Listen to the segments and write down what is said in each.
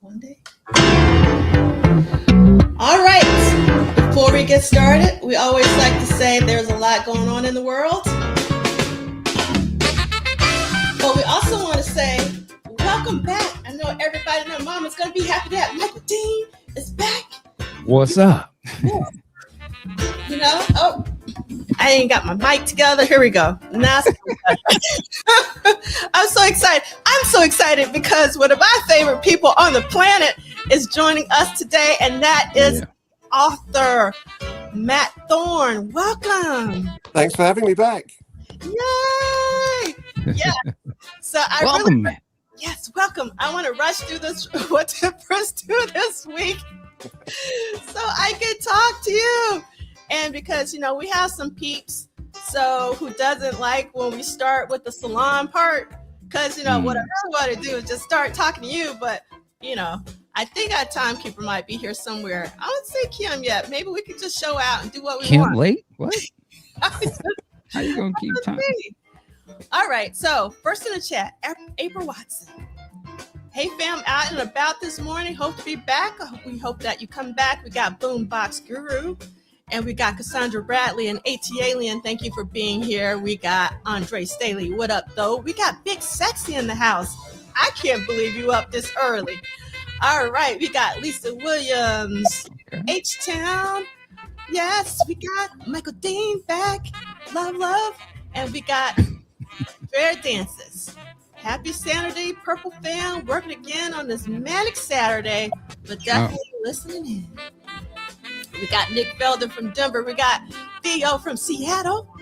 One day. All right. Before we get started, we always like to say there's a lot going on in the world. But we also want to say, welcome back. I know everybody and their mom is going to be happy that Michael Dean is back. What's up? Yeah. You know, oh, I ain't got my mic together. Here we go. Now I'm so excited. I'm so excited because one of my favorite people on the planet is joining us today, and that is author Matt Thorne. Welcome. Thanks for having me back. Yay! Yeah. So I welcome, Matt. Yes, welcome. I want to rush through this. What to first do this week, so I can talk to you. And because, you know, we have some peeps, so who doesn't like when we start with the salon part? Because, you know, what I really want to do is just start talking to you. But, you know, I think our timekeeper might be here somewhere. I don't see Kim yet. Maybe we could just show out and do what we want. Kim late? What? How you going to keep time? All right. So first in the chat, April Watson. Hey, fam, out and about this morning. Hope to be back. We hope that you come back. We got Boombox Guru. And we got Cassandra Bradley and AT Alien. Thank you for being here. We got Andre Staley. What up, though? We got Big Sexy in the house. I can't believe you up this early. All right. We got Lisa Williams. H-Town. Yes. We got Michael Dean back. Love. And we got Fair Dances. Happy Saturday, Purple Fam. Working again on this manic Saturday. But definitely listening in. We got Nick Felder from Denver. We got Theo from Seattle.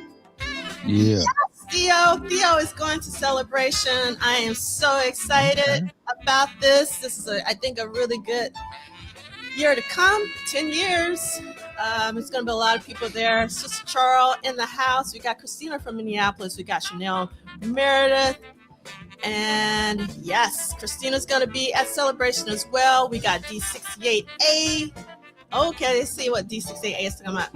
Yeah. Yes, Theo is going to Celebration. I am so excited about this. This is, I think, a really good year to come. 10 years. It's going to be a lot of people there. Sister Charles in the house. We got Christina from Minneapolis. We got Chanel Meredith. And yes, Christina's going to be at Celebration as well. We got D68A. Okay, let's see what D68A is talking about.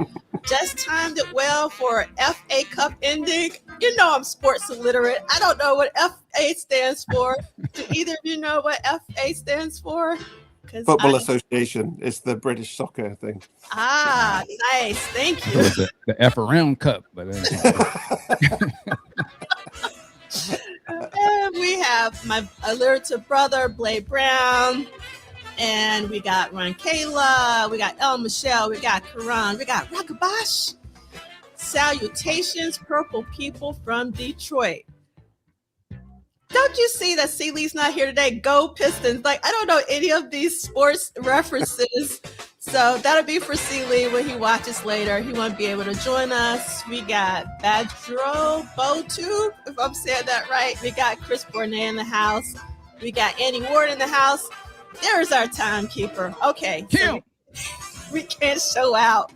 Just timed it well for FA Cup ending. You know I'm sports illiterate. I don't know what FA stands for. Do either of you know what FA stands for? Football Association. It's the British soccer thing. Ah, nice. Thank you. The F around cup. But and we have my alliterative brother, Blade Brown. And we got Ron Kayla, we got El Michelle, we got Karan, we got Rakabash. Salutations, purple people from Detroit. Don't you see that Seeley's not here today? Go Pistons. Like, I don't know any of these sports references. So that'll be for Seeley when he watches later. He won't be able to join us. We got Badro Botu, if I'm saying that right. We got Chris Bournet in the house. We got Annie Ward in the house. There's our timekeeper. Okay. So we can't show out.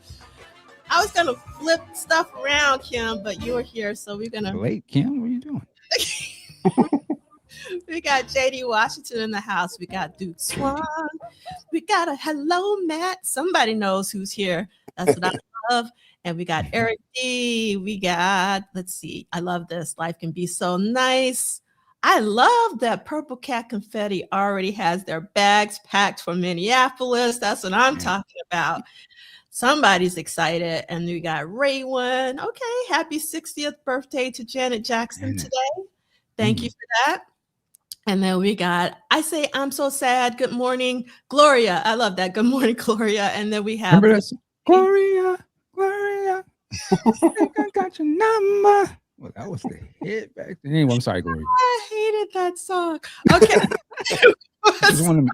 I was going to flip stuff around, Kim, but you were here, so we're going to... Wait, Kim, what are you doing? We got JD Washington in the house. We got Duke Swan. We got a hello, Matt. Somebody knows who's here. That's what I love. And we got Eric D. We got, let's see. I love this. Life can be so nice. I love that Purple Cat Confetti already has their bags packed for Minneapolis. That's what I'm talking about. Somebody's excited. And we got Raywin. Okay, happy 60th birthday to Janet Jackson today. Thank you for that. And then we got, I say I'm so sad. Good morning, Gloria. I love that. Good morning, Gloria. And then we have Gloria. I got your number. Well, that was the hit back then. Anyway, I'm sorry, Gloria. I hated that song. Okay. It was one of them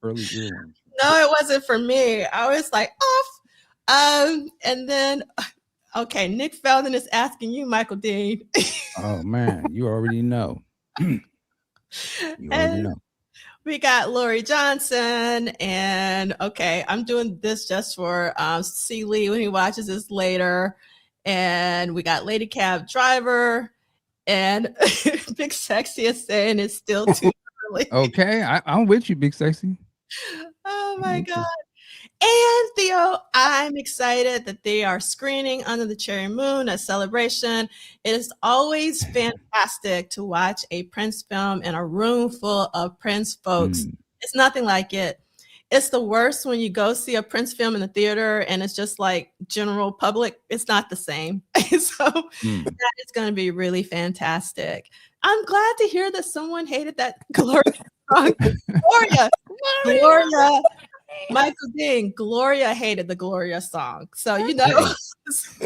early earworms. No, it wasn't for me. I was like, off. And then, okay, Nick Feldon is asking you, Michael Dean. Oh, man, you already know. You already know. We got Lori Johnson. And, okay, I'm doing this just for C. Lee when he watches this later. And we got Lady Cab Driver, and Big Sexy is saying it's still too early. Okay, I'm with you, Big Sexy. Oh my God. And Theo, I'm excited that they are screening Under the Cherry Moon, a celebration. It is always fantastic to watch a Prince film in a room full of Prince folks. It's nothing like it. It's the worst when you go see a Prince film in the theater and it's just like general public. It's not the same. So that is going to be really fantastic. I'm glad to hear that someone hated that Gloria song. Gloria, Michael Dean, Gloria hated the Gloria song. So, you know.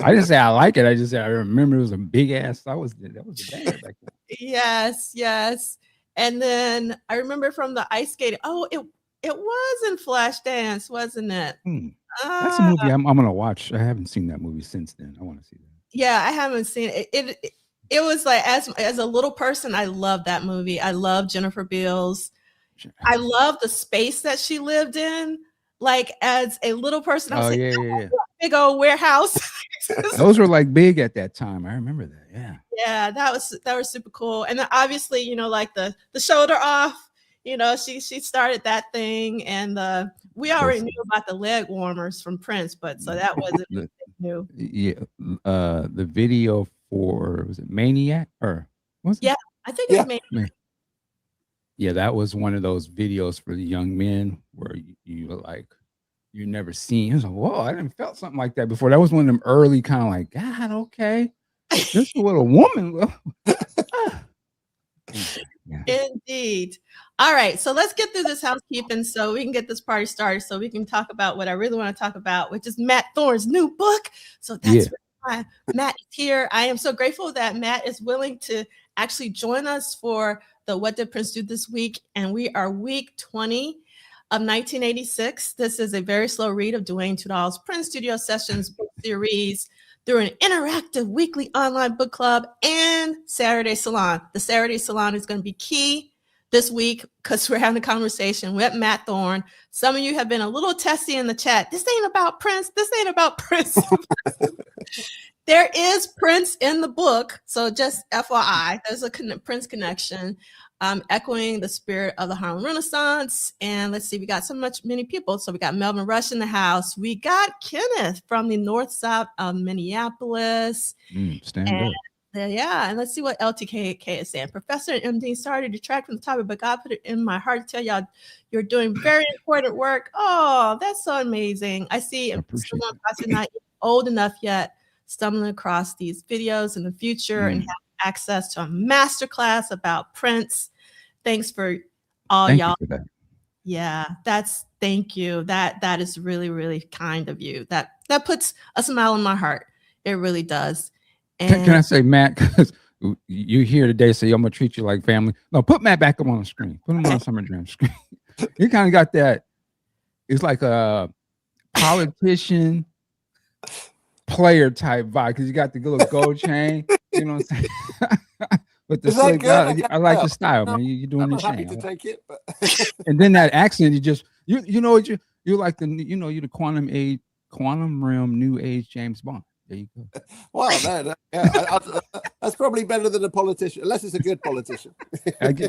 I didn't say I like it. I just said I remember it was a big ass. That was a banger back then. Yes. And then I remember from the ice skating. Oh, it was in Flashdance, wasn't it? That's a movie I'm gonna watch. I haven't seen that movie since then. I want to see that. Yeah, I haven't seen it. It was like as a little person, I loved that movie. I love Jennifer Beals. I love the space that she lived in. Like as a little person, I was big old warehouse. Those were like big at that time. I remember that. Yeah. Yeah, that was super cool. And then obviously, you know, like the shoulder off. You know, she started that thing, and we already knew about the leg warmers from Prince, but so that wasn't new. Yeah, the video for, was it Maniac or was it? Yeah, I think it's Maniac. Yeah, that was one of those videos for the young men where you were like, you never seen. It was like, whoa, I didn't felt something like that before. That was one of them early kind of like, God, okay, this is what a woman. Indeed. All right, so let's get through this housekeeping so we can get this party started, so we can talk about what I really want to talk about, which is Matt Thorne's new book. So that's why Matt is here. I am so grateful that Matt is willing to actually join us for the What Did Prince Do This Week? And we are week 20 of 1986. This is a very slow read of Duane Tudahl's Prince Studio Sessions book series through an interactive weekly online book club and Saturday Salon. The Saturday Salon is going to be key this week because we're having a conversation with Matt Thorne. Some of you have been a little testy in the chat. This ain't about Prince. This ain't about Prince. There is Prince in the book. So just FYI, there's a Prince connection, echoing the spirit of the Harlem Renaissance. And let's see, we got many people. So we got Melvin Rush in the house. We got Kenneth from the north side of Minneapolis. Stand up. And let's see what LTK is saying. Professor and MD, sorry to detract from the topic, but God put it in my heart to tell y'all you're doing very important work. Oh, that's so amazing. I see someone possibly not old enough yet stumbling across these videos in the future and have access to a masterclass about Prince. Thanks for all y'all. You for that. Yeah, thank you. That is really, really kind of you. That puts a smile on my heart. It really does. And can I say, Matt, because you here today, so I'm gonna treat you like family. No, put Matt back up on the screen. Put him on Summer Jam screen. He kind of got that. It's like a politician player type vibe because you got the little gold chain. You know what I'm saying? But the slick guy, I like the style, man. You're doing your thing. To take it, but and then that accent, you know what you're like you're the quantum realm new age James Bond. There you go. Well, that's probably better than a politician, unless it's a good politician.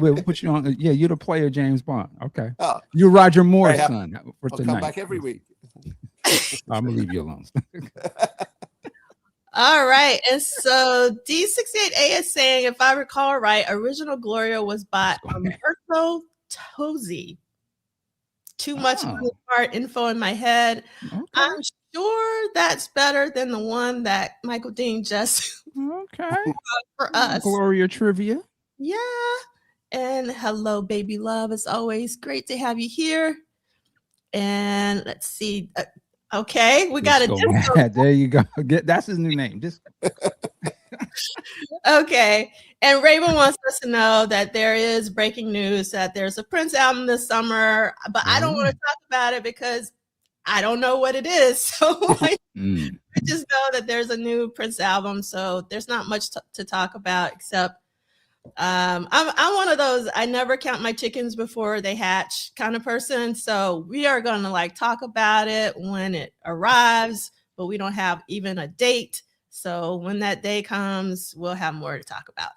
We'll put you on. Yeah, you're the player James Bond. Okay. You're Roger Moore's son for I'll tonight. come back every week. I'm gonna leave you alone. All right. And so D68A is saying, if I recall right, original Gloria was by Umberto Tozzi. Too much part info in my head. Okay. I'm sure that's better than the one that Michael Dean just for us. Gloria trivia. Yeah. And hello, baby love. As always, great to have you here. And let's see. Okay, we got a disco. There you go. That's his new name. Okay. And Raven wants us to know that there is breaking news that there's a Prince album this summer, but I don't want to talk about it because I don't know what it is. So I just know that there's a new Prince album. So there's not much to talk about except I'm one of those I never count my chickens before they hatch kind of person. So we are going to talk about it when it arrives, but we don't have even a date. So when that day comes, we'll have more to talk about.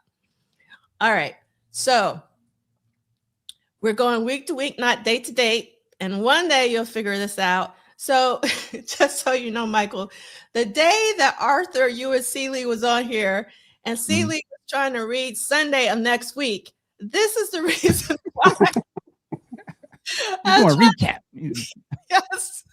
All right. So we're going week to week, not date to date. And one day you'll figure this out. So just so you know, Michael, the day that Arthur U.S. Seeley was on here and Seeley was trying to read Sunday of next week, this is the reason why We're going to recap. Yes.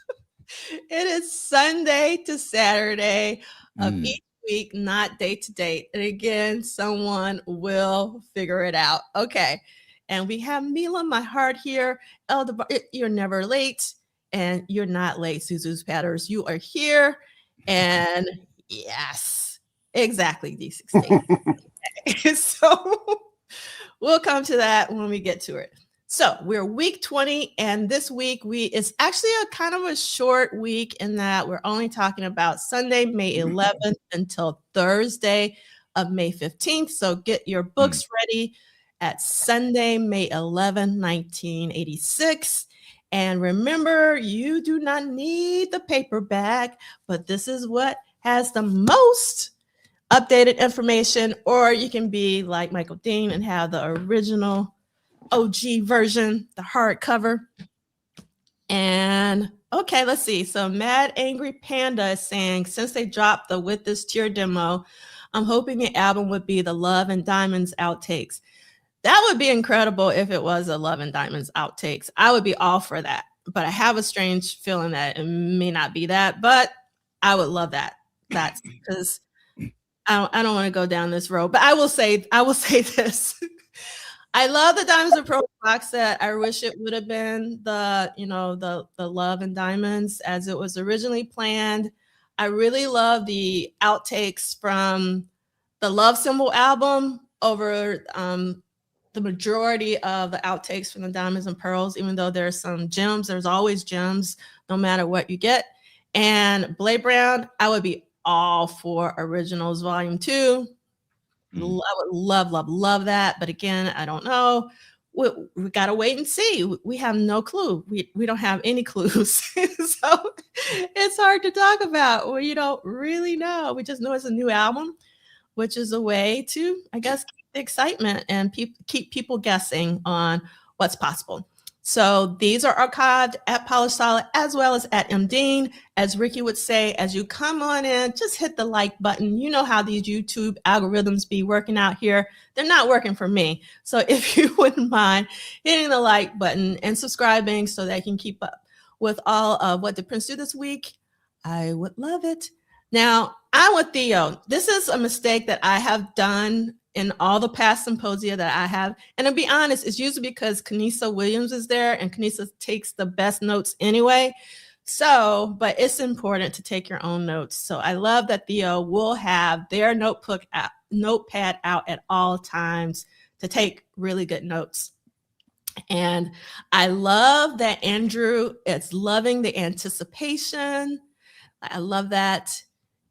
It is Sunday to Saturday of each week, not date to date. And again, someone will figure it out. Okay. And we have Mila, my heart here. Elder, you're never late. And you're not late, Suzu's Patters. You are here. And yes, exactly, D16. So we'll come to that when we get to it. So we're week 20, and this week it's actually a kind of a short week in that we're only talking about Sunday, May 11th until Thursday of May 15th. So get your books ready at Sunday, May 11th, 1986. And remember, you do not need the paperback, but this is what has the most updated information, or you can be like Michael Dean and have the original OG version, the hardcover. And okay, let's see. So Mad Angry Panda is saying, since they dropped the With This Tear demo, I'm hoping the album would be the Love and Diamonds outtakes. That would be incredible if it was a Love and Diamonds outtakes. I would be all for that. But I have a strange feeling that it may not be that, but I would love that. That's because I don't want to go down this road. But I will say this. I love the Diamonds and Pearls box set. I wish it would have been the Love and Diamonds as it was originally planned. I really love the outtakes from the Love Symbol album over the majority of the outtakes from the Diamonds and Pearls, even though there's some gems. There's always gems, no matter what you get. And Blade Brown, I would be all for Originals Volume 2. I would love that. But again, I don't know. We got to wait and see. We have no clue. We don't have any clues. So it's hard to talk about. We don't really know. We just know it's a new album, which is a way to, I guess, keep the excitement and keep people guessing on what's possible. So these are archived at Polished Solid as well as at MDean. As Ricky would say, as you come on in, just hit the like button. You know how these YouTube algorithms be working out here. They're not working for me. So if you wouldn't mind hitting the like button and subscribing so that I can keep up with all of what did Prince do this week, I would love it. Now, I'm with Theo. This is a mistake that I have done in all the past symposia that I have. And to be honest, it's usually because Kanisa Williams is there and Kanisa takes the best notes anyway. So, but it's important to take your own notes. So I love that Theo will have their notepad out at all times to take really good notes. And I love that Andrew is loving the anticipation. I love that.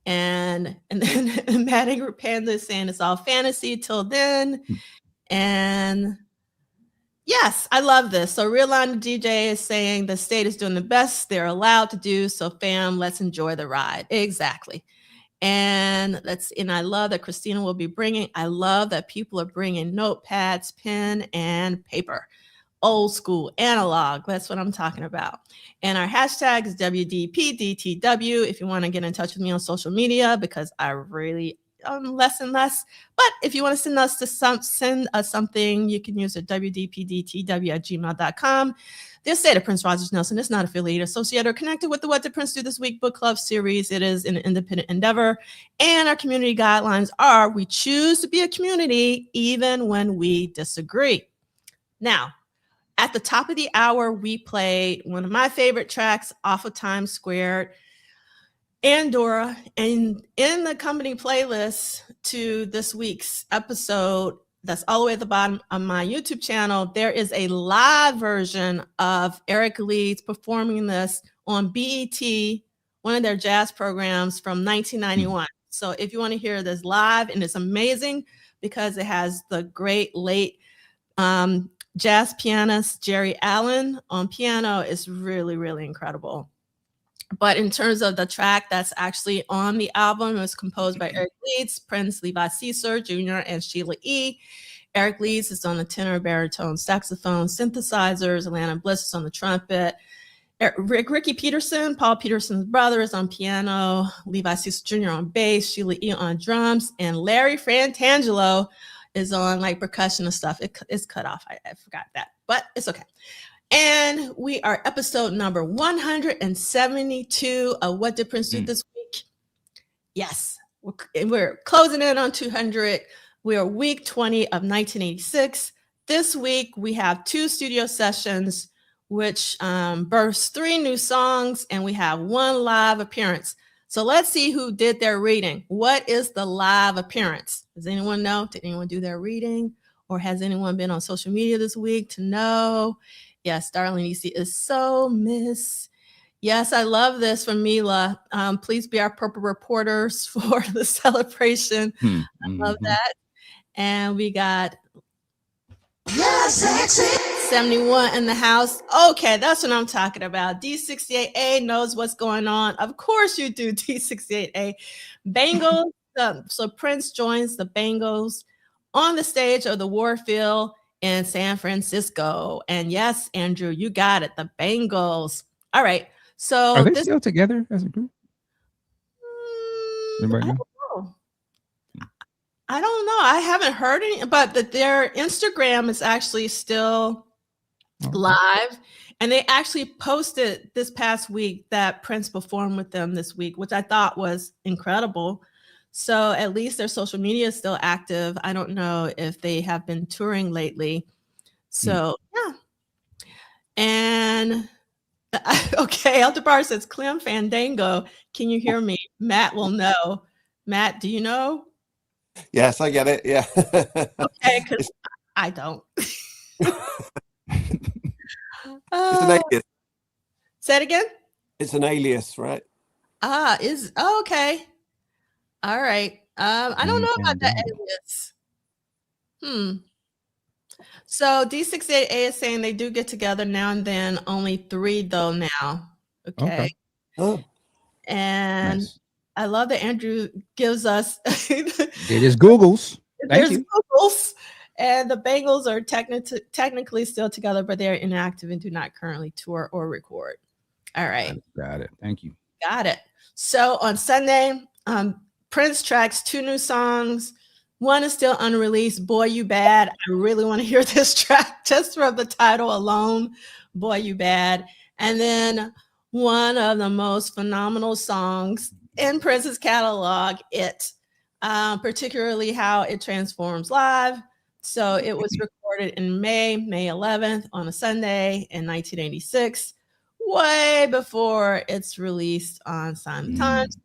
And then Matt Angry Panda is saying it's all fantasy till then. And yes, I love this. So Real Line DJ is saying the state is doing the best they're allowed to do. So fam, let's enjoy the ride. Exactly. And I love that Christina will be I love that people are bringing notepads, pen, and paper. Old school, analog. That's what I'm talking about. And our hashtag is WDPDTW if you want to get in touch with me on social media, because I really less and less. But if you want to send us something, you can use it WDPDTW@gmail.com. The estate of Prince Rogers Nelson is not affiliated, associated, or connected with the What Did Prince Do This Week book club series. It is an independent endeavor. And our community guidelines are we choose to be a community even when we disagree. Now, at the top of the hour, we played one of my favorite tracks off of Times Square, Andorra. And in the accompanying playlist to this week's episode, that's all the way at the bottom of my YouTube channel, there is a live version of Eric Leeds performing this on BET, one of their jazz programs from 1991. So if you want to hear this live, and it's amazing because it has the great late jazz pianist Jerry Allen on piano. Is really, really incredible. But in terms of the track that's actually on the album, it was composed by Eric Leeds, Prince Levi Caesar Jr., and Sheila E. Eric Leeds is on the tenor, baritone, saxophone, synthesizers. Atlanta Bliss is on the trumpet. Ricky Peterson, Paul Peterson's brother, is on piano. Levi Caesar Jr. on bass. Sheila E. on drums. And Larry Frantangelo is on like percussion and stuff. It's cut off. I forgot that, but it's okay. And we are episode number 172 of What Did Prince Do This Week? Yes, we're closing in on 200. We are week 20 of 1986. This week, we have 2 studio sessions, which burst 3 new songs, and we have 1 live appearance. So let's see who did their reading. What is the live appearance? Does anyone know? Did anyone do their reading? Or has anyone been on social media this week to know? Yes, Darlene EC is so miss. Yes, I love this from Mila. Please be our purple reporters for the celebration. I love that. And we got 71 in the house. Okay, that's what I'm talking about. D68A knows what's going on. Of course you do, D68A. Bangles. So Prince joins the Bangles on the stage of the Warfield in San Francisco. And yes, Andrew, you got it. The Bangles. All right. So are they still together as a group? I don't know. I haven't heard any, but their Instagram is actually still live. And they actually posted this past week that Prince performed with them this week, which I thought was incredible. So at least their social media is still active. I don't know if they have been touring lately. So yeah. And okay, Elder Bar says Clem Fandango. Can you hear me? Matt will know. Matt, do you know? Yes, I get it. Yeah. Okay, because I don't. It's an alias. Say it again. It's an alias, right? Okay. All right. I don't know about that alias. So D68A is saying they do get together now and then. Only 3 though now. Okay. Oh. And nice. I love that Andrew gives us. It is Google's. Thank you. Google's. And the Bangles are technically still together, but they're inactive and do not currently tour or record. All right. Got it. Thank you. Got it. So on Sunday, Prince tracks 2 new songs. One is still unreleased, Boy You Bad. I really want to hear this track just from the title alone, Boy You Bad. And then one of the most phenomenal songs in Prince's catalog, It, particularly how it transforms live. So it was recorded in May 11th on a Sunday in 1986, way before it's released on Sign of the Times.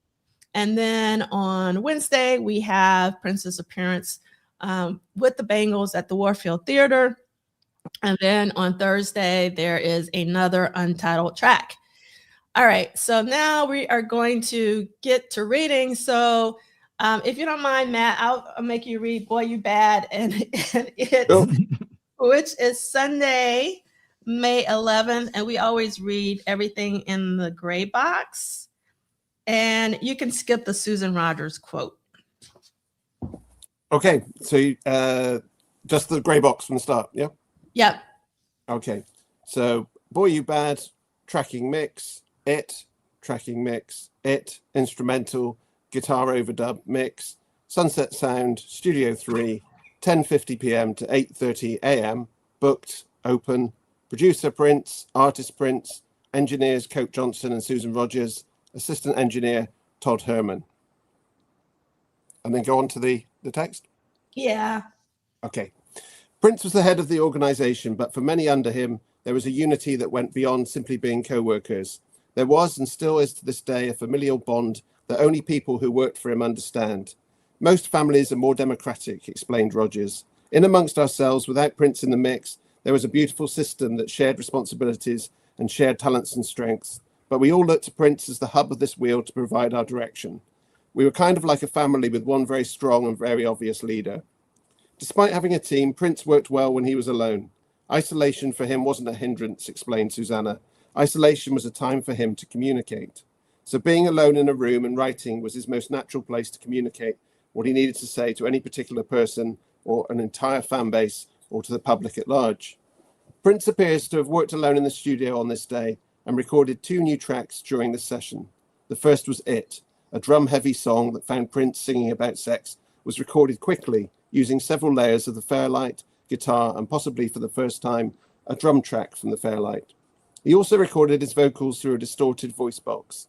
And then on Wednesday, we have Prince's appearance with the Bangles at the Warfield Theater. And then on Thursday, there is another untitled track. All right, so now we are going to get to reading. So if you don't mind, Matt, I'll make you read Boy You Bad and It, which is Sunday, May 11th. And we always read everything in the gray box. And you can skip the Susan Rogers quote. Okay, so just the gray box from the start, yeah? Yep. Okay, so Boy You Bad, tracking mix, It, tracking mix, It, instrumental, guitar overdub mix, Sunset Sound, Studio 3, 10:50 p.m. to 8:30 a.m., booked, open, producer Prince, artist Prince, engineers Coke Johnson and Susan Rogers, assistant engineer Todd Herman. And then go on to the text? Yeah. Okay. Prince was the head of the organization, but for many under him, there was a unity that went beyond simply being co-workers. There was and still is to this day a familial bond that only people who worked for him understand. Most families are more democratic, explained Rogers. In amongst ourselves, without Prince in the mix, there was a beautiful system that shared responsibilities and shared talents and strengths. But we all looked to Prince as the hub of this wheel to provide our direction. We were kind of like a family with one very strong and very obvious leader. Despite having a team, Prince worked well when he was alone. Isolation for him wasn't a hindrance, explained Susanna. Isolation was a time for him to communicate. So being alone in a room and writing was his most natural place to communicate what he needed to say to any particular person or an entire fan base or to the public at large. Prince appears to have worked alone in the studio on this day and recorded 2 new tracks during this session. The first was It, a drum-heavy song that found Prince singing about sex, was recorded quickly using several layers of the Fairlight, guitar, and possibly for the first time, a drum track from the Fairlight. He also recorded his vocals through a distorted voice box.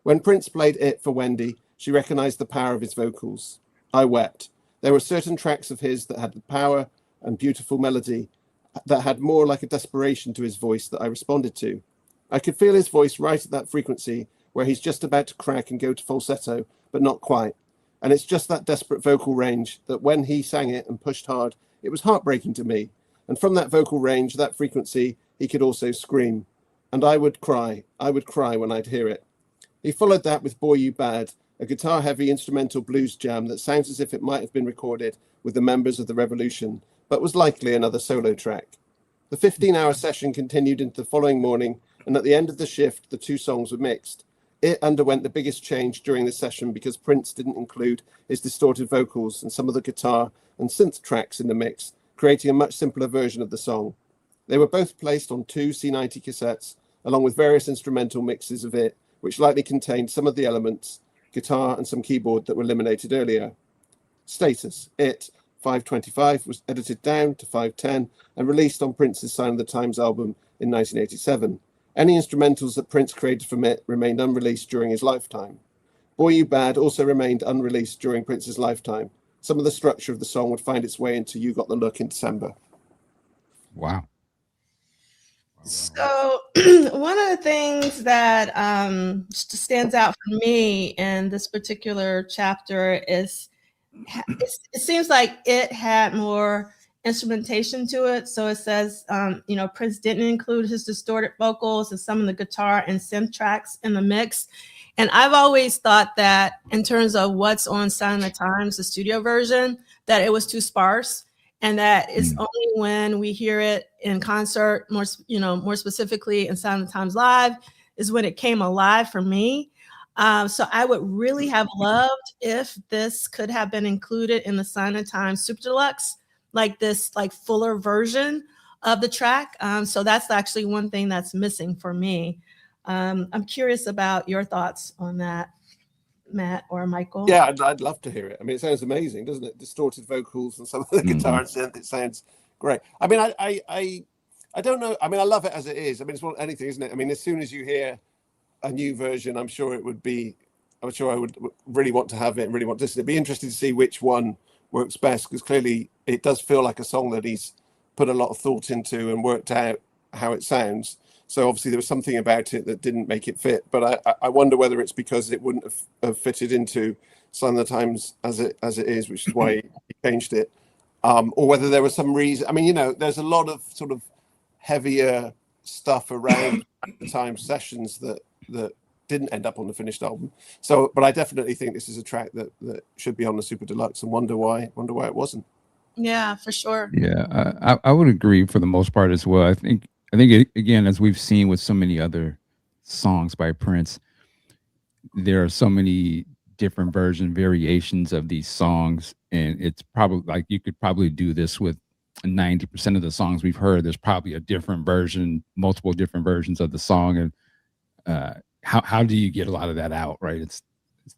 When Prince played It for Wendy, she recognized the power of his vocals. I wept. There were certain tracks of his that had the power and beautiful melody that had more like a desperation to his voice that I responded to. I could feel his voice right at that frequency where he's just about to crack and go to falsetto, but not quite. And it's just that desperate vocal range that when he sang it and pushed hard, it was heartbreaking to me. And from that vocal range, that frequency, he could also scream. And I would cry when I'd hear it. He followed that with Boy You Bad, a guitar-heavy instrumental blues jam that sounds as if it might have been recorded with the members of the Revolution, but was likely another solo track. The 15-hour session continued into the following morning, and at the end of the shift, the two songs were mixed. It underwent the biggest change during the session because Prince didn't include his distorted vocals and some of the guitar and synth tracks in the mix, creating a much simpler version of the song. They were both placed on two C90 cassettes, along with various instrumental mixes of It, which likely contained some of the elements, guitar and some keyboard that were eliminated earlier. Status: It, 525, was edited down to 510 and released on Prince's Sign of the Times album in 1987. Any instrumentals that Prince created from It remained unreleased during his lifetime. Boy You Bad also remained unreleased during Prince's lifetime. Some of the structure of the song would find its way into You Got the Look in December. Wow. So one of the things that stands out for me in this particular chapter is it seems like it had more instrumentation to it. So it says, Prince didn't include his distorted vocals and some of the guitar and synth tracks in the mix. And I've always thought that in terms of what's on Sign of the Times, the studio version, that it was too sparse. And that it's only when we hear it in concert, more specifically in Sign of the Times Live, is when it came alive for me. So I would really have loved if this could have been included in the Sign of the Times Super Deluxe, like this fuller version of the track. So that's actually one thing that's missing for me. I'm curious about your thoughts on that, Matt or Michael. Yeah, I'd love to hear it. I mean, it sounds amazing, doesn't it? Distorted vocals and some of the guitar and synth. It sounds great. I mean, I don't know. I mean, I love it as it is. I mean, it's one anything, isn't it? I mean, as soon as you hear a new version, I'm sure I would really want to have it and really want to listen. It'd be interesting to see which one works best, because clearly it does feel like a song that he's put a lot of thought into and worked out how it sounds. So obviously there was something about it that didn't make it fit, but I wonder whether it's because it wouldn't have fitted into Sign of the Times as it is, which is why he changed it, or whether there was some reason. I mean, there's a lot of sort of heavier stuff around the Times sessions that didn't end up on the finished album. So, but I definitely think this is a track that should be on the Super Deluxe, and wonder why it wasn't. Yeah, for sure. Yeah, I would agree for the most part as well. I think again, as we've seen with so many other songs by Prince, there are so many different variations of these songs, and it's probably like you could probably do this with 90% of the songs we've heard. There's probably a different version, multiple different versions of the song, and how do you get a lot of that out, right? It's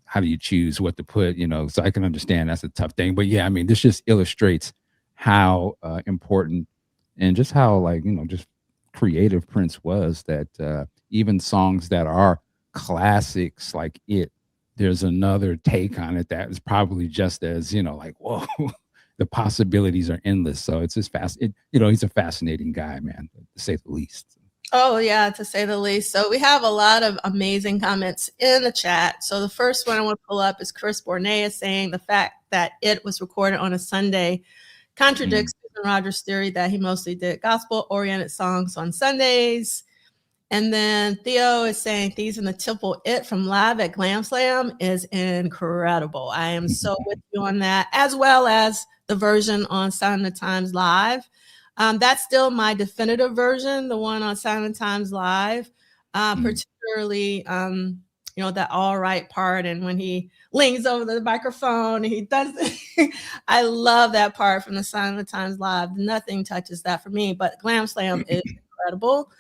how do you choose what to put, so I can understand that's a tough thing. But yeah, I mean, this just illustrates how important and just how just creative Prince was, that even songs that are classics like It, there's another take on it that is probably just as whoa, the possibilities are endless. So it's just he's a fascinating guy, man, to say the least. Oh yeah, to say the least. So we have a lot of amazing comments in the chat. So the first one I want to pull up is Chris Bournet saying the fact that It was recorded on a Sunday contradicts Susan Rogers' theory that he mostly did gospel-oriented songs on Sundays. And then Theo is saying Thieves in the Temple, It from Live at Glam Slam is incredible. I am so with you on that, as well as the version on Sign of the Times Live. That's still my definitive version, the one on Sign of the Times Live, particularly that all right part, and when he leans over the microphone and he does it. I love that part from the Sign of the Times Live. Nothing touches that for me, but Glam Slam is incredible.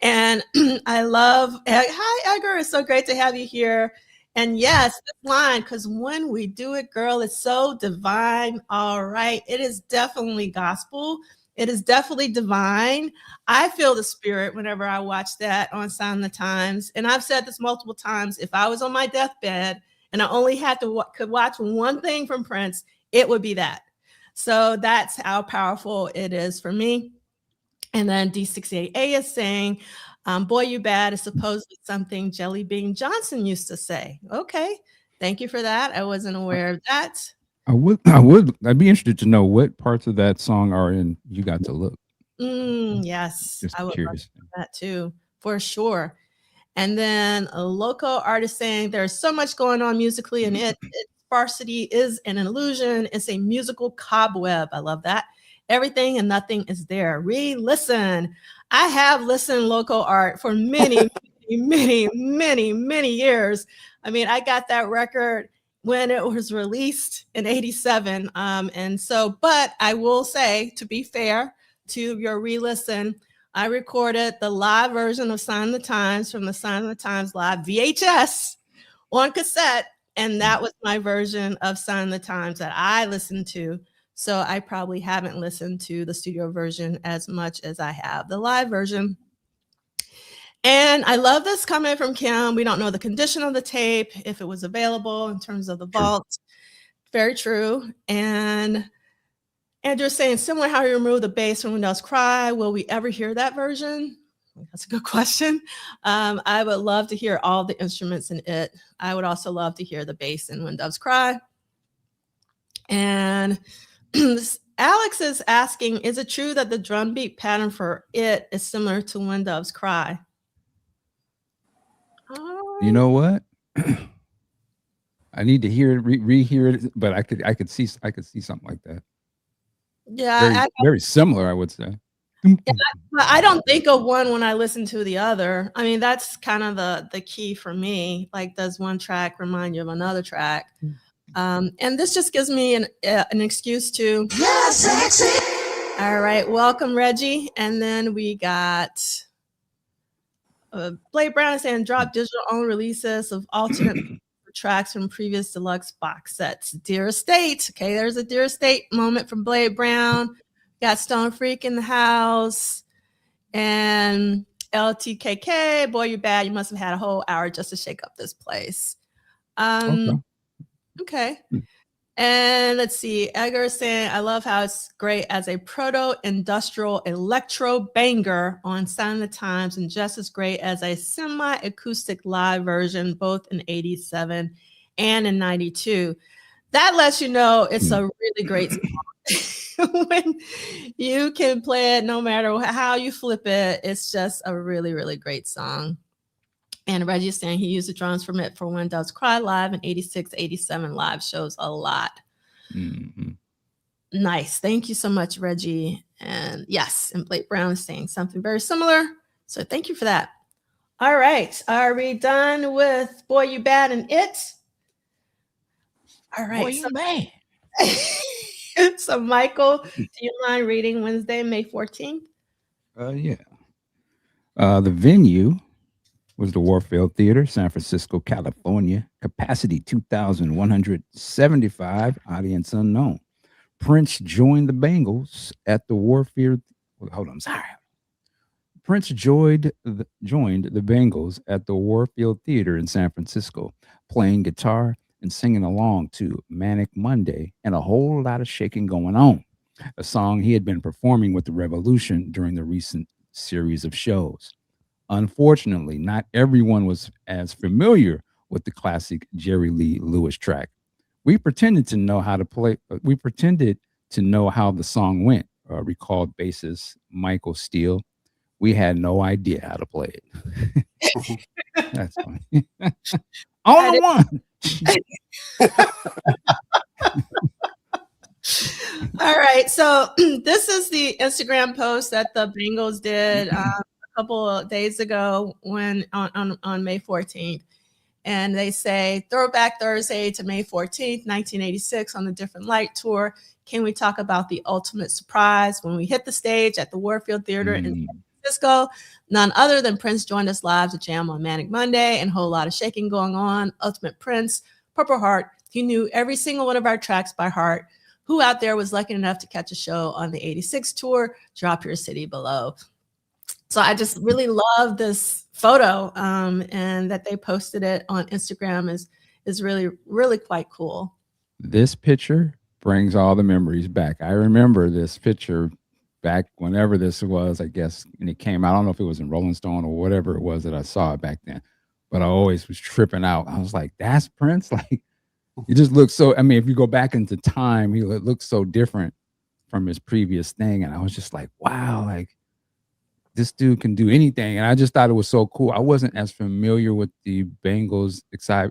And I love, hi Edgar, it's so great to have you here. And yes, this line, because when we do it, girl, it's so divine. All right, it is definitely gospel. It is definitely divine. I feel the spirit whenever I watch that on Sign of the Times. And I've said this multiple times. If I was on my deathbed and I only had to could watch one thing from Prince, it would be that. So that's how powerful it is for me. And then D68A is saying, boy, you bad is supposedly something Jelly Bean Johnson used to say. Okay. Thank you for that. I wasn't aware of that. I'd be interested to know what parts of that song are in You Got to Look. Yes, Just I would love curious. that too, for sure. And then a local artist saying there's so much going on musically, and its sparsity is an illusion. It's a musical cobweb. I love that. Everything and nothing is there. Re-listen. I have listened local art for many, many years. I mean, I got that record when it was released in 87. And so, but I will say, to be fair to your re-listen, I recorded the live version of Sign of the Times from the Sign of the Times live VHS on cassette. And that was my version of Sign of the Times that I listened to. So I probably haven't listened to the studio version as much as I have the live version. And I love this comment from Kim. We don't know the condition of the tape, if it was available in terms of the vault. Very true. And Andrew's saying, similar how you remove the bass from When Doves Cry. Will we ever hear that version? That's a good question. I would love to hear all the instruments in it. I would also love to hear the bass in When Doves Cry. And Alex is asking, is it true that the drum beat pattern for it is similar to When Doves Cry? You know what? I need to hear it, rehear it, but I could see something like that. Yeah, very similar, I would say. Yeah, I don't think of one when I listen to the other. I mean, that's kind of the key for me. Like, does one track remind you of another track? And this just gives me an excuse to. Yeah, sexy. All right, welcome, Reggie. And then we got Blake Brown saying drop digital own releases of alternate tracks from previous deluxe box sets. Dear Estate. Okay, there's a Dear Estate moment from Blade Brown. Got Stone Freak in the house. And LTKK, boy, you bad. You must have had a whole hour just to shake up this place. Okay. And let's see. Edgar is saying, I love how it's great as a proto-industrial electro banger on Sign of the Times, and just as great as a semi-acoustic live version, both in 87 and in 92. That lets you know it's a really great song. When you can play it no matter how you flip it, it's just a really, really great song. And Reggie's saying he used the drums from it for When Doves Cry live in 86, 87 live shows a lot. Nice. Thank you so much, Reggie. And yes, and Blake Brown is saying something very similar. So thank you for that. All right. Are we done with Boy You Bad and It? All right. Boy You Bad. So Michael, do you mind reading Wednesday, May 14th? Yeah. The venue was the Warfield Theater, San Francisco, California. Capacity 2,175, audience unknown. Prince joined the Bangles at the Warfield. Prince joined the Bangles at the Warfield Theater in San Francisco, playing guitar and singing along to Manic Monday and a whole lot of shaking going on, a song he had been performing with the Revolution during the recent series of shows. Unfortunately, not everyone was as familiar with the classic Jerry Lee Lewis track. We pretended to know how to play. We pretended to know how the song went, recalled bassist Michael Steele. We had no idea how to play it. That's funny. On the one. All right. So this is the Instagram post that the Bangles did couple of days ago when on May 14th. And they say, Throwback Thursday to May 14th, 1986 on the Different Light Tour. Can we talk about the ultimate surprise when we hit the stage at the Warfield Theater in San Francisco? None other than Prince joined us live to jam on Manic Monday and a whole lot of shaking going on. Ultimate Prince, Purple Heart. He knew every single one of our tracks by heart. who out there was lucky enough to catch a show on the 86 tour? Drop your city below. So I just really love this photo, and that they posted it on Instagram is really, really quite cool. This picture brings all the memories back. I remember this picture back whenever this was, I guess, and it came out. I don't know if it was in Rolling Stone or whatever it was that I saw it back then, but I always was tripping out. I was like, that's Prince? Like, he just looks so, I mean, if you go back into time, he looks so different from his previous thing. And I was just like, wow, like this dude can do anything. And I just thought it was so cool. I wasn't as familiar with the Bangles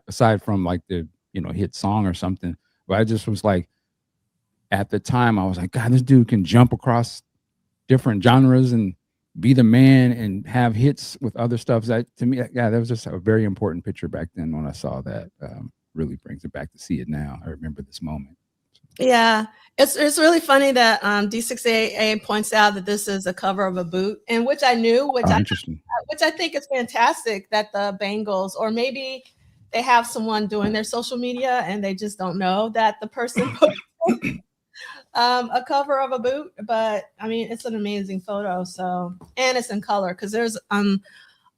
aside from like the, hit song or something, but I just was like, at the time, I was like, God, this dude can jump across different genres and be the man and have hits with other stuff. That to me, yeah, that was just a very important picture back then when I saw that. Really brings it back to see it now. I remember this moment. Yeah, it's really funny that D6AA points out that this is a cover of a boot, and which I knew, which I think is fantastic that the Bangles, or maybe they have someone doing their social media and they just don't know that the person put a cover of a boot. But I mean, it's an amazing photo. So, and it's in color, because there's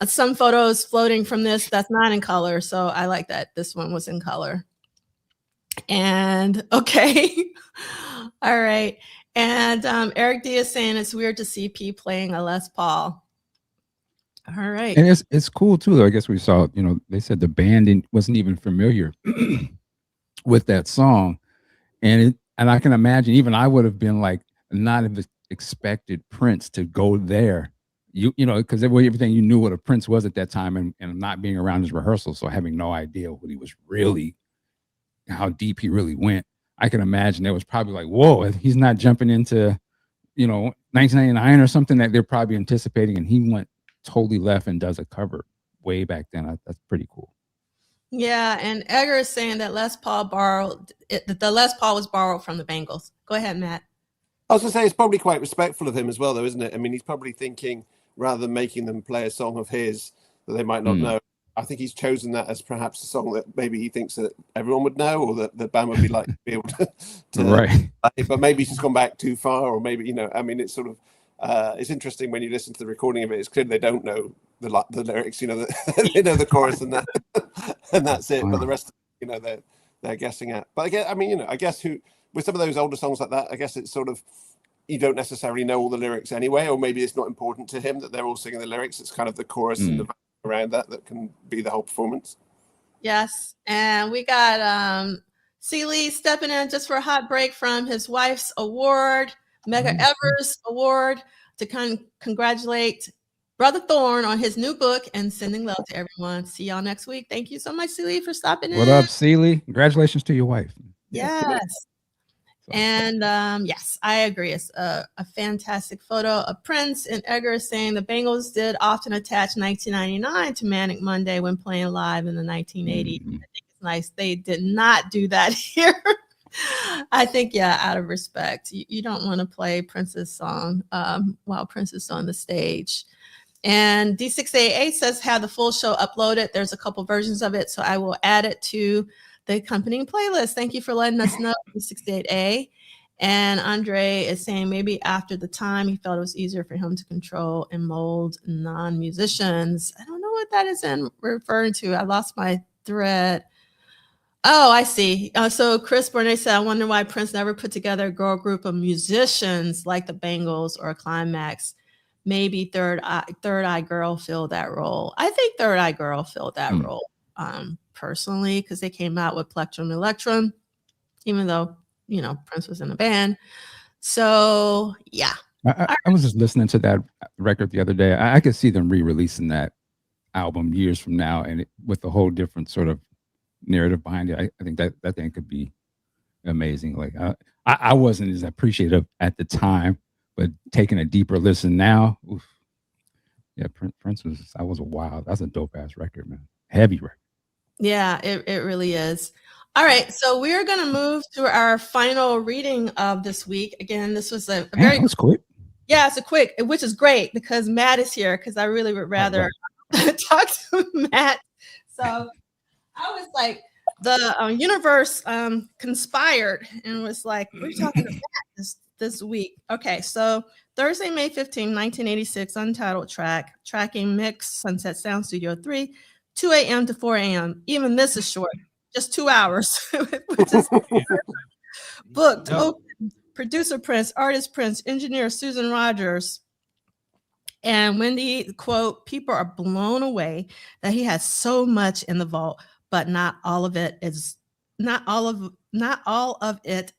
some photos floating from this that's not in color. So I like that this one was in color. And okay. All right. And Eric D is saying it's weird to see P playing a Les Paul. All right. And it's cool too, though. I guess we saw, they said the band wasn't even familiar with that song. And I can imagine even I would have been like, not have expected Prince to go there. Because everything you knew what a Prince was at that time, and not being around his rehearsals, so having no idea what he was really, how deep he really went. I can imagine it was probably like, whoa, he's not jumping into, 1999 or something that they're probably anticipating, and he went totally left and does a cover way back then. That's pretty cool. Yeah, and Edgar is saying that the Les Paul was borrowed from the Bangles. Go ahead, Matt. I was going to say, it's probably quite respectful of him as well, though, isn't it? I mean, he's probably thinking, rather than making them play a song of his that they might not know, I think he's chosen that as perhaps a song that maybe he thinks that everyone would know, or that the band would be like to be able to right. But maybe he's just gone back too far, or maybe, I mean, it's sort of, it's interesting when you listen to the recording of it. It's clear they don't know the lyrics, they know the chorus and that, and that's it. But the rest, they're guessing at. But again, I mean, I guess with some of those older songs like that, I guess it's sort of, you don't necessarily know all the lyrics anyway, or maybe it's not important to him that they're all singing the lyrics. It's kind of the chorus and the around that can be the whole performance. Yes, and we got C. Lee stepping in just for a hot break from his wife's award, Mega Evers Award, to congratulate Brother Thorne on his new book and sending love to everyone. See y'all next week. Thank you so much, C. Lee, for stopping in. What up, C. Lee? Congratulations to your wife. Yes. And yes, I agree. It's a fantastic photo of Prince, and Edgar is saying the Bangles did often attach 1999 to Manic Monday when playing live in the 1980s. I think it's nice they did not do that here. I think, out of respect, you don't want to play Prince's song while Prince is on the stage. And D688 says have the full show uploaded. There's a couple versions of it, so I will add it to the accompanying playlist. Thank you for letting us know, D688. And Andre is saying maybe after the time he felt it was easier for him to control and mold non-musicians. I don't know what that is referring to. I lost my thread. Oh, I see. So Chris Burnett said, I wonder why Prince never put together a girl group of musicians like the Bangles or Climax. Maybe Third Eye Girl filled that role. I think Third Eye Girl filled that role. Personally, because they came out with Plectrum Electrum, even though, Prince was in the band. So, yeah. I was just listening to that record the other day. I could see them re-releasing that album years from now, and with a whole different sort of narrative behind it. I think that thing could be amazing. Like, I wasn't as appreciative at the time, but taking a deeper listen now, oof. Yeah, Prince was a wild. That's a dope-ass record, man. Heavy record. Yeah, it really is. All right, so we're going to move to our final reading of this week. Again, this was a very... That was quick. Yeah, it's a quick, which is great because Matt is here, because I really would rather talk to Matt. So I was like, the universe conspired and was like, we're talking about this week. Okay, so Thursday, May 15, 1986, Untitled tracking mix, Sunset Sound Studio 3, 2 a.m. to 4 a.m. Even this is short, just 2 hours, which is booked. Yep. Open. Producer Prince, artist Prince, engineer Susan Rogers. And Wendy, quote, people are blown away that he has so much in the vault, but not all of it.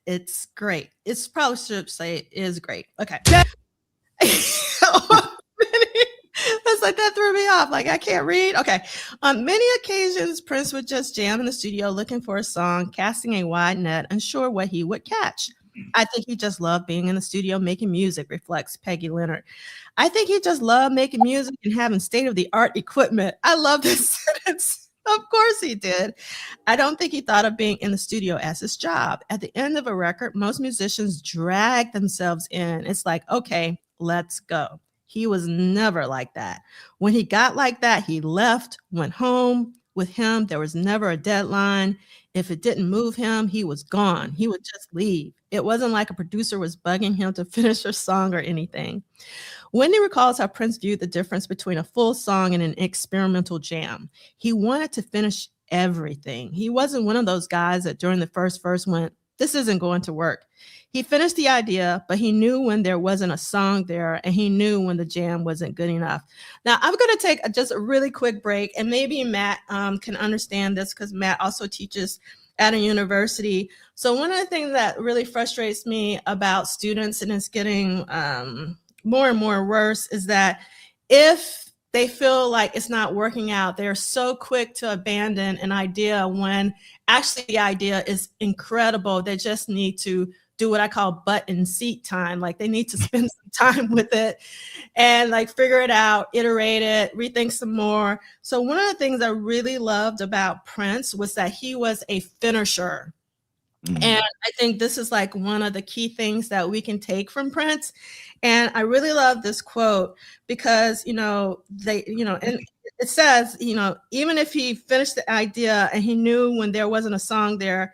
It's great. It's probably should say is great. Okay. It's like that threw me off. Like I can't read. Okay. On many occasions, Prince would just jam in the studio looking for a song, casting a wide net, unsure what he would catch. I think he just loved being in the studio making music, reflects Peggy Leonard. I think he just loved making music and having state-of-the-art equipment. I love this sentence. Of course he did. I don't think he thought of being in the studio as his job. At the end of a record, most musicians drag themselves in. It's like, okay, let's go. He was never like that. When he got like that, he left, went home. With him, there was never a deadline. If it didn't move him, he was gone. He would just leave. It wasn't like a producer was bugging him to finish a song or anything. Wendy recalls how Prince viewed the difference between a full song and an experimental jam. He wanted to finish everything. He wasn't one of those guys that during the first verse went, this isn't going to work. He finished the idea, but he knew when there wasn't a song there, and he knew when the jam wasn't good enough. Now, I'm going to take just a really quick break, and maybe Matt can understand this because Matt also teaches at a university. So one of the things that really frustrates me about students, and it's getting more and more worse, is that if they feel like it's not working out, they're so quick to abandon an idea when actually the idea is incredible. They just need to do what I call butt and seat time. Like they need to spend some time with it and like figure it out, iterate it, rethink some more. So one of the things I really loved about Prince was that he was a finisher. Mm-hmm. And I think this is like one of the key things that we can take from Prince. And I really love this quote because, and it says, even if he finished the idea and he knew when there wasn't a song there,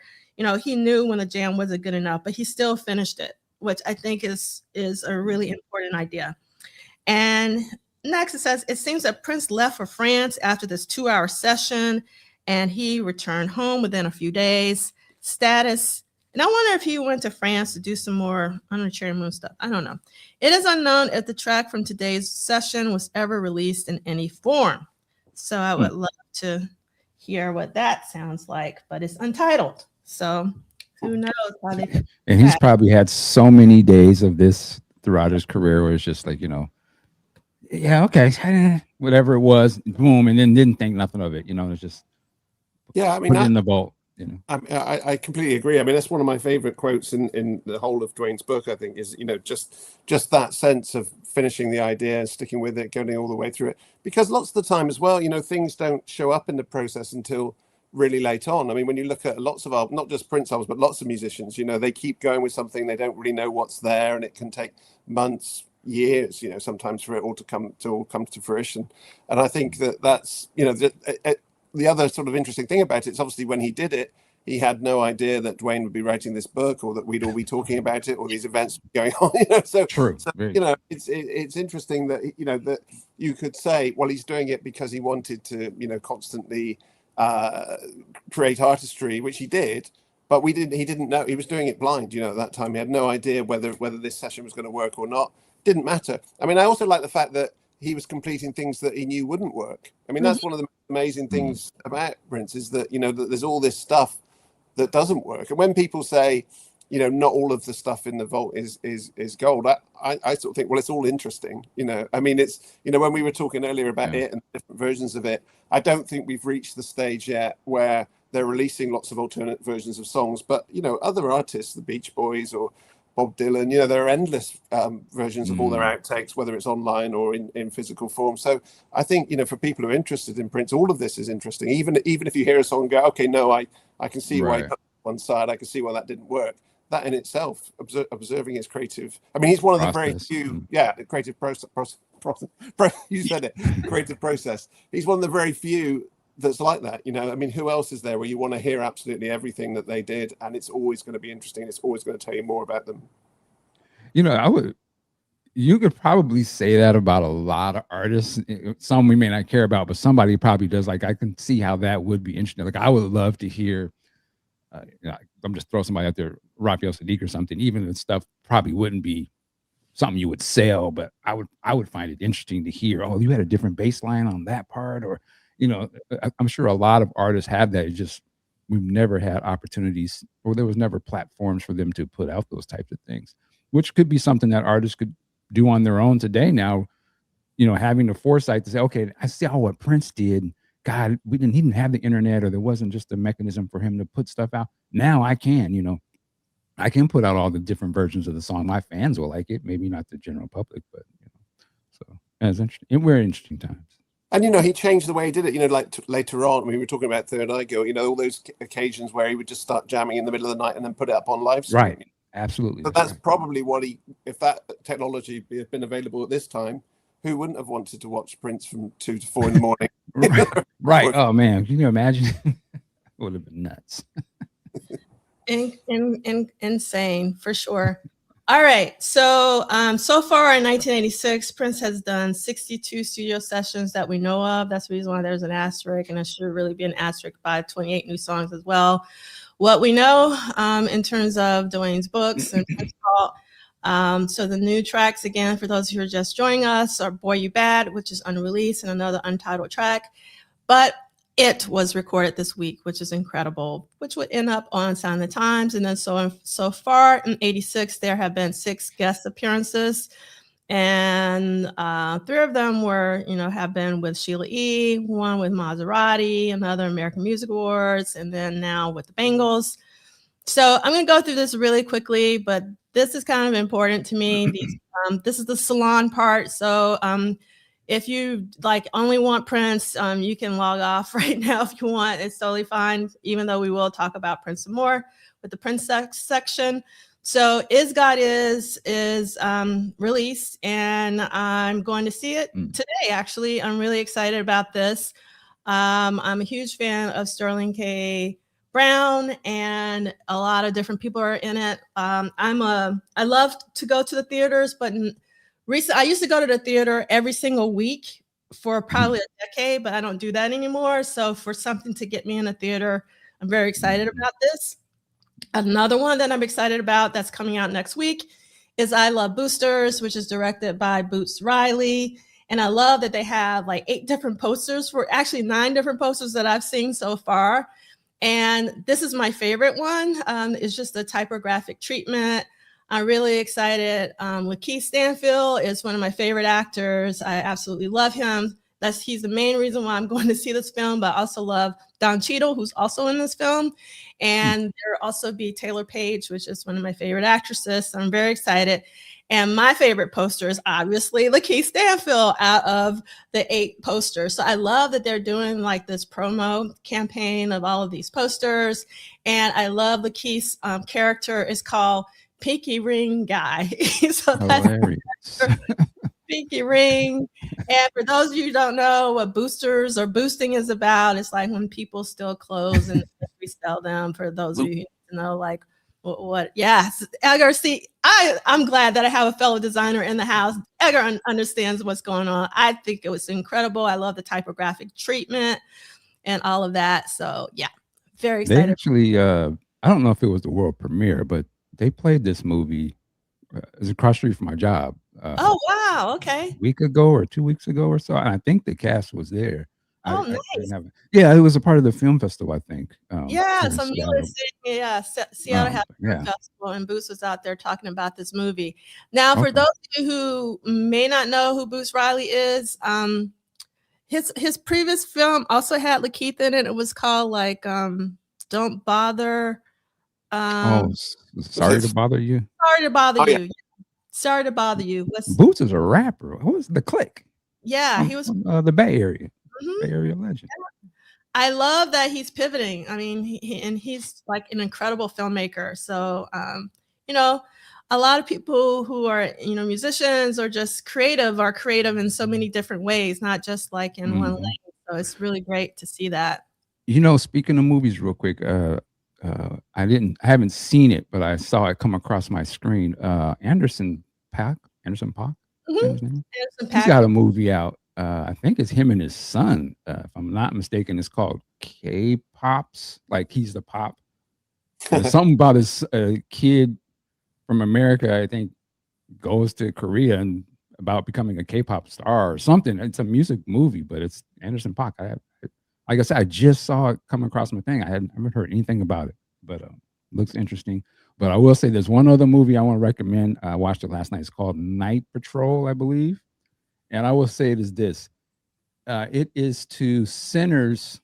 he knew when the jam wasn't good enough, but he still finished it, which I think is a really important idea. And next it says, it seems that Prince left for France after this 2-hour session and he returned home within a few days. Status. And I wonder if he went to France to do some more Under the Cherry Moon stuff. I don't know. It is unknown if the track from today's session was ever released in any form. So I would love to hear what that sounds like, but it's untitled. So who knows how they. And he's probably had so many days of this throughout his career where it's just like, yeah, okay, whatever it was, boom, and then didn't think nothing of it. It's just put it in the vault. I completely agree. I mean, that's one of my favorite quotes in the whole of Duane's book, I think, is, just that sense of finishing the idea, sticking with it, going all the way through it. Because lots of the time as well, things don't show up in the process until really late on. I mean, when you look at lots of not just Prince albums, but lots of musicians, they keep going with something, they don't really know what's there, and it can take months, years, sometimes for it all to come to fruition. And I think that's, the other sort of interesting thing about it is obviously when he did it, he had no idea that Duane would be writing this book or that we'd all be talking about it or these events going on. True. So it's interesting that that you could say, well, he's doing it because he wanted to constantly create artistry, which he did, but he didn't know. He was doing it blind. At that time he had no idea whether this session was going to work or not. Didn't matter. I mean, I also like the fact that he was completing things that he knew wouldn't work. I mean, that's one of the amazing things about Prince is that, that there's all this stuff that doesn't work. And when people say, not all of the stuff in the vault is gold, I sort of think, well, it's all interesting. I mean, it's, when we were talking earlier about it and different versions of it, I don't think we've reached the stage yet where they're releasing lots of alternate versions of songs. But, other artists, the Beach Boys or Bob Dylan, there are endless versions of all their outtakes, whether it's online or in physical form. So I think, for people who are interested in Prince, all of this is interesting. Even if you hear a song and go, okay, no, I can see why he put it on one side. I can see why that didn't work. That in itself, observing his creative. I mean, he's one of the very few, the creative process. You said it, creative process. He's one of the very few that's like that. You know, I mean, who else is there where you want to hear absolutely everything that they did, and it's always going to be interesting. It's always going to tell you more about them. You know, you could probably say that about a lot of artists. Some we may not care about, but somebody probably does. Like, I can see how that would be interesting. Like, I would love to hear, you know, I'm just throwing somebody out there, Raphael Sadiq or something. Even the stuff probably wouldn't be something you would sell, but I would find it interesting to hear, oh, you had a different bass line on that part, or, you know, I'm sure a lot of artists have that. It's just we've never had opportunities, or there was never platforms for them to put out those types of things, which could be something that artists could do on their own today. Now, you know, having the foresight to say, okay, I saw what Prince did. God, he didn't have the internet, or there wasn't just a mechanism for him to put stuff out. Now I can, you know, I can put out all the different versions of the song. My fans will like it, maybe not the general public, but, you know, so it's interesting. And we're in interesting times. And, you know, he changed the way he did it, you know, like later on, we were talking about Third Eye Girl, you know, all those occasions where he would just start jamming in the middle of the night and then put it up on live stream. Right. Absolutely. But that's probably what if that technology had been available at this time, who wouldn't have wanted to watch Prince from 2 to 4 in the morning? Right. Oh, man. Can you imagine? It would have been nuts. Insane, for sure. All right. So so far in 1986, Prince has done 62 studio sessions that we know of. That's the reason why there's an asterisk, and it should really be an asterisk by 28 new songs as well. What we know in terms of Duane's books and so the new tracks, again, for those who are just joining us, are Boy You Bad, which is unreleased, and another untitled track. But it was recorded this week, which is incredible, which would end up on Sound of the Times. And then so far in 86, there have been 6 guest appearances. And 3 of them have been with Sheila E., one with Maserati, another American Music Awards, and then now with the Bangles. So I'm going to go through this really quickly, but this is kind of important to me. This is the salon part. So if you only want Prince, you can log off right now if you want. It's totally fine, even though we will talk about Prince some more with the Prince section. So Is God Is released, and I'm going to see it today, actually. I'm really excited about this. I'm a huge fan of Sterling K. Brown, and a lot of different people are in it. I love to go to the theaters, but I used to go to the theater every single week for probably a decade, but I don't do that anymore. So for something to get me in a theater, I'm very excited about this. Another one that I'm excited about that's coming out next week is I Love Boosters, which is directed by Boots Riley. And I love that they have 8 different posters, for actually 9 different posters that I've seen so far. And this is my favorite one. It's just the typographic treatment. I'm really excited. Lakeith Stanfield is one of my favorite actors. I absolutely love him. He's the main reason why I'm going to see this film, but I also love Don Cheadle, who's also in this film. And there will also be Taylor Page, which is one of my favorite actresses. So I'm very excited. And my favorite poster is obviously Lakeith Stanfield out of the 8 posters. So I love that they're doing this promo campaign of all of these posters. And I love Lakeith's character is called Pinky Ring Guy. So that's Pinky Ring. And for those of you who don't know what boosters or boosting is about, it's like when people steal clothes and resell them. For those of you who know, what? Yes, Edgar. See, I'm glad that I have a fellow designer in the house. Edgar understands what's going on. I think it was incredible. I love the typographic treatment and all of that. So yeah, very excited. They actually, I don't know if it was the world premiere, but they played this movie. It was across the street from my job. Oh wow! Okay. A week ago or 2 weeks ago or so, and I think the cast was there. Oh, nice. Yeah, it was a part of the film festival, I think. So Seattle had a film festival, and Boots was out there talking about this movie. Now, for those of you who may not know who Boots Riley is, his previous film also had Lakeith in it. It was called Don't Bother. Sorry to bother you. Sorry to bother you. Sorry to bother you. Boots is a rapper. Who was the Click? Yeah, he was from the Bay Area. Bay Area legend. I love that he's pivoting. I mean, he's an incredible filmmaker. So, a lot of people who are, musicians or just creative are creative in so many different ways, not just in one lane. So it's really great to see that. You know, speaking of movies, real quick, I haven't seen it, but I saw it come across my screen. Anderson Paak, Anderson Paak, is that his name? Anderson He's Paak. got a movie out. I think it's him and his son. If I'm not mistaken, it's called K-Pops. Like he's the pop. There's something about his kid from America, I think, goes to Korea and about becoming a K-pop star or something. It's a music movie, but it's Anderson Paak. Like I said, I just saw it come across my thing. I haven't heard anything about it, but looks interesting. But I will say there's one other movie I want to recommend. I watched it last night. It's called Night Patrol, I believe. And I will say it is this. It is to sinners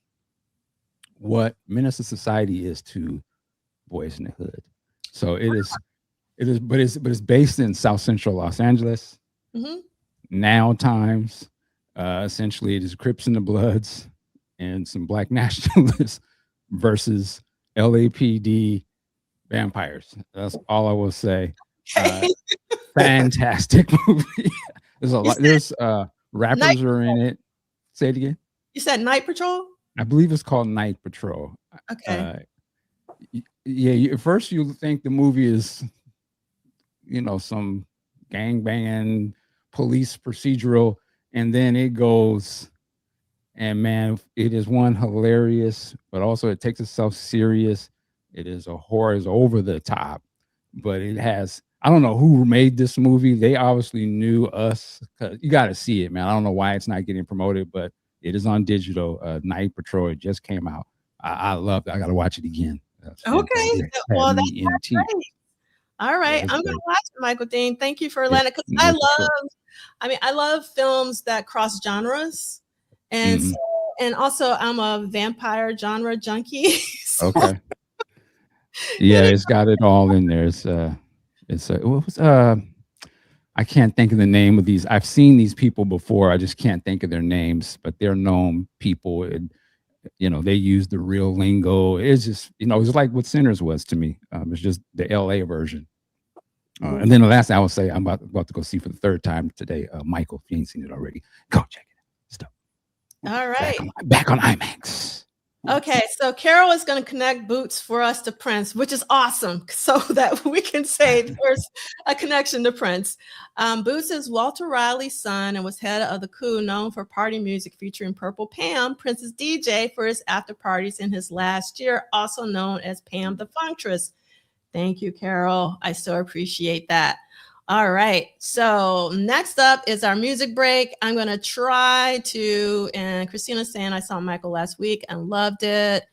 what Menace to Society is to Boys in the Hood. So it is, but it's based in South Central Los Angeles. Now times. Essentially, it is Crips and the Bloods and some black nationalists versus LAPD vampires. That's all I will say. Fantastic movie. There's a lot. There's rappers are in it. Say it again. You said Night Patrol? I believe it's called Night Patrol. Okay. Yeah. First, you think the movie is, some gangbanging police procedural, and then it goes. And man, it is one hilarious, but also it takes itself serious. It is a horror, is over the top, but it has, I don't know who made this movie. They obviously knew us. You got to see it, man. I don't know why it's not getting promoted, but it is on digital. Night Patrol, it just came out. I love it. I got to watch it again. Okay. Well, that's great. All right. I'm going to watch it, Michael Dean. Thank you for letting it, because I love films that cross genres. And and also I'm a vampire genre junkie. So. Okay. Yeah, it's got it all in there. I can't think of the name of these. I've seen these people before. I just can't think of their names, but they're known people. And, they use the real lingo. It's just, it's like what Sinners was to me. It's just the LA version. And then the last I will say, I'm about to go see for the third time today. Michael, if you ain't seen it already, go check it out. Stop. All right. Back on IMAX. Okay, so Carol is going to connect Boots for us to Prince, which is awesome, so that we can say there's a connection to Prince. Boots is Walter Riley's son and was head of the crew known for party music featuring Purple Pam, Prince's DJ for his after parties in his last year, also known as Pam the Funktress. Thank you, Carol. I so appreciate that. All right. So next up is our music break. I'm going to try to, and Christina's saying I saw Michael last week and loved it.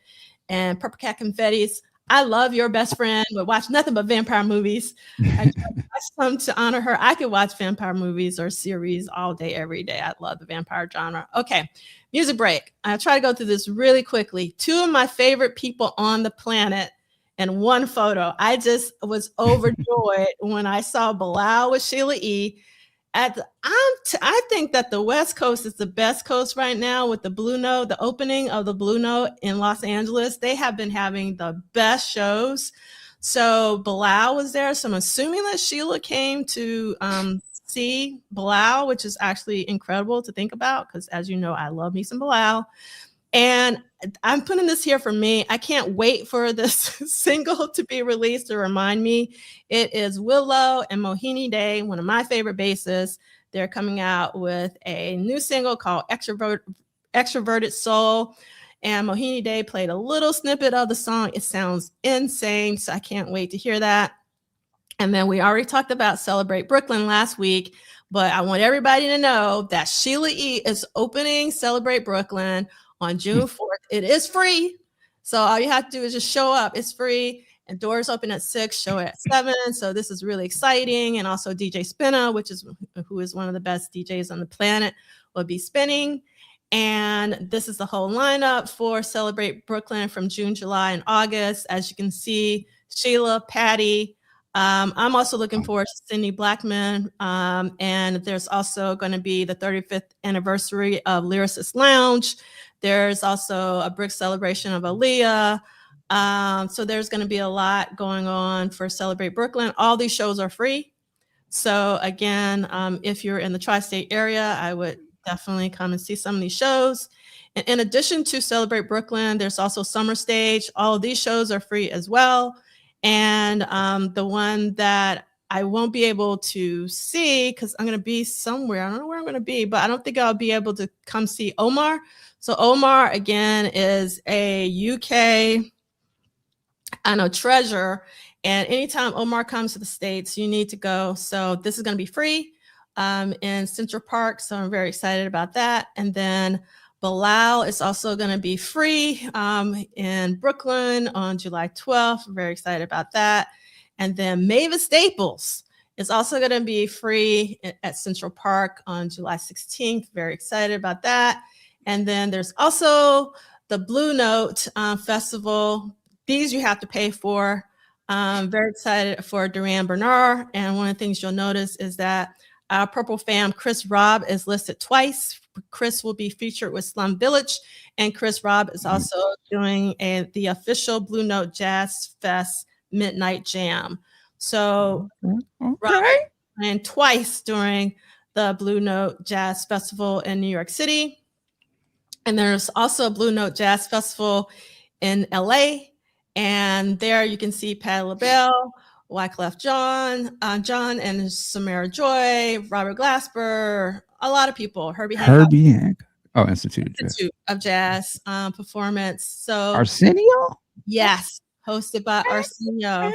And Purple Cat Confetti's, I love your best friend, but watch nothing but vampire movies. I some to honor her. I could watch vampire movies or series all day, every day. I love the vampire genre. Okay. Music break. I'll try to go through this really quickly. Two of my favorite people on the planet. And one photo, I just was overjoyed when I saw Bilal with Sheila E. I think that the West Coast is the best coast right now with the Blue Note, the opening of the Blue Note in Los Angeles. They have been having the best shows. So Bilal was there. So I'm assuming that Sheila came to see Bilal, which is actually incredible to think about because, as you know, I love me some Bilal. And I'm putting this here for me. I can't wait for this single to be released to remind me. It is Willow and Mohini Day, one of my favorite bassists. They're coming out with a new single called Extroverted Soul. And Mohini Day played a little snippet of the song. It sounds insane, so I can't wait to hear that. And then we already talked about Celebrate Brooklyn last week, but I want everybody to know that Sheila E. is opening Celebrate Brooklyn on June 4th. It is free. So all you have to do is just show up. It's free. And doors open at 6, show at 7. So this is really exciting. And also DJ Spinna, who is one of the best DJs on the planet, will be spinning. And this is the whole lineup for Celebrate Brooklyn from June, July, and August. As you can see, Sheila, Patty. I'm also looking forward to Cindy Blackman. And there's also going to be the 35th anniversary of Lyricist Lounge. There's also a brick celebration of Aaliyah. So there's going to be a lot going on for Celebrate Brooklyn. All these shows are free. So again, if you're in the tri-state area, I would definitely come and see some of these shows. And in addition to Celebrate Brooklyn, there's also Summer Stage. All of these shows are free as well. And the one that I won't be able to see because I'm going to be somewhere. I don't know where I'm going to be, but I don't think I'll be able to come see Omar. So Omar, again, is a UK, treasure. And anytime Omar comes to the States, you need to go. So this is going to be free in Central Park. So I'm very excited about that. And then Bilal is also going to be free in Brooklyn on July 12th. I'm very excited about that. And then Mavis Staples is also going to be free at Central Park on July 16th. Very excited about that. And then there's also the Blue Note Festival. These you have to pay for. Very excited for Duran Bernard. And one of the things you'll notice is that our Purple fam, Chris Robb, is listed twice. Chris will be featured with Slum Village. And Chris Robb is also doing the official Blue Note Jazz Fest Midnight Jam. So Rob playing twice during the Blue Note Jazz Festival in New York City. And there's also a Blue Note Jazz Festival in LA. And there you can see Patti LaBelle, Wyclef John and Samara Joy, Robert Glasper, a lot of people. Herbie Hancock. Oh, Institute of Jazz performance. So Arsenio? Yes, hosted by Arsenio.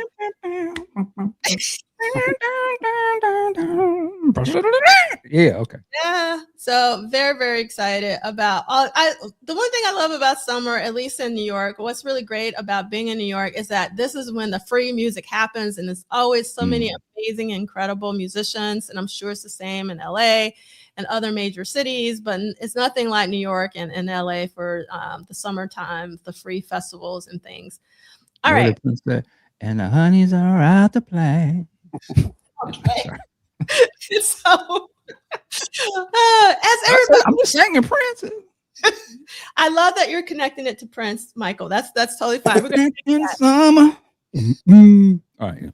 Yeah, okay. Yeah, so very, very excited about the one thing I love about summer, at least in New York, what's really great about being in New York is that this is when the free music happens, and there's always so many amazing, incredible musicians, and I'm sure it's the same in LA and other major cities, but it's nothing like New York and LA for the summertime, the free festivals and things. All right. And the honeys are out to play. Okay. So, as everybody, I'm just singing Prince. I love that you're connecting it to Prince, Michael. That's totally fine. We're gonna in summer. All right.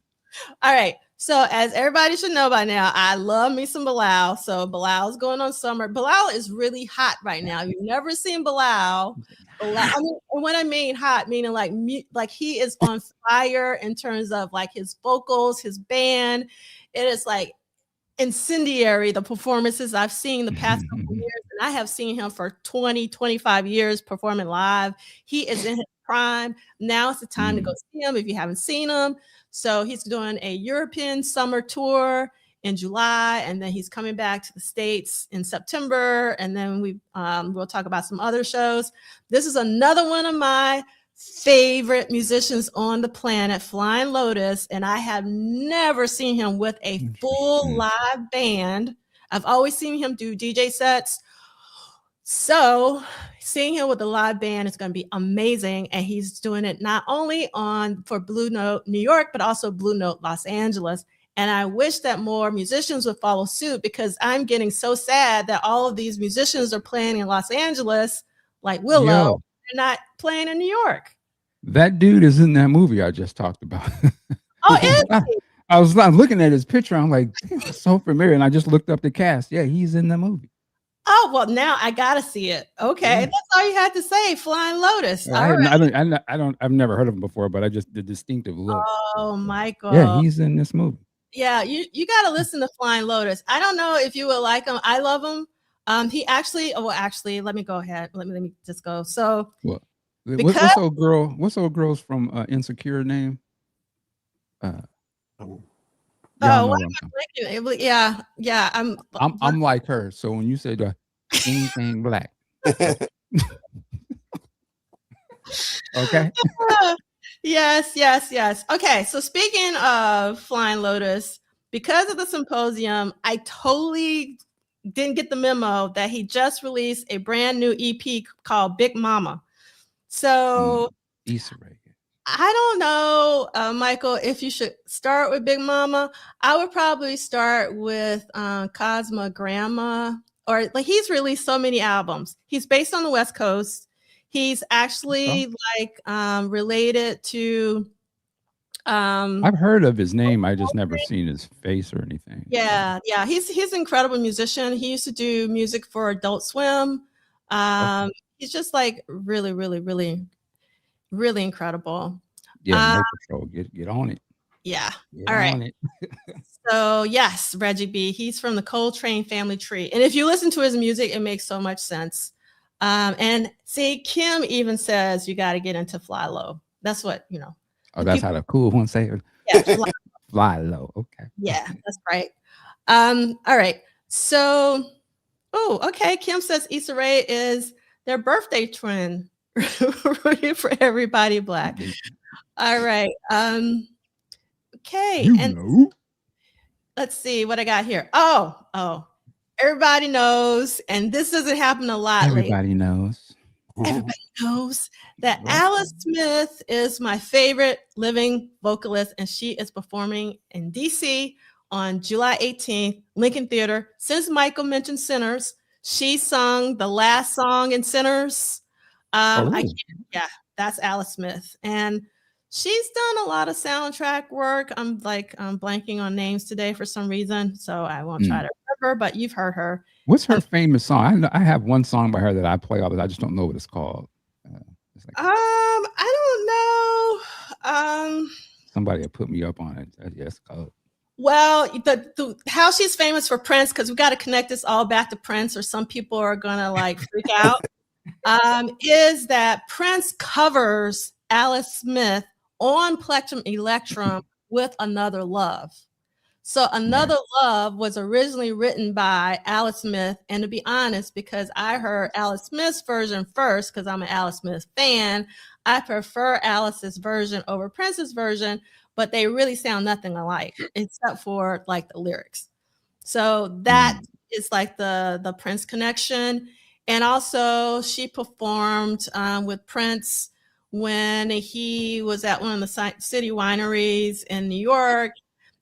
All right. So, as everybody should know by now, I love me some Bilal. So, Bilal's going on summer. Bilal is really hot right now. You've never seen Bilal. I mean, when I mean hot, meaning like he is on fire in terms of like his vocals, his band. It is like incendiary, the performances I've seen the past couple years, and I have seen him for 20-25 years performing live. He is in his prime. Now it's the time to go see him if you haven't seen him. So he's doing a European summer tour in July, and then he's coming back to the States in September, and then we'll talk about some other shows. This is another one of my favorite musicians on the planet, Flying Lotus, and I have never seen him with a full live band. I've always seen him do DJ sets. So seeing him with a live band is going to be amazing, and he's doing it not only for Blue Note New York, but also Blue Note Los Angeles. And I wish that more musicians would follow suit, because I'm getting so sad that all of these musicians are playing in Los Angeles, like Willow. They're not playing in New York. That dude is in that movie I just talked about. Oh, is he? I was looking at his picture. I'm like, it's so familiar. And I just looked up the cast. Yeah, he's in the movie. Oh, well, now I gotta see it. Okay, that's all you had to say. Flying Lotus. I've never heard of him before, but I just the distinctive look. Oh, Michael. Yeah, he's in this movie. Yeah, you got to listen to Flying Lotus. I don't know if you would like him. I love him. He actually, let me go ahead. Let me just go. So, what's old girl's from Insecure name? Yeah. I'm like her. So when you say anything black, okay. Yes. Okay, so speaking of Flying Lotus, because of the symposium, I totally didn't get the memo that he just released a brand new EP called Big Mama. So I don't know, Michael, if you should start with Big Mama. I would probably start with Cosma Grandma, or like he's released so many albums. He's based on the West Coast. He's actually related to. I've heard of his name. I just never seen his face or anything. Yeah. He's an incredible musician. He used to do music for Adult Swim. he's just like really, really, really, really incredible. Yeah, No Patrol. Get on it. Yeah. Get All right. on it. So yes, Reggie B. He's from the Coltrane family tree, and if you listen to his music, it makes so much sense. And see, Kim even says you got to get into Fly Low. That's what Oh, that's how the cool one say it. Yeah, Fly Low. Okay. Yeah, that's right. All right. So, okay. Kim says Issa Rae is their birthday twin. Rooting for everybody Black. All right. Okay. Let's see what I got here. Oh. Everybody knows, and this doesn't happen a lot Everybody knows. Everybody knows that Alice Smith is my favorite living vocalist, and she is performing in DC on July 18th, Lincoln Theater. Since Michael mentioned Sinners, she sung the last song in Sinners. That's Alice Smith, and she's done a lot of soundtrack work. I'm blanking on names today for some reason, so I won't try to remember, but you've heard her. What's her famous song? I have one song by her that I play all the time. I just don't know what it's called. I don't know. Somebody put me up on it. Yes, called. Well, the how she's famous for Prince, because we got to connect this all back to Prince, or some people are gonna freak out. Is that Prince covers Alice Smith on Plectrum Electrum with Another Love. So Another Love was originally written by Alice Smith. And to be honest, because I heard Alice Smith's version first, because I'm an Alice Smith fan, I prefer Alice's version over Prince's version, but they really sound nothing alike except for the lyrics. So that is the Prince connection. And also she performed with Prince when he was at one of the city wineries in New York.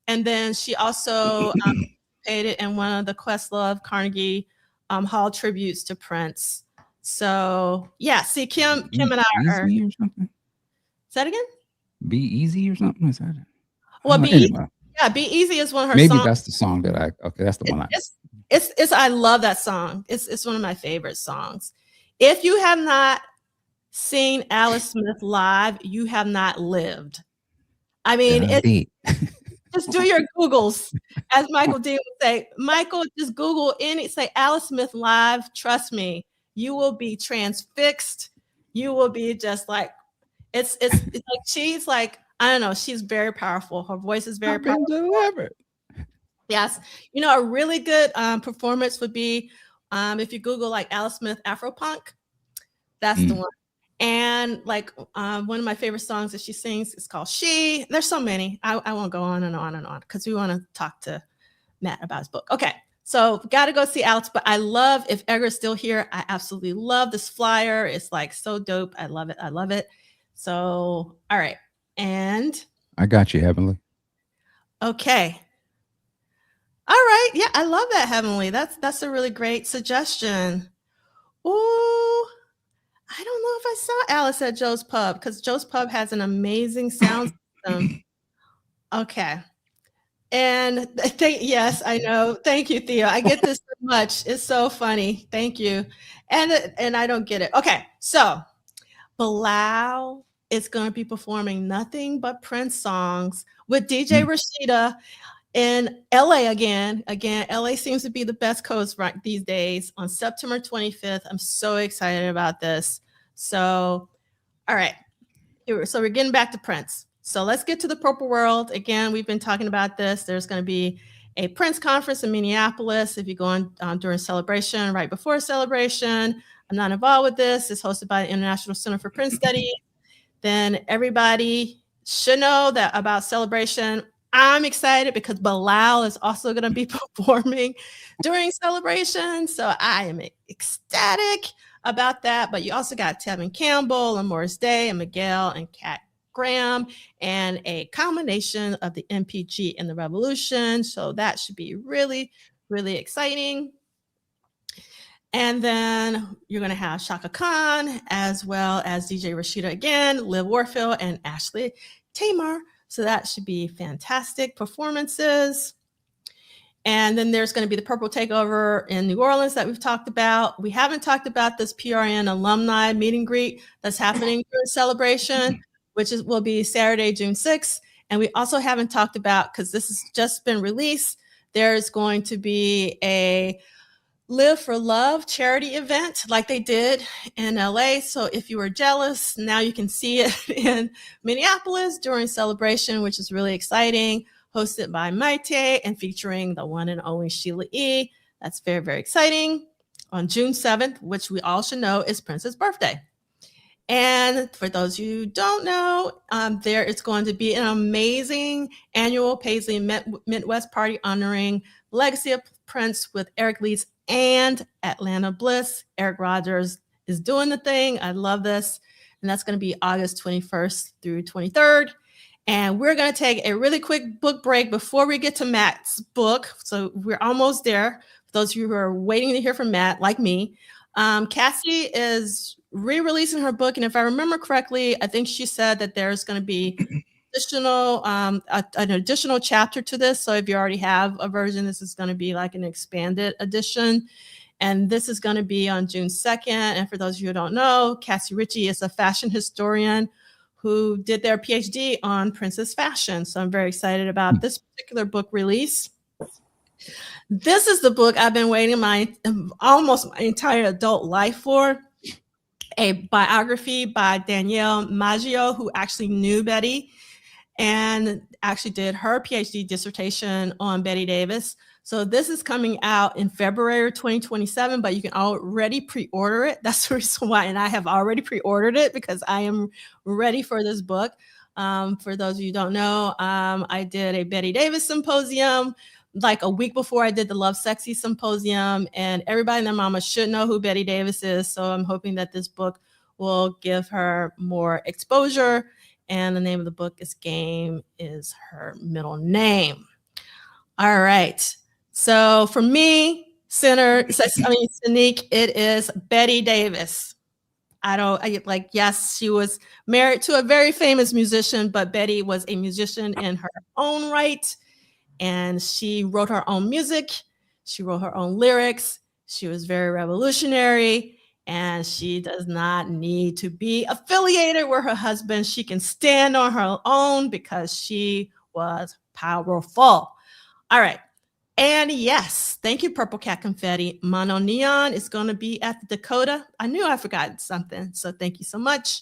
And then she also participated in one of the Questlove Carnegie Hall tributes to Prince. So yeah, see, Kim and I are. Easy or something? Say that again? Be Easy or something? Is that it? Well, Be Easy. Yeah, Be Easy is one of her songs. Maybe that's the song that that's the one I love that song. It's one of my favorite songs. If you have not seen Alice Smith live, you have not lived. I mean, just do your Googles, as Michael D would say. Michael, just Google say Alice Smith live. Trust me, you will be transfixed. You will be just it's like she's I don't know. She's very powerful. Her voice is very powerful. Yes, a really good performance would be if you Google Alice Smith Afropunk. That's the one. And one of my favorite songs that she sings is called She. There's so many. I won't go on and on and on because we want to talk to Matt about his book. Okay, so got to go see Alex. But I love, if Edgar's still here, I absolutely love this flyer. It's so dope. I love it. I love it. So, all right. And I got you, Heavenly. Okay. All right. Yeah, I love that, Heavenly. That's a really great suggestion. Ooh. I don't know if I saw Alice at Joe's Pub, because Joe's Pub has an amazing sound system. Okay. And yes, I know. Thank you, Theo. I get this so much. It's so funny. Thank you. And I don't get it. Okay. So Bilal is going to be performing nothing but Prince songs with DJ Rashida in LA again. LA seems to be the best coast right these days on September 25th. I'm so excited about this. So, all right. So we're getting back to Prince. So let's get to the Purple World. Again, we've been talking about this. There's going to be a Prince conference in Minneapolis. If you go on during Celebration, right before Celebration, I'm not involved with this. It's hosted by the International Center for Prince Studies. Then everybody should know that about Celebration. I'm excited because Bilal is also going to be performing during Celebration. So I am ecstatic about that. But you also got Tevin Campbell and Morris Day and Miguel and Kat Graham and a combination of the MPG and the Revolution. So that should be really, really exciting. And then you're going to have Shaka Khan as well as DJ Rashida again, Liv Warfield, and Ashley Tamar. So that should be fantastic performances. And then there's going to be the Purple Takeover in New Orleans that we've talked about. We haven't talked about this PRN alumni meet and greet that's happening during Celebration, which will be Saturday, June 6th. And we also haven't talked about, because this has just been released, there's going to be a Live for Love charity event like they did in LA. So if you were jealous, now you can see it in Minneapolis during Celebration, which is really exciting. Hosted by Maite and featuring the one and only Sheila E. That's very, very exciting. On June 7th, which we all should know is Prince's birthday. And for those of you who don't know, there is going to be an amazing annual Paisley Midwest party honoring the legacy of Prince with Eric Leeds and Atlanta Bliss. Eric Rogers is doing the thing. I love this. And that's going to be August 21st through 23rd. And we're going to take a really quick book break before we get to Matt's book. So we're almost there. For those of you who are waiting to hear from Matt, like me, Cassie is re-releasing her book. And if I remember correctly, I think she said that there's going to be an additional chapter to this. So if you already have a version, this is going to be like an expanded edition. And this is going to be on June 2nd. And for those of you who don't know, Cassie Ritchie is a fashion historian who did their PhD on Prince's fashion. So I'm very excited about this particular book release. This is the book I've been waiting almost my entire adult life for. A biography by Danielle Maggio, who actually knew Betty and actually did her PhD dissertation on Betty Davis. So this is coming out in February 2027, but you can already pre-order it. That's the reason why, and I have already pre-ordered it because I am ready for this book. For those of you who don't know, I did a Betty Davis symposium like a week before I did the Love Sexy symposium, and everybody and their mama should know who Betty Davis is. So I'm hoping that this book will give her more exposure. And the name of the book is Game is her middle name. All right. So for me, Sanique, it is Betty Davis. Yes, she was married to a very famous musician, but Betty was a musician in her own right. And she wrote her own music. She wrote her own lyrics. She was very revolutionary. And she does not need to be affiliated with her husband. She can stand on her own because she was powerful. All right. And yes, thank you, Purple Cat Confetti. Mono Neon is going to be at the Dakota. I knew I forgot something. So thank you so much.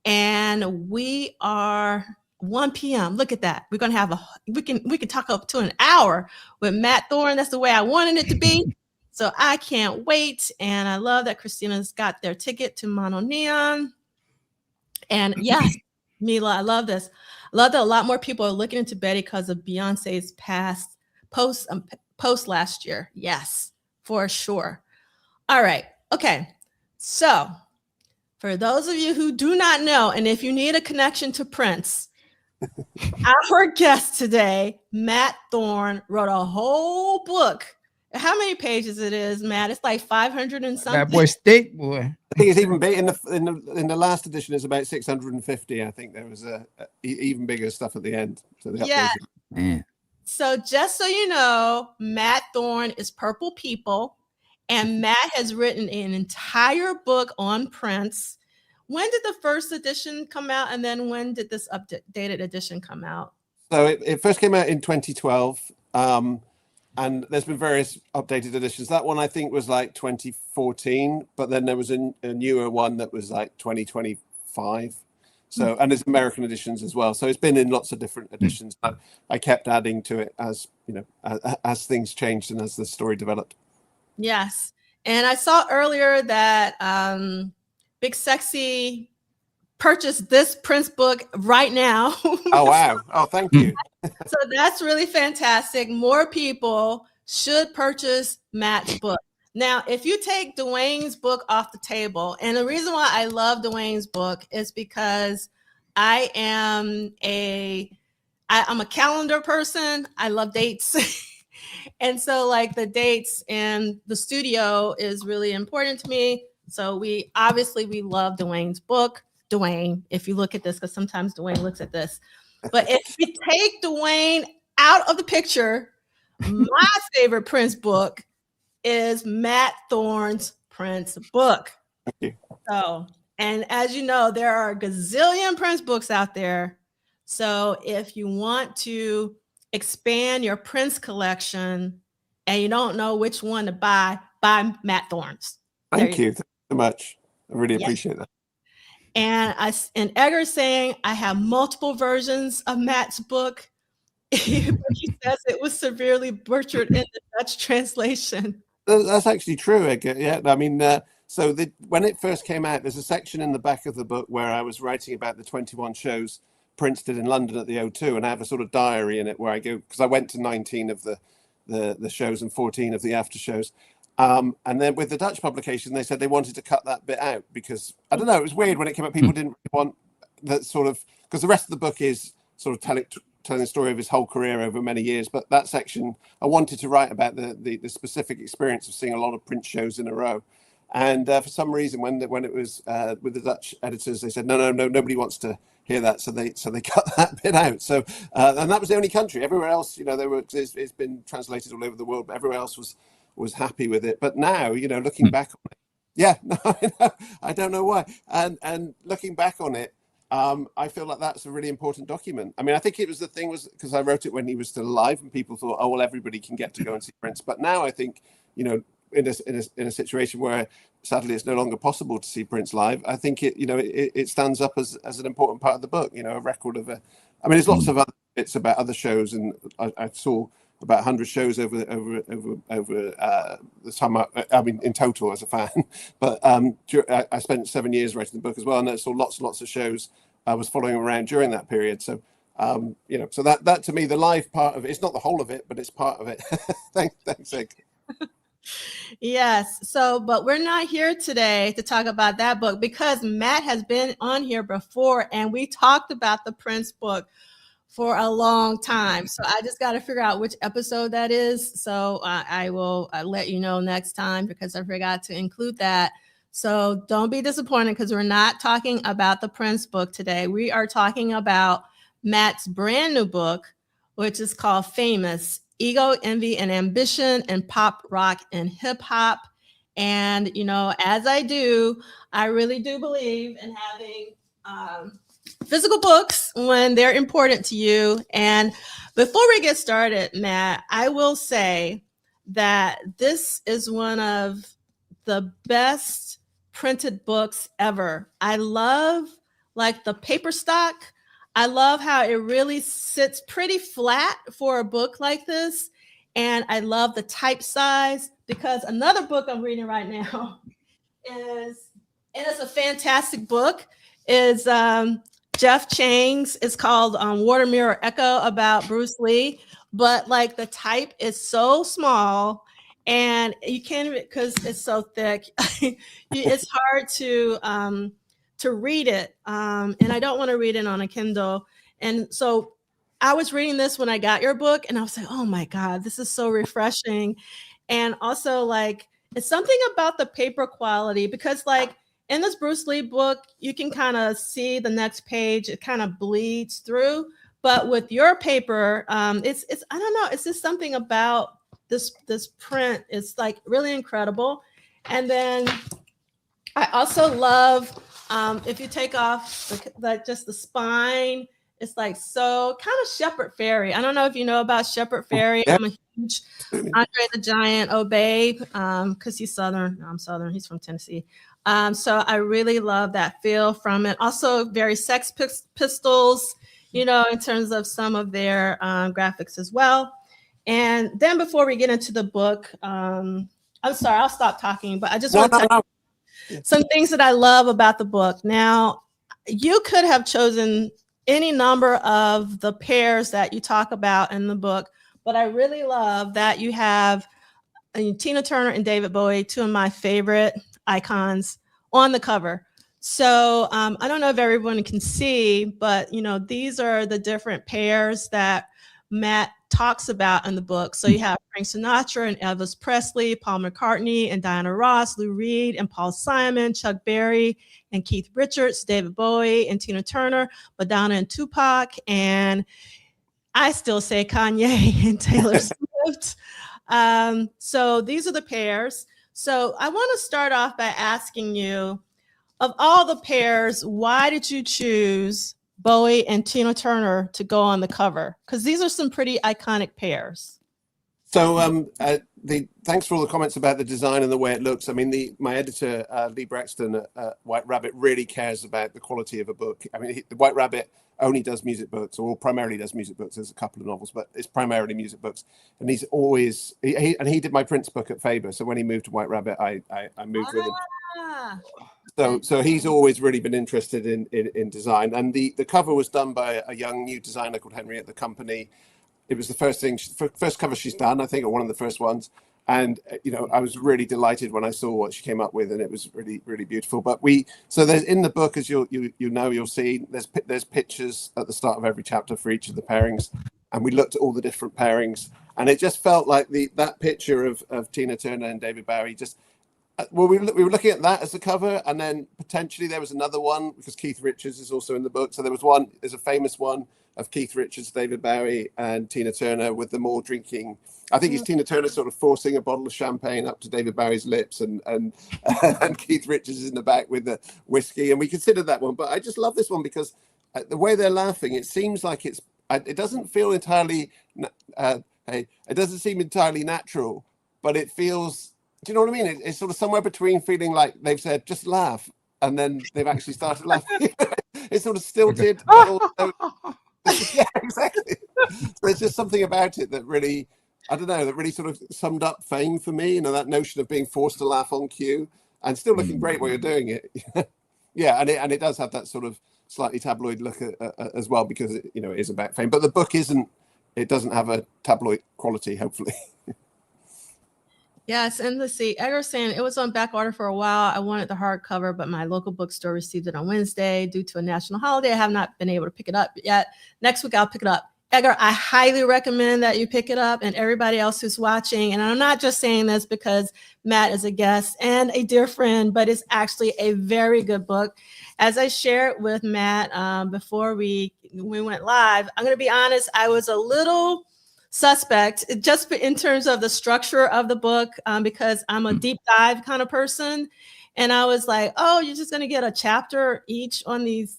And we are 1 p.m. Look at that. We're going to have we can talk up to an hour with Matt Thorne. That's the way I wanted it to be. So I can't wait. And I love that Christina's got their ticket to Mono Neon. And yes, Mila, I love this. I love that a lot more people are looking into Betty because of Beyonce's post last year. Yes, for sure. All right. Okay. So for those of you who do not know, and if you need a connection to Prince, our guest today, Matt Thorne, wrote a whole book. How many pages it is, Matt? It's like 500 and something. That boy steak, boy. I think it's even big. In the last edition, it's about 650. I think there was even bigger stuff at the end. So yeah. Man. So just so you know, Matt Thorne is Purple People, and Matt has written an entire book on Prince. When did the first edition come out, and then when did this updated edition come out? So it first came out in 2012, and there's been various updated editions. That one I think was like 2014, but then there was a newer one that was like 2025. So, and there's American editions as well. So it's been in lots of different editions. I kept adding to it as as things changed and as the story developed. Yes, and I saw earlier that Big Sexy purchased this Prince book right now. Oh wow! Oh, thank you. So that's really fantastic. More people should purchase Matt's book. Now, if you take Duane's book off the table, and the reason why I love Duane's book is because I'm a calendar person. I love dates. And so like the dates in the studio is really important to me. So we love Duane's book. Duane, if you look at this, because sometimes Duane looks at this. But if you take Duane out of the picture, My favorite Prince book is Matt Thorne's Prince book. Thank you. So, and as you know, there are a gazillion Prince books out there. So if you want to expand your Prince collection and you don't know which one to buy Matt Thorne's. Thank you so much. I really appreciate that. And Edgar's saying I have multiple versions of Matt's book. He says it was severely butchered in the Dutch translation. That's actually true, Edgar. Yeah, I mean, when it first came out, there's a section in the back of the book where I was writing about the 21 shows Prince did in London at the O2, and I have a sort of diary in it where I go, because I went to 19 of the shows and 14 of the after shows. And then with the Dutch publication, they said they wanted to cut that bit out because, I don't know, it was weird when it came out. People didn't really want that sort of, because the rest of the book is sort of telling the story of his whole career over many years. But that section, I wanted to write about the specific experience of seeing a lot of Prince shows in a row. And for some reason, when it was with the Dutch editors, they said, no, nobody wants to hear that. So they cut that bit out. So, and that was the only country. Everywhere else, it's been translated all over the world, but everywhere else was happy with it. But now, looking back on it, yeah, no, I don't know why. And looking back on it, I feel like that's a really important document. I mean, I think it was because I wrote it when he was still alive, and people thought, oh well, everybody can get to go and see Prince. But now I think, in a situation where sadly it's no longer possible to see Prince live, I think it stands up as an important part of the book. A record of there's lots of other bits about other shows, and I saw about 100 shows over the time. I mean, in total as a fan, but I spent 7 years writing the book as well, and I saw lots and lots of shows I was following around during that period. So, so that to me, the live part of it, it's not the whole of it, but it's part of it. Thanks, Egg. Yes. So, but we're not here today to talk about that book because Matt has been on here before, and we talked about the Prince book for a long time. So I just got to figure out which episode that is. So I will let you know next time because I forgot to include that. So don't be disappointed because we're not talking about the Prince book today. We are talking about Matt's brand new book, which is called Famous: Ego, Envy, and Ambition in Pop, Rock, and Hip Hop. And, as I do, I really do believe in having physical books when they're important to you. And before we get started, Matt, I will say that this is one of the best printed books ever. I love the paper stock. I love how it really sits pretty flat for a book like this. And I love the type size because another book I'm reading right now and it's a fantastic book, is Jeff Chang's. It's called Water Mirror Echo, about Bruce Lee. But the type is so small and you can't, because it's so thick, it's hard to read it. And I don't want to read it on a Kindle. And so I was reading this when I got your book and I was like, oh my God, this is so refreshing. And also it's something about the paper quality because in this Bruce Lee book, you can kind of see the next page, it kind of bleeds through. But with your paper, it's I don't know, it's just something about this print. It's really incredible. And then I also love, if you take off just the spine, it's so kind of Shepherd Fairey. I don't know if you know about Shepherd Fairey. Yeah. I'm a huge Andre the Giant babe because he's Southern. I'm Southern. He's from Tennessee. So I really love that feel from it. Also very Sex Pistols, in terms of some of their graphics as well. And then before we get into the book, I'm sorry, I'll stop talking, but I just want to tell you some things that I love about the book. Now, you could have chosen any number of the pairs that you talk about in the book, but I really love that you have Tina Turner and David Bowie, two of my favorite icons, on the cover. So I don't know if everyone can see, but these are the different pairs that Matt talks about in the book. So you have Frank Sinatra and Elvis Presley, Paul McCartney and Diana Ross, Lou Reed and Paul Simon, Chuck Berry and Keith Richards, David Bowie and Tina Turner, Madonna and Tupac, and I still say Kanye and Taylor Swift. lived. So these are the pairs. So I want to start off by asking you, of all the pairs, why did you choose Bowie and Tina Turner to go on the cover? Because these are some pretty iconic pairs. So thanks for all the comments about the design and the way it looks. I mean, my editor, Lee Braxton at White Rabbit, really cares about the quality of a book. I mean, the White Rabbit only does music books, or primarily does music books. There's a couple of novels, but it's primarily music books. And he's always, he did my Prince book at Faber. So when he moved to White Rabbit, I moved with him. So he's always really been interested in design. And the cover was done by a young new designer called Henry at the company. It was the first cover she's done, I think, or one of the first ones. And, I was really delighted when I saw what she came up with, and it was really, really beautiful. But so there's in the book, as you'll see, there's pictures at the start of every chapter for each of the pairings. And we looked at all the different pairings, and it just felt like that picture of Tina Turner and David Bowie we were looking at that as the cover, and then potentially there was another one because Keith Richards is also in the book. So there's a famous one of Keith Richards, David Bowie, and Tina Turner with them all drinking. I think it's Tina Turner sort of forcing a bottle of champagne up to David Bowie's lips, and Keith Richards is in the back with the whiskey. And we considered that one, but I just love this one because the way they're laughing, it seems like it doesn't feel entirely. It doesn't seem entirely natural, but it feels. Do you know what I mean? It's sort of somewhere between feeling like they've said, just laugh, and then they've actually started laughing. It's sort of stilted. But also, yeah, exactly. So there's just something about it that really, I don't know, that really sort of summed up Fame for me. That notion of being forced to laugh on cue and still looking great while you're doing it. Yeah, and it does have that sort of slightly tabloid look as well, because it is about Fame. But the book isn't. It doesn't have a tabloid quality, hopefully. Yes, and let's see, Edgar's saying it was on back order for a while. I wanted the hardcover, but my local bookstore received it on Wednesday due to a national holiday. I have not been able to pick it up yet. Next week, I'll pick it up. Edgar, I highly recommend that you pick it up, and everybody else who's watching. And I'm not just saying this because Matt is a guest and a dear friend, but it's actually a very good book. As I shared with Matt before we went live, I'm going to be honest, I was a little suspect just in terms of the structure of the book, because I'm a deep dive kind of person. And I was like, oh, you're just going to get a chapter each on these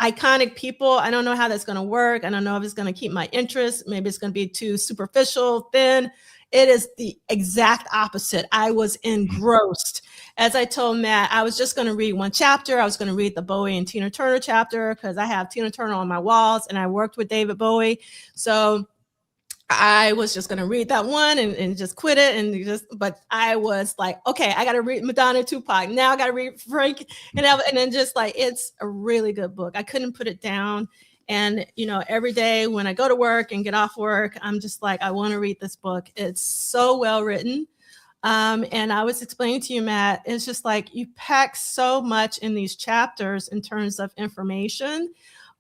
iconic people. I don't know how that's going to work. I don't know if it's going to keep my interest. Maybe it's going to be too superficial, thin. It is the exact opposite. I was engrossed. As I told Matt, I was just going to read one chapter. I was going to read the Bowie and Tina Turner chapter because I have Tina Turner on my walls and I worked with David Bowie. So I was just going to read that one and just quit it. But I was like, okay, I got to read Madonna, Tupac. Now I got to read Frank. And then just like, it's a really good book. I couldn't put it down. And, every day when I go to work and get off work, I'm just like, I want to read this book. It's so well written. And I was explaining to you, Matt, it's just like you pack so much in these chapters in terms of information.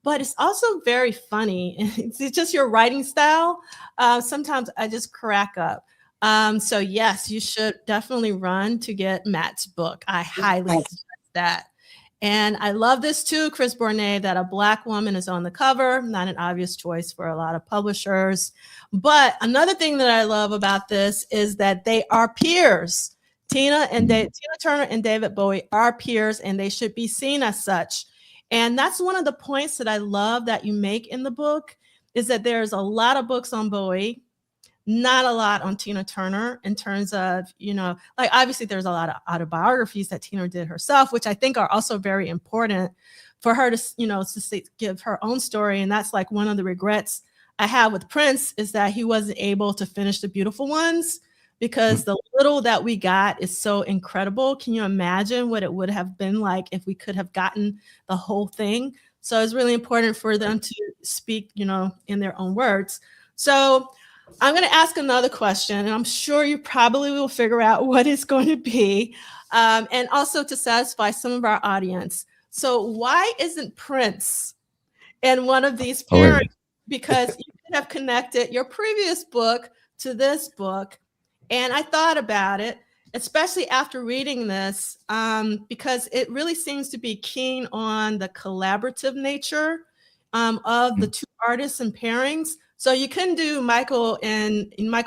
But it's also very funny. It's just your writing style. Sometimes I just crack up. So yes, you should definitely run to get Matt's book. I highly suggest that. And I love this too, Chris Bournet, that a Black woman is on the cover. Not an obvious choice for a lot of publishers. But another thing that I love about this is that they are peers. Tina Turner and David Bowie are peers, and they should be seen as such. And that's one of the points that I love that you make in the book, is that there's a lot of books on Bowie, not a lot on Tina Turner in terms of, like obviously there's a lot of autobiographies that Tina did herself, which I think are also very important for her to, give her own story. And that's like one of the regrets I have with Prince, is that he wasn't able to finish the beautiful ones, because the little that we got is so incredible. Can you imagine what it would have been like if we could have gotten the whole thing? So it's really important for them to speak, in their own words. So I'm going to ask another question, and I'm sure you probably will figure out what it's going to be, and also to satisfy some of our audience. So why isn't Prince in one of these pairings? Because you could have connected your previous book to this book. And I thought about it, especially after reading this, because it really seems to be keen on the collaborative nature of the two artists and pairings. So you couldn't do Michael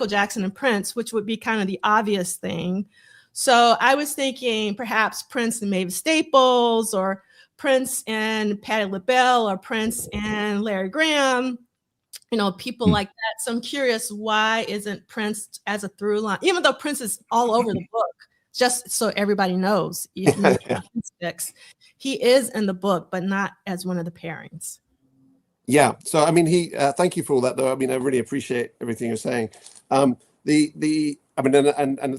Jackson and Prince, which would be kind of the obvious thing. So I was thinking perhaps Prince and Mavis Staples, or Prince and Patti LaBelle, or Prince and Larry Graham, people like that. So I'm curious, why isn't Prince as a through line, even though Prince is all over the book, just so everybody knows, if you Prince, he is in the book, but not as one of the pairings. Yeah. So, I mean, thank you for all that, though. I mean, I really appreciate everything you're saying. And the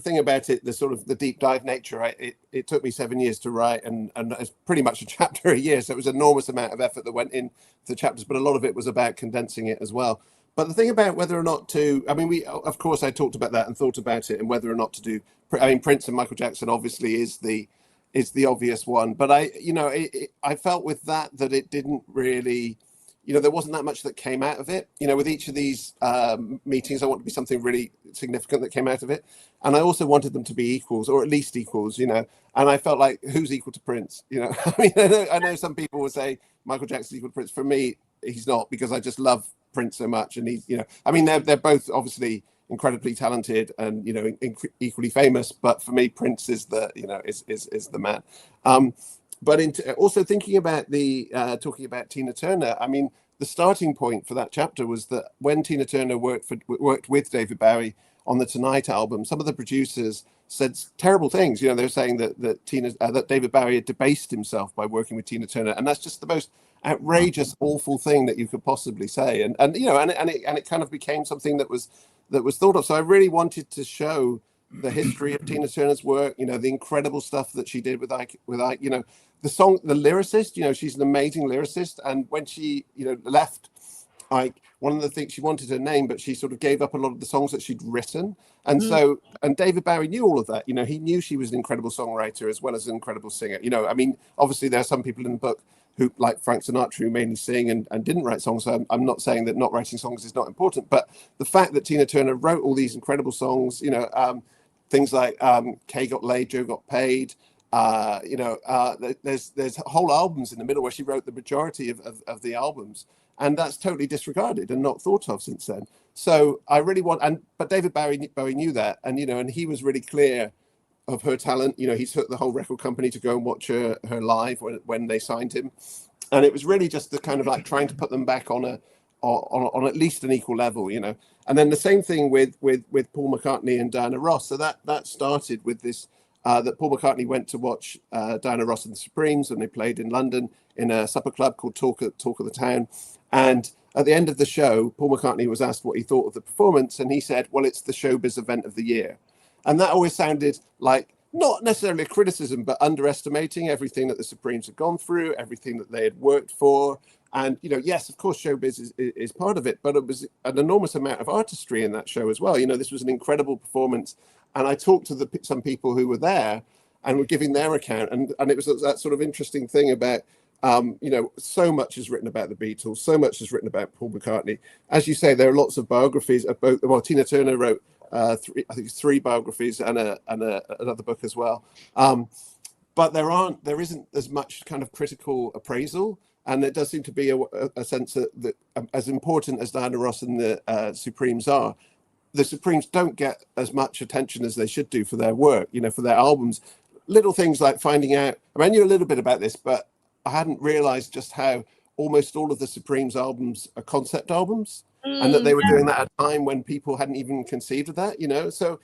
thing about it, the sort of the deep dive nature, right? It took me 7 years to write, and it's pretty much a chapter a year. So it was an enormous amount of effort that went into the chapters, but a lot of it was about condensing it as well. But the thing about whether or not to, I mean, of course, I talked about that and thought about it, and whether or not to do, I mean, Prince and Michael Jackson obviously is the obvious one. But I felt with that it didn't really, there wasn't that much that came out of it. With each of these meetings, I want to be something really significant that came out of it. And I also wanted them to be equals, or at least equals, and I felt like, who's equal to Prince? I mean, I know some people will say Michael Jackson's equal to Prince. For me, he's not, because I just love Prince so much. And he's, I mean, they're both obviously incredibly talented and, equally famous. But for me, Prince is the, is the man. But also thinking about talking about Tina Turner, I mean, the starting point for that chapter was that when Tina Turner worked with David Bowie on the Tonight album, some of the producers said terrible things. They were saying that David Bowie had debased himself by working with Tina Turner, and that's just the most outrageous, awful thing that you could possibly say. And it kind of became something that was thought of. So I really wanted to show the history of Tina Turner's work, the incredible stuff that she did with the song, the lyricist, she's an amazing lyricist. And when she, left, one of the things, she wanted her name, but she sort of gave up a lot of the songs that she'd written. And so, and David Bowie knew all of that. He knew she was an incredible songwriter as well as an incredible singer. I mean, obviously there are some people in the book who, like Frank Sinatra, who mainly sing and didn't write songs. So I'm not saying that not writing songs is not important, but the fact that Tina Turner wrote all these incredible songs, things like Kay Got Laid, Joe Got Paid, there's whole albums in the middle where she wrote the majority of the albums, and that's totally disregarded and not thought of since then. So I really but David Bowie knew that, and and he was really clear of her talent. He took the whole record company to go and watch her live when they signed him, and it was really just the kind of like trying to put them back on at least an equal level, And then the same thing with Paul McCartney and Diana Ross. So that started with this. That Paul McCartney went to watch Diana Ross and the Supremes when they played in London in a supper club called Talk of the Town. And at the end of the show, Paul McCartney was asked what he thought of the performance, and he said, well, it's the showbiz event of the year. And that always sounded like not necessarily a criticism, but underestimating everything that the Supremes had gone through, everything that they had worked for. And, yes, of course, showbiz is part of it, but it was an enormous amount of artistry in that show as well. This was an incredible performance. And I talked to some people who were there and were giving their account. And it was that sort of interesting thing about, so much is written about the Beatles, so much is written about Paul McCartney. As you say, there are lots of biographies of both. Well, Tina Turner wrote, three biographies and another book as well. But there isn't as much kind of critical appraisal. And there does seem to be a sense that as important as Diana Ross and the Supremes are, the Supremes don't get as much attention as they should do for their work, for their albums. Little things like finding out, I knew a little bit about this, but I hadn't realized just how almost all of the Supremes albums are concept albums, and that they were doing that at a time when people hadn't even conceived of that, So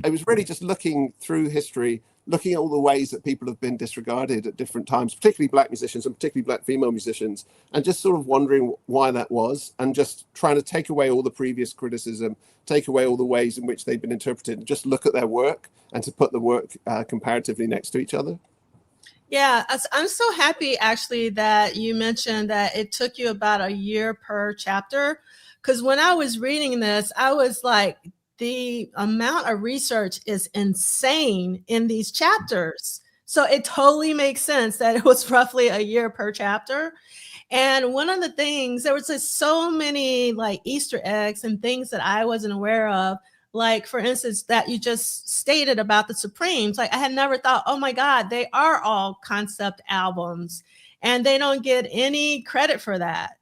I was really just looking through history, looking at all the ways that people have been disregarded at different times, particularly black musicians and particularly black female musicians, and just sort of wondering why that was, and just trying to take away all the previous criticism, take away all the ways in which they've been interpreted, and just look at their work and to put the work comparatively next to each other. Yeah, I'm so happy actually that you mentioned that it took you about a year per chapter, because when I was reading this, I was like, the amount of research is insane in these chapters. So it totally makes sense that it was roughly a year per chapter. And one of the things, there was just so many like Easter eggs and things that I wasn't aware of. like, for instance, that you just stated about the Supremes. Like, I had never thought, oh my God, they are all concept albums and they don't get any credit for that,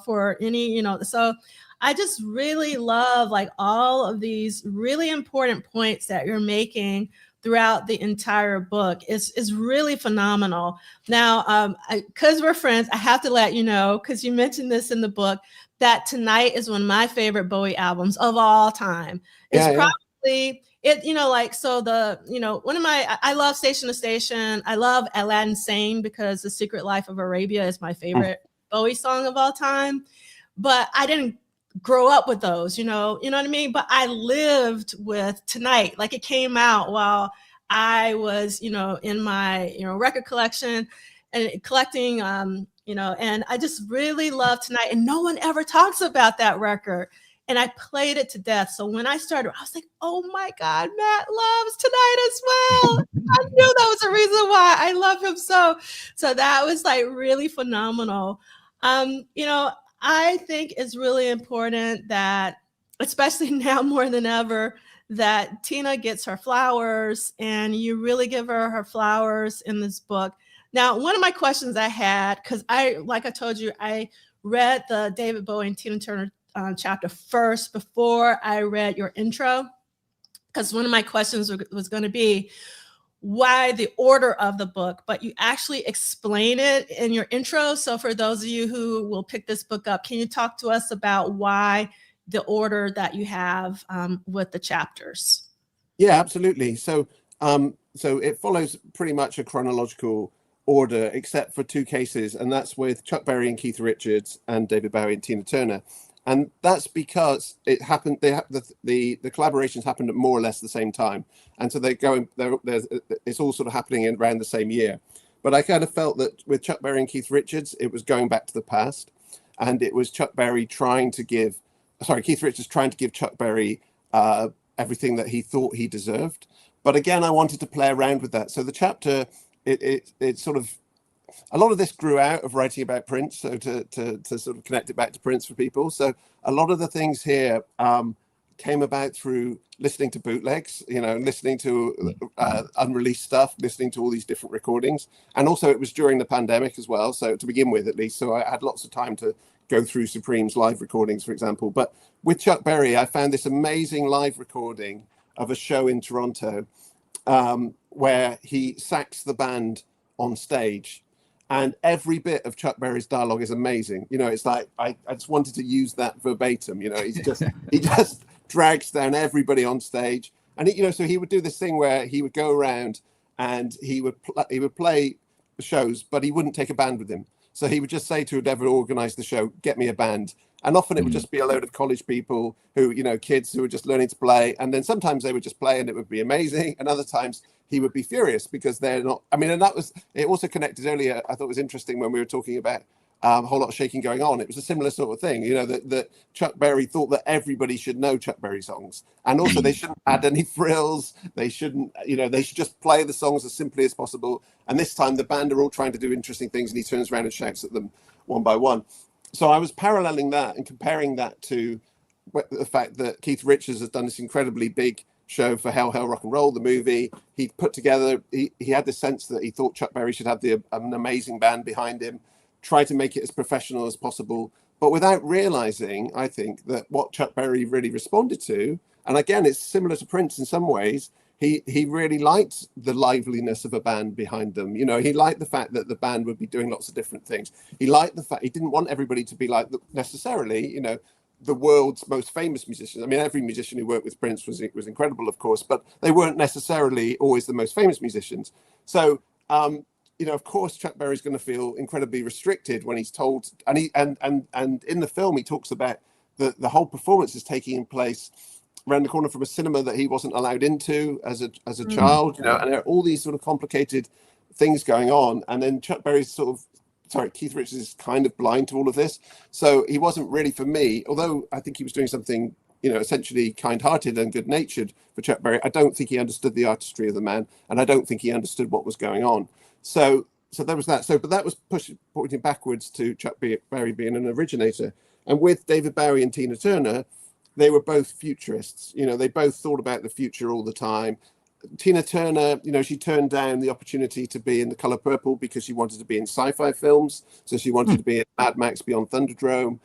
for any, so I just really love like all of these really important points that you're making throughout the entire book. Is really phenomenal. Now, because we're friends, I have to let you know, because you mentioned this in the book, that Tonight is one of my favorite Bowie albums of all time. It's probably it, so one of I love Station to Station. I love Aladdin Sane because The Secret Life of Arabia is my favorite Bowie song of all time. But I didn't grow up with those, you know what I mean? But I lived with Tonight. Like, it came out while I was, in my, record collection and collecting, and I just really love Tonight. And no one ever talks about that record. And I played it to death. So when I started, I was like, oh my God, Matt loves Tonight as well. I knew that was the reason why I love him so that was like really phenomenal. I think it's really important that, especially now more than ever, that Tina gets her flowers, and you really give her flowers in this book. Now, one of my questions I had, because like I told you, I read the David Bowie and Tina Turner chapter first before I read your intro, because one of my questions was going to be, why the order of the book, but you actually explain it in your intro. So for those of you who will pick this book up, can you talk to us about why the order that you have with the chapters? Yeah, absolutely. So it follows pretty much a chronological order, except for two cases, and that's with Chuck Berry and Keith Richards and David Bowie and Tina Turner. And that's because it happened. The collaborations happened at more or less the same time, and so it's all sort of happening around the same year. But I kind of felt that with Chuck Berry and Keith Richards, it was going back to the past, and it was Keith Richards trying to give Chuck Berry everything that he thought he deserved. But again, I wanted to play around with that. So the chapter, it sort of. A lot of this grew out of writing about Prince, so to sort of connect it back to Prince for people. So a lot of the things here came about through listening to bootlegs, listening to unreleased stuff, listening to all these different recordings. And also it was during the pandemic as well, so to begin with at least. So I had lots of time to go through Supreme's live recordings, for example. But with Chuck Berry, I found this amazing live recording of a show in Toronto where he sacks the band on stage. And every bit of Chuck Berry's dialogue is amazing. It's like I just wanted to use that verbatim. He just drags down everybody on stage, and so he would do this thing where he would go around and he would play the shows, but he wouldn't take a band with him. So he would just say to whoever organised the show, "Get me a band." And often it would just be a load of college people who, kids who were just learning to play. And then sometimes they would just play and it would be amazing. And other times he would be furious because they're not. I mean, and it also connected earlier. I thought it was interesting when we were talking about a whole lot of shaking going on. It was a similar sort of thing, that Chuck Berry thought that everybody should know Chuck Berry songs. And also they shouldn't add any frills. They shouldn't, they should just play the songs as simply as possible. And this time the band are all trying to do interesting things and he turns around and shouts at them one by one. So I was paralleling that and comparing that to the fact that Keith Richards has done this incredibly big show for Hell, Rock and Roll, the movie. He put together, he had this sense that he thought Chuck Berry should have an amazing band behind him, try to make it as professional as possible, but without realizing, I think, that what Chuck Berry really responded to, and again, it's similar to Prince in some ways, he really liked the liveliness of a band behind them. He liked the fact that the band would be doing lots of different things. He liked the fact he didn't want everybody to be like necessarily, the world's most famous musicians. I mean, every musician who worked with Prince was incredible, of course, but they weren't necessarily always the most famous musicians. So, of course, Chuck Berry's going to feel incredibly restricted when he's told, and in the film he talks about the whole performance is taking place around the corner from a cinema that he wasn't allowed into as a child, and there are all these sort of complicated things going on. And then Chuck Berry's Keith Richards is kind of blind to all of this. So he wasn't really, for me, although I think he was doing something, essentially kind-hearted and good-natured for Chuck Berry, I don't think he understood the artistry of the man, and I don't think he understood what was going on. So there was that. But that was pointing backwards to Chuck Berry being an originator. And with David Bowie and Tina Turner, they were both futurists. You know, they both thought about the future all the time. Tina Turner, you know, she turned down the opportunity to be in The Color Purple because she wanted to be in sci-fi films. So she wanted to be in Mad Max Beyond Thunderdome.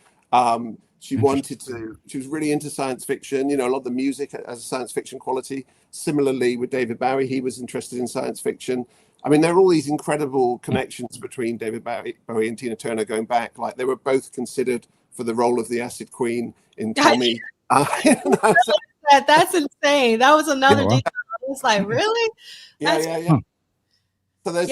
She was really into science fiction. You know, a lot of the music has a science fiction quality. Similarly with David Bowie, he was interested in science fiction. I mean, there are all these incredible connections between David Bowie and Tina Turner going back. Like, they were both considered for the role of the Acid Queen in Tommy. You know, that's insane. That was another detail. I was like, really? Yeah. So there's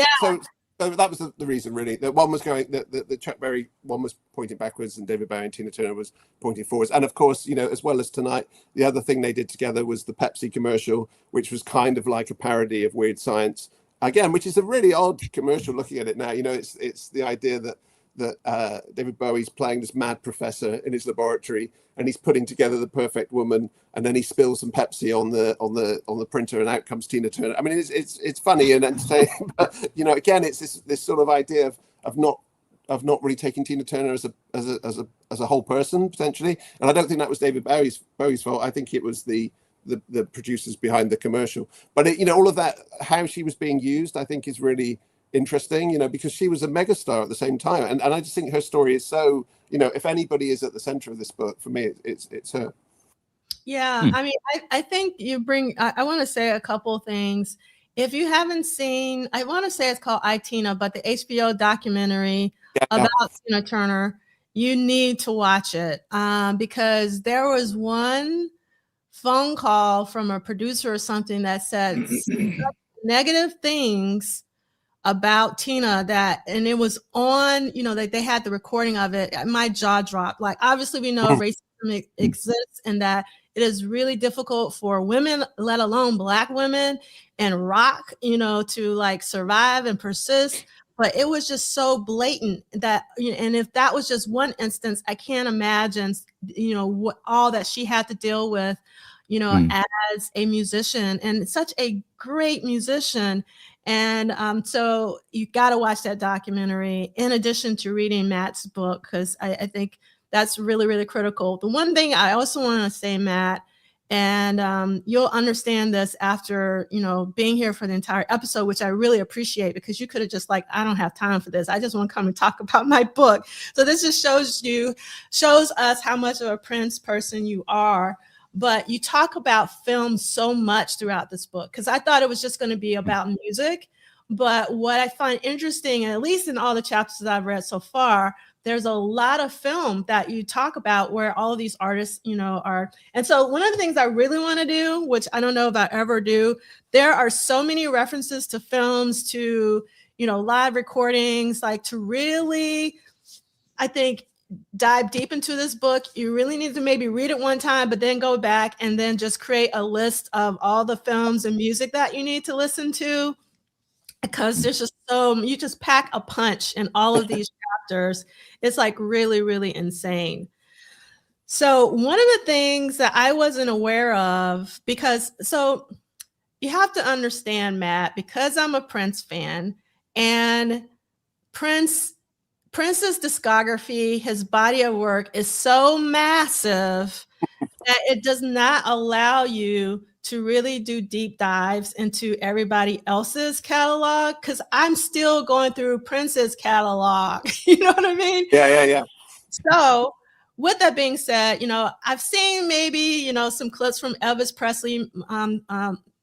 so that was the reason, really. That one was going, the Chuck Berry one was pointing backwards, and David Bowie and Tina Turner was pointing forwards. And of course, you know, as well as Tonight, the other thing they did together was the Pepsi commercial, which was kind of like a parody of Weird Science, again, which is a really odd commercial looking at it now. You know, it's the idea that David Bowie's playing this mad professor in his laboratory, and he's putting together the perfect woman, and then he spills some Pepsi on the printer, and out comes Tina Turner. I mean, it's funny and entertaining, but you know, again, it's this sort of idea of not really taking Tina Turner as a whole person potentially. And I don't think that was David Bowie's fault. I think it was the producers behind the commercial. But you know, all of that, how she was being used, I think is really interesting, you know, because she was a megastar at the same time, and I just think her story is so, you know, if anybody is at the center of this book, for me, it's her. Yeah, I mean, I think you bring. I want to say a couple things. If you haven't seen, I want to say it's called I, Tina, but the HBO documentary about Tina Turner, you need to watch it because there was one phone call from a producer or something that said negative things about Tina, and it was on, you know, that they had the recording of it. My jaw dropped. Like, obviously we know racism exists, and that it is really difficult for women, let alone Black women, and rock, you know, to like survive and persist. But it was just so blatant that, you know, and if that was just one instance, I can't imagine, you know, what all that she had to deal with, you know, as a musician, and such a great musician. And so you got to watch that documentary in addition to reading Matt's book, because I think that's really, really critical. The one thing I also want to say, Matt, and you'll understand this after, you know, being here for the entire episode, which I really appreciate, because you could have just like, I don't have time for this. I just want to come and talk about my book. So this just shows us how much of a Prince person you are. But you talk about film so much throughout this book, because I thought it was just going to be about music. But what I find interesting, at least in all the chapters that I've read so far, there's a lot of film that you talk about where all of these artists, you know, are. And so one of the things I really want to do, which I don't know if I ever do, there are so many references to films, to, you know, live recordings, like to really, I think, dive deep into this book. You really need to maybe read it one time, but then go back and then just create a list of all the films and music that you need to listen to, because there's just you just pack a punch in all of these chapters. It's like really, really insane. So one of the things that I wasn't aware of, so you have to understand, Matt, because I'm a Prince fan, and Prince's discography, his body of work is so massive that it does not allow you to really do deep dives into everybody else's catalog, because I'm still going through Prince's catalog. You know what I mean? Yeah. So with that being said, you know, I've seen maybe, you know, some clips from Elvis Presley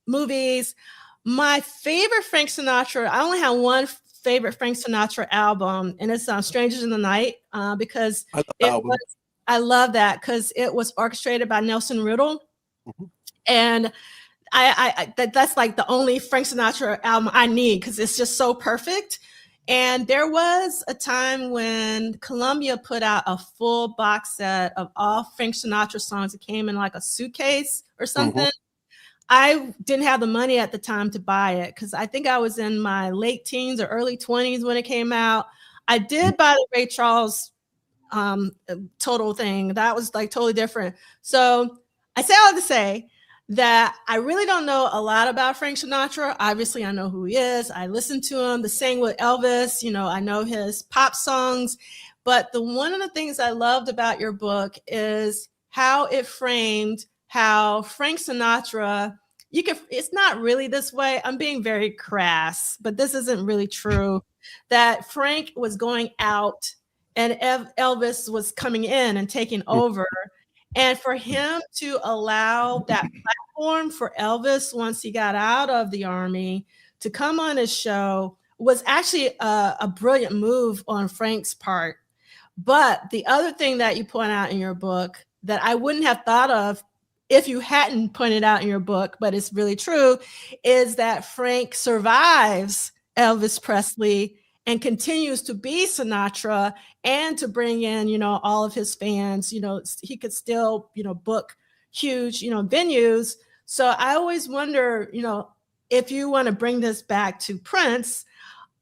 movies. My favorite Frank Sinatra, I only have one favorite Frank Sinatra album, and it's Strangers in the Night, because I love that because it was orchestrated by Nelson Riddle. And that's like the only Frank Sinatra album I need, because it's just so perfect. And there was a time when Columbia put out a full box set of all Frank Sinatra songs. It came in like a suitcase or something. I didn't have the money at the time to buy it, because I think I was in my late teens or early 20s when it came out. I did buy the Ray Charles Total thing. That was like totally different. So I say all to say that I really don't know a lot about Frank Sinatra. Obviously, I know who he is. I listen to him. The same with Elvis. You know, I know his pop songs. But one of the things I loved about your book is how it framed how Frank Sinatra, it's not really this way. I'm being very crass, but this isn't really true. That Frank was going out and Elvis was coming in and taking over. And for him to allow that platform for Elvis once he got out of the army to come on his show was actually a brilliant move on Frank's part. But the other thing that you point out in your book that I wouldn't have thought of if you hadn't pointed out in your book, but it's really true, is that Frank survives Elvis Presley and continues to be Sinatra and to bring in, all of his fans. He could still, book huge, venues. So I always wonder, if you want to bring this back to Prince,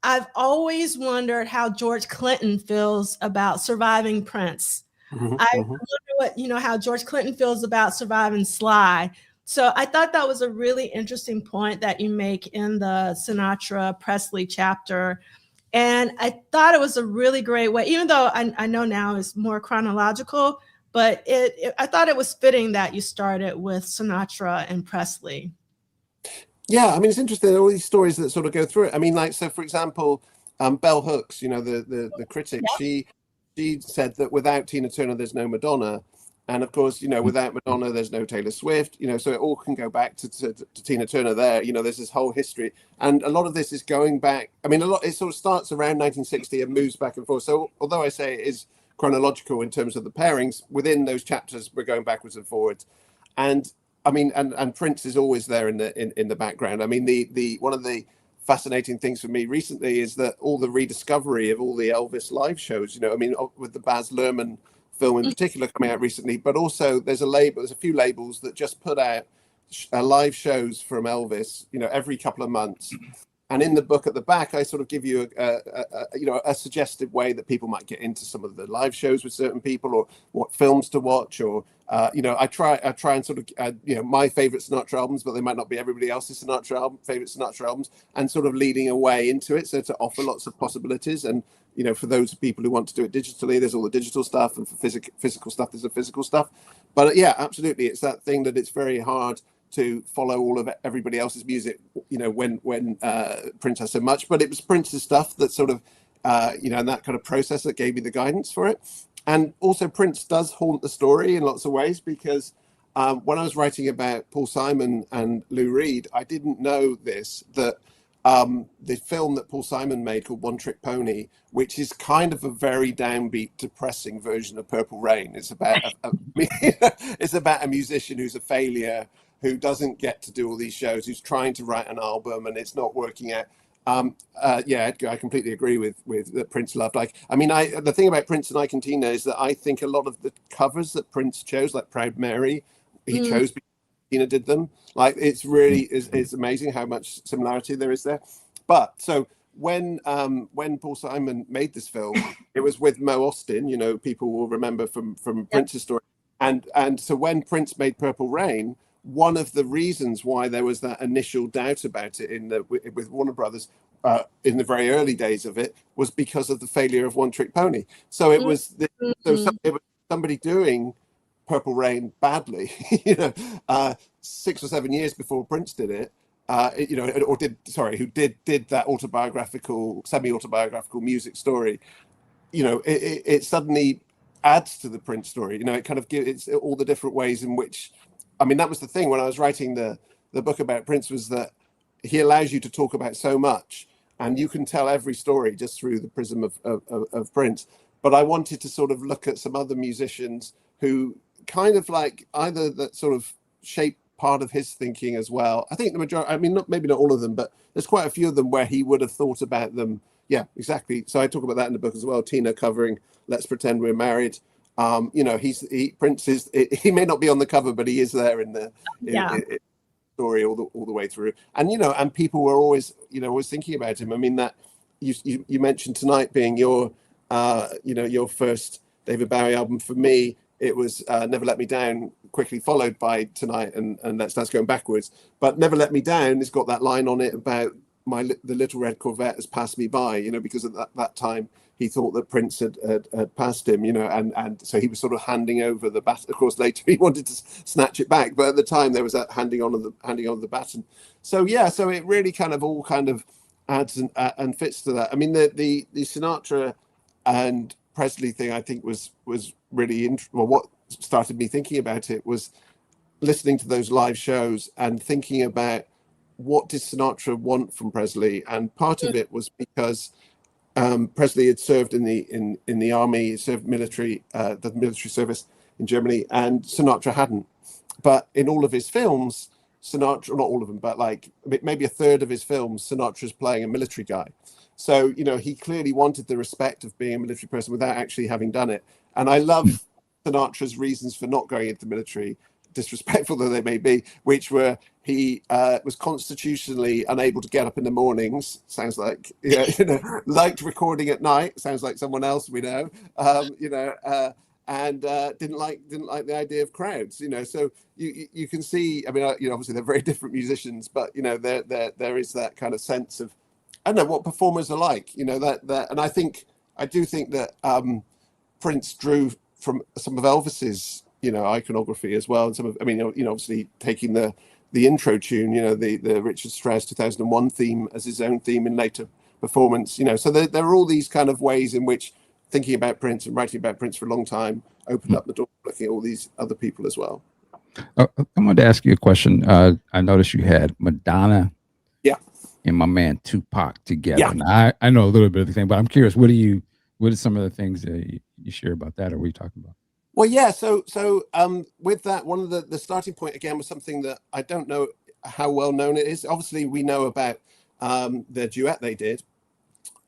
I've always wondered how George Clinton feels about surviving Prince. I wonder how George Clinton feels about surviving Sly. So I thought that was a really interesting point that you make in the Sinatra Presley chapter. And I thought it was a really great way, even though I know now it's more chronological, but I thought it was fitting that you started with Sinatra and Presley. Yeah, I mean, it's interesting, all these stories that sort of go through it. I mean, like, so for example, Bell Hooks, the critic, she said that without Tina Turner, there's no Madonna. And of course, without Madonna, there's no Taylor Swift, so it all can go back to Tina Turner there. There's this whole history. And a lot of this is going back. I mean, it sort of starts around 1960 and moves back and forth. So although I say it is chronological in terms of the pairings, within those chapters, we're going backwards and forwards. And I mean, and Prince is always there in the background. I mean, the one of the fascinating things for me recently is that all the rediscovery of all the Elvis live shows, I mean, with the Baz Luhrmann film in particular coming out recently, but also there's a few labels that just put out live shows from Elvis, every couple of months. And in the book at the back, I sort of give you a suggestive way that people might get into some of the live shows with certain people, or what films to watch, or I try and sort of my favorite Sinatra albums, but they might not be everybody else's favorite Sinatra albums, and sort of leading a way into it, so to offer lots of possibilities. And for those people who want to do it digitally, there's all the digital stuff, and for physical stuff, there's the physical stuff. But yeah, absolutely, it's that thing that it's very hard to follow all of everybody else's music, when Prince has so much. But it was Prince's stuff that sort of, and that kind of process that gave me the guidance for it. And also Prince does haunt the story in lots of ways, because when I was writing about Paul Simon and Lou Reed, I didn't know that the film that Paul Simon made called One Trick Pony, which is kind of a very downbeat, depressing version of Purple Rain. It's about it's about a musician who's a failure, who doesn't get to do all these shows, who's trying to write an album and it's not working out. Yeah, Edgar, I completely agree with that Prince loved. The thing about Prince and Ike and Tina is that I think a lot of the covers that Prince chose, like Proud Mary, he chose because Tina did them. Like, it's really is amazing how much similarity there is there. But so when Paul Simon made this film, it was with Mo Austin. People will remember from Prince's story. And so when Prince made Purple Rain, one of the reasons why there was that initial doubt about it with Warner Brothers in the very early days of it was because of the failure of One Trick Pony. So it was somebody doing Purple Rain badly, 6 or 7 years before Prince did it, who did that semi-autobiographical music story. It suddenly adds to the Prince story. It kind of gives all the different ways in which. I mean, that was the thing when I was writing the book about Prince, was that he allows you to talk about so much, and you can tell every story just through the prism of Prince. But I wanted to sort of look at some other musicians who kind of like either that sort of shape part of his thinking as well. I think the majority, maybe not all of them, but there's quite a few of them where he would have thought about them. Yeah, exactly. So I talk about that in the book as well. Tina covering Let's Pretend We're Married. Prince is. He may not be on the cover, but he is there in the story all the way through. And and people were always thinking about him. I mean, that you mentioned Tonight being your first David Bowie album. For me, it was Never Let Me Down, quickly followed by Tonight and Let's Dance Going Backwards. But Never Let Me Down has got that line on it about the little red Corvette has passed me by. Because at that time he thought that Prince had passed him, and so he was sort of handing over the baton. Of course, later he wanted to snatch it back, but at the time there was that handing on of the baton. So so it really kind of adds and fits to that. I mean, the Sinatra and Presley thing, I think was really what started me thinking about it was listening to those live shows and thinking about what did Sinatra want from Presley, and part of it was because Presley had served in the army, he served the military service in Germany, and Sinatra hadn't. But in all of his films, Sinatra, not all of them, but like maybe a third of his films, Sinatra's playing a military guy. So, he clearly wanted the respect of being a military person without actually having done it. And I love Sinatra's reasons for not going into the military, disrespectful though they may be, which were he was constitutionally unable to get up in the mornings. Sounds like, liked recording at night. Sounds like someone else we know. And didn't like the idea of crowds. So you can see. I mean, obviously they're very different musicians, but there is that kind of sense of, I don't know what performers are like. That, and I do think that Prince drew from some of Elvis's iconography as well, and some of, obviously taking the intro tune, the Richard Strauss 2001 theme as his own theme in later performance, so there are all these kind of ways in which thinking about Prince and writing about Prince for a long time opened up the door, looking at all these other people as well. I wanted to ask you a question. I noticed you had Madonna, and my man Tupac together. Yeah. And I know a little bit of the thing, but I'm curious, what are some of the things that you share about that, or what are you talking about? Well, yeah. So with that, one of the starting point again was something that I don't know how well known it is. Obviously, we know about the duet they did,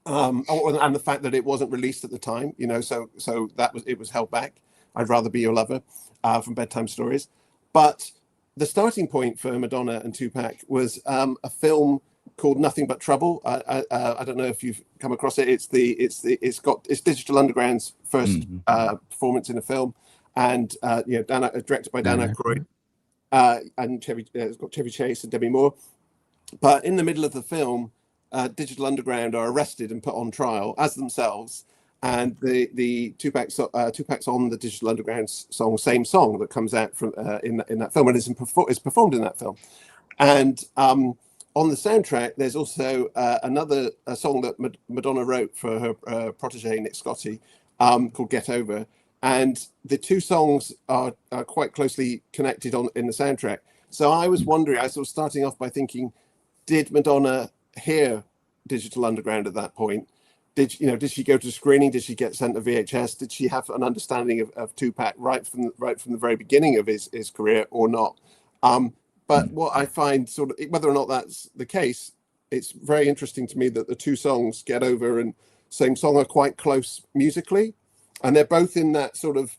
and the fact that it wasn't released at the time. So it was held back. I'd Rather Be Your Lover from Bedtime Stories, but the starting point for Madonna and Tupac was a film called Nothing But Trouble. I don't know if you've come across it. It's Digital Underground's first performance in a film, and directed by Dan Aykroyd, and it's got Chevy Chase and Demi Moore. But in the middle of the film, Digital Underground are arrested and put on trial as themselves, and the Tupac's on the Digital Underground song, Same Song, that comes out from in that film, and is performed in that film, and on the soundtrack, there's also another song that Madonna wrote for her protege, Nick Scotti, called Get Over. And the two songs are quite closely connected in the soundtrack. So I was wondering, I was sort of starting off by thinking, did Madonna hear Digital Underground at that point? Did she go to screening? Did she get sent a VHS? Did she have an understanding of Tupac right from the very beginning of his career or not? But what I find, sort of, whether or not that's the case, it's very interesting to me that the two songs, Get Over and Same Song, are quite close musically. And they're both in that sort of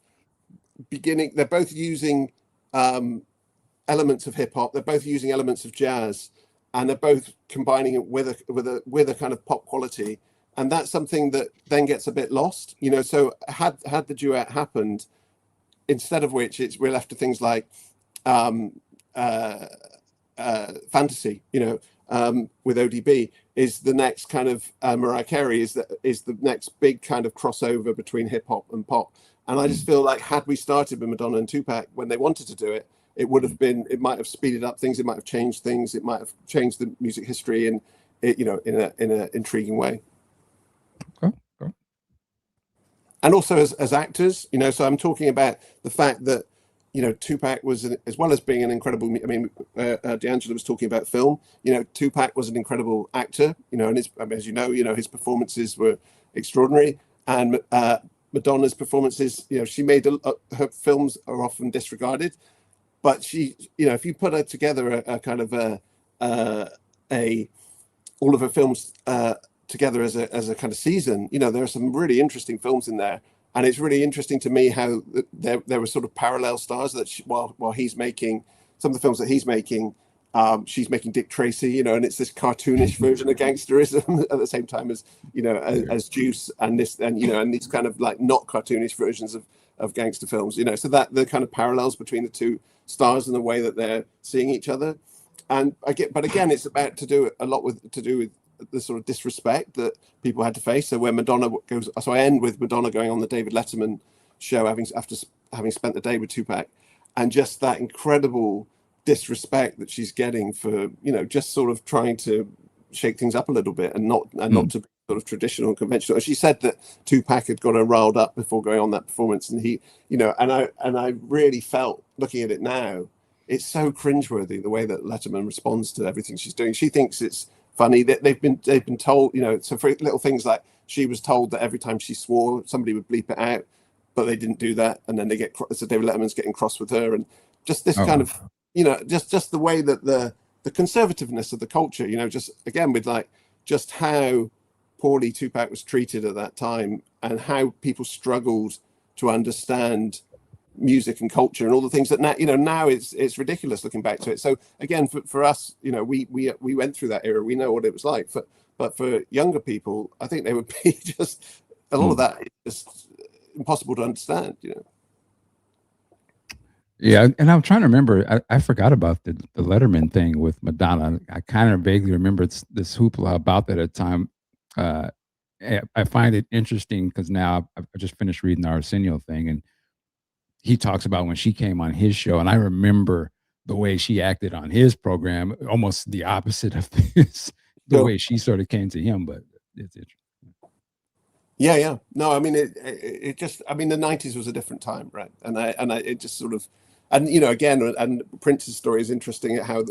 beginning. They're both using elements of hip hop. They're both using elements of jazz, and they're both combining it with a kind of pop quality. And that's something that then gets a bit lost. So had the duet happened, instead of which we're left to things like Fantasy, with ODB, is the next kind of Mariah Carey is the next big kind of crossover between hip hop and pop. And I just feel like, had we started with Madonna and Tupac when they wanted to do it, it might have speeded up things, it might have changed things, it might have changed the music history in an intriguing way. Okay. And also as actors, so I'm talking about the fact that Tupac was, as well as being an incredible, D'Angelo was talking about film, Tupac was an incredible actor, and his performances were extraordinary. And Madonna's performances, she made her films are often disregarded, but she, if you put her together a kind of all of her films together as a kind of season, there are some really interesting films in there. And it's really interesting to me how there were sort of parallel stars that while he's making some of the films that he's making, she's making Dick Tracy, and it's this cartoonish version of gangsterism at the same time as, as Juice and this, and these kind of like not cartoonish versions of gangster films, so that the kind of parallels between the two stars and the way that they're seeing each other. But again, it's about to do with the sort of disrespect that people had to face. So where Madonna goes, so I end with Madonna going on the David Letterman show, after having spent the day with Tupac, and just that incredible disrespect that she's getting for, you know, just sort of trying to shake things up a little bit and not to be sort of traditional and conventional. And she said that Tupac had got her riled up before going on that performance, and he, you know, and I really felt, looking at it now, it's so cringeworthy the way that Letterman responds to everything she's doing. She thinks it's funny that they've been told, you know, so for little things like she was told that every time she swore somebody would bleep it out, but they didn't do that, and then they get, so David Letterman's getting cross with her, and just this kind of, you know, just the way that the conservativeness of the culture, you know, just again with like just how poorly Tupac was treated at that time, and how people struggled to understand music and culture and all the things that now, you know, now it's ridiculous looking back to it. So again, for us, you know, we went through that era, we know what it was like. But for younger people, I think they would be just a lot of that is just impossible to understand, you know. Yeah, and I'm trying to remember. I forgot about the Letterman thing with Madonna. I kind of vaguely remember this hoopla about that at the time. I find it interesting because now I just finished reading the Arsenio thing, and he talks about when she came on his show, and I remember the way she acted on his program, almost the opposite of this, the way she sort of came to him. But it's interesting. Yeah. No, I mean, it just, I mean, the 90s was a different time, right? And it just sort of, and, you know, again, and Prince's story is interesting at how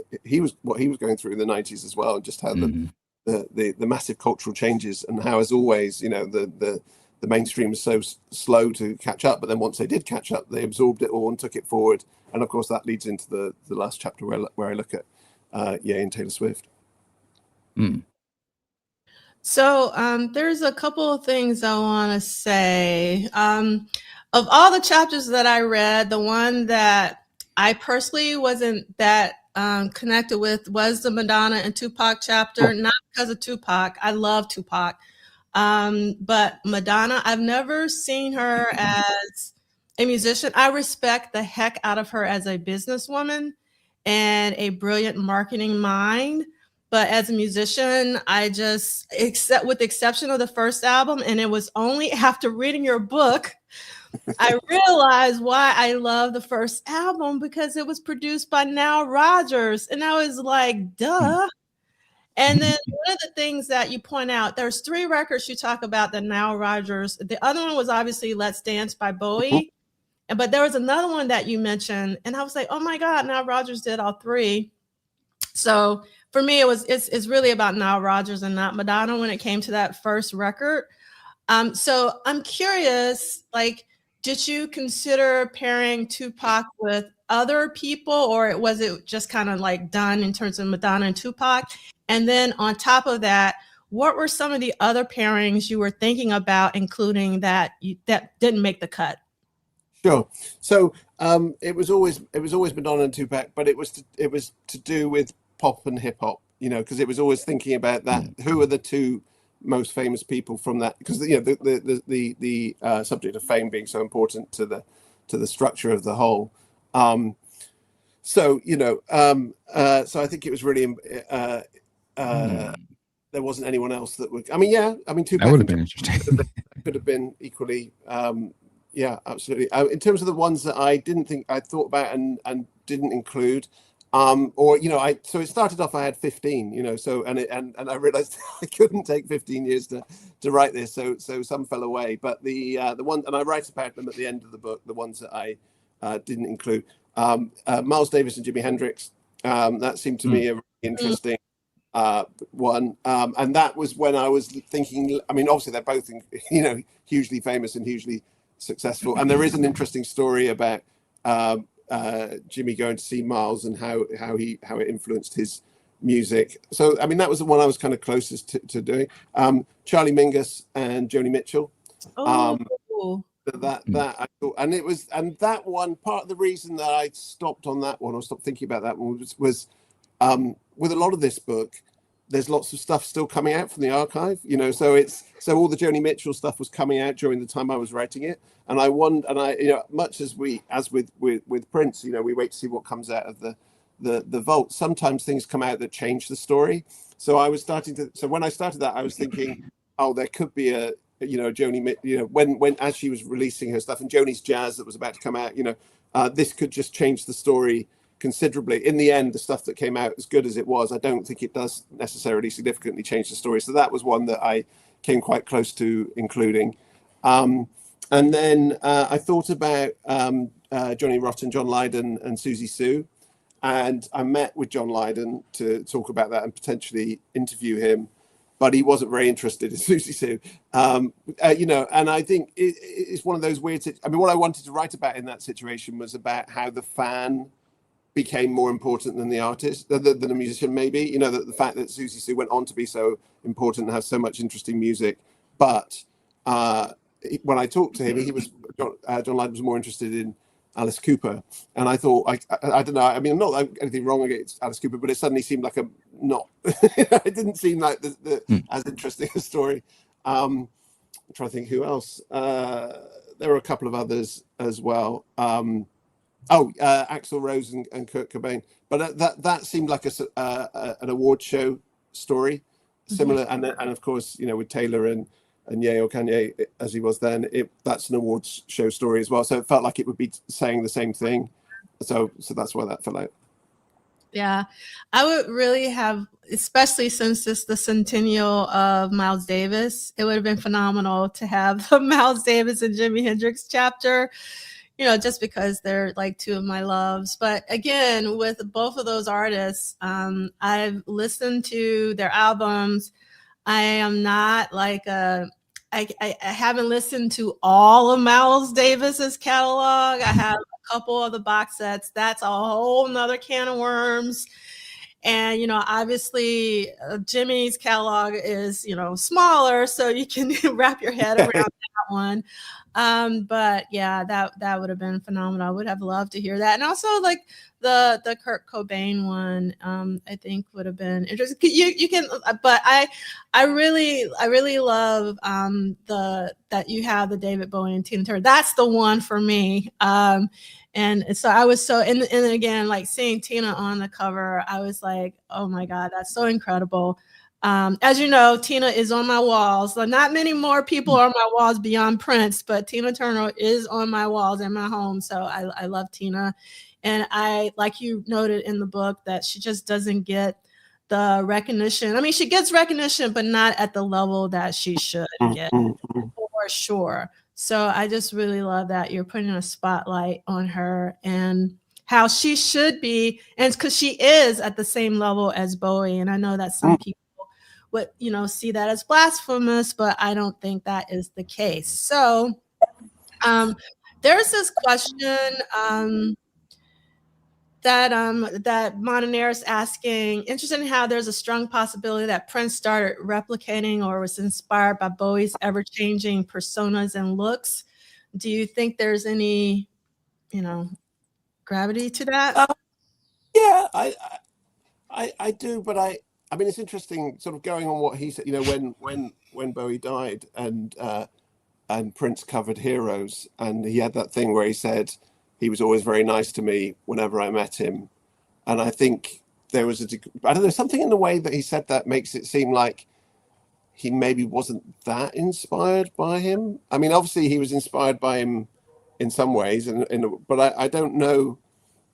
what he was going through in the 90s as well, and just how the massive cultural changes, and how, as always, you know, the mainstream was so slow to catch up, but then once they did catch up, they absorbed it all and took it forward. And of course, that leads into the last chapter where I look at Ye and Taylor Swift. So there's a couple of things I want to say. Of all the chapters that I read, the one that I personally wasn't that connected with was the Madonna and Tupac chapter, not because of Tupac. I love Tupac. But Madonna, I've never seen her as a musician. I respect the heck out of her as a businesswoman and a brilliant marketing mind. But as a musician, I just, with the exception of the first album, and it was only after reading your book, I realized why I love the first album, because it was produced by Nile Rodgers. And I was like, duh. And then one of the things that you point out, there's 3 records you talk about that Nile Rodgers. The other one was obviously Let's Dance by Bowie. But there was another one that you mentioned, and I was like, oh my God, Nile Rodgers did all 3. So for me, it's really about Nile Rodgers and not Madonna when it came to that first record. So I'm curious, like, did you consider pairing Tupac with other people, or was it just kind of like done in terms of Madonna and Tupac? And then on top of that, what were some of the other pairings you were thinking about including that didn't make the cut? Sure. So it was always Madonna and Tupac, but it was to do with pop and hip hop, you know, because it was always thinking about that. Who are the 2 most famous people from that? Because, you know, the subject of fame being so important to the structure of the whole. So, you know, so I think it was really there wasn't anyone else that would. I mean, Tupac that would have been interesting. could have been equally. Yeah, absolutely. In terms of the ones that I didn't think I thought about and didn't include, or, you know, so it started off, I had 15, you know, so and I realized I couldn't take 15 years to write this, so some fell away. But the one, and I write about them at the end of the book, the ones that I didn't include, Miles Davis and Jimi Hendrix. That seemed to me a really interesting one, and that was when I was thinking. I mean, obviously they're both, you know, hugely famous and hugely successful, and there is an interesting story about Jimmy going to see Miles and how it influenced his music. So I mean, that was the one I was kind of closest to doing. Charlie Mingus and Joni Mitchell. That I thought, and it was, and that one, part of the reason that I stopped on that one, or stopped thinking about that one, was with a lot of this book, there's lots of stuff still coming out from the archive, you know, so all the Joni Mitchell stuff was coming out during the time I was writing it. And I wondered, and I, you know, much as with Prince, you know, we wait to see what comes out of the vault. Sometimes things come out that change the story. So I was so when I started that, I was thinking, oh, there could be a, Joni, when as she was releasing her stuff and Joni's Jazz that was about to come out, this could just change the story considerably. In the end, the stuff that came out, as good as it was, I don't think it does necessarily significantly change the story. So that was one that I came quite close to including. And then I thought about Johnny Rotten, John Lydon and Susie Sue. And I met with John Lydon to talk about that and potentially interview him, but he wasn't very interested in Susie Sue. And I think it's one of those weird. I mean, what I wanted to write about in that situation was about how the fan became more important than the artist, than the musician, maybe. The fact that Susie Sue went on to be so important and have so much interesting music. But when I talked to him, John Lydon was more interested in Alice Cooper, and I thought, I don't know. I mean, not like anything wrong against Alice Cooper, but it suddenly seemed like it didn't seem like as interesting a story. I'm trying to think who else. There were a couple of others as well. Axl Rose and Kurt Cobain, but that seemed like an award show story, similar, and of course, with Taylor and Ye or Kanye, as he was then, that's an awards show story as well. So it felt like it would be saying the same thing. So that's why that fell out. Yeah, I would really have, especially since it's the centennial of Miles Davis, it would have been phenomenal to have the Miles Davis and Jimi Hendrix chapter, just because they're like two of my loves. But again, with both of those artists, I've listened to their albums. I am not like I haven't listened to all of Miles Davis's catalog. I have a couple of the box sets. That's a whole nother can of worms. And, obviously Jimmy's catalog is, smaller, so you can wrap your head around that one. But yeah, that would have been phenomenal. I would have loved to hear that. And also like the Kurt Cobain one, I think would have been interesting. You can, but I really love that you have the David Bowie and Tina Turner. That's the one for me. And so I was and again, like seeing Tina on the cover, I was like, oh my God, that's so incredible. As you know, Tina is on my walls. So not many more people are on my walls beyond Prince, but Tina Turner is on my walls in my home. So I love Tina. And I, like you noted in the book, that she just doesn't get the recognition. I mean, she gets recognition, but not at the level that she should get, for sure. So I just really love that you're putting a spotlight on her and how she should be. And because she is at the same level as Bowie. And I know that some people would, see that as blasphemous, but I don't think that is the case. So there's this question that Montanair is asking, interested in how there's a strong possibility that Prince started replicating or was inspired by Bowie's ever-changing personas and looks. Do you think there's any, gravity to that? Yeah, I do, but I mean, it's interesting, sort of going on what he said. When Bowie died and Prince covered Heroes, and he had that thing where he said he was always very nice to me whenever I met him, and I think there was I don't know, something in the way that he said that makes it seem like he maybe wasn't that inspired by him. I mean, obviously he was inspired by him in some ways, but I don't know.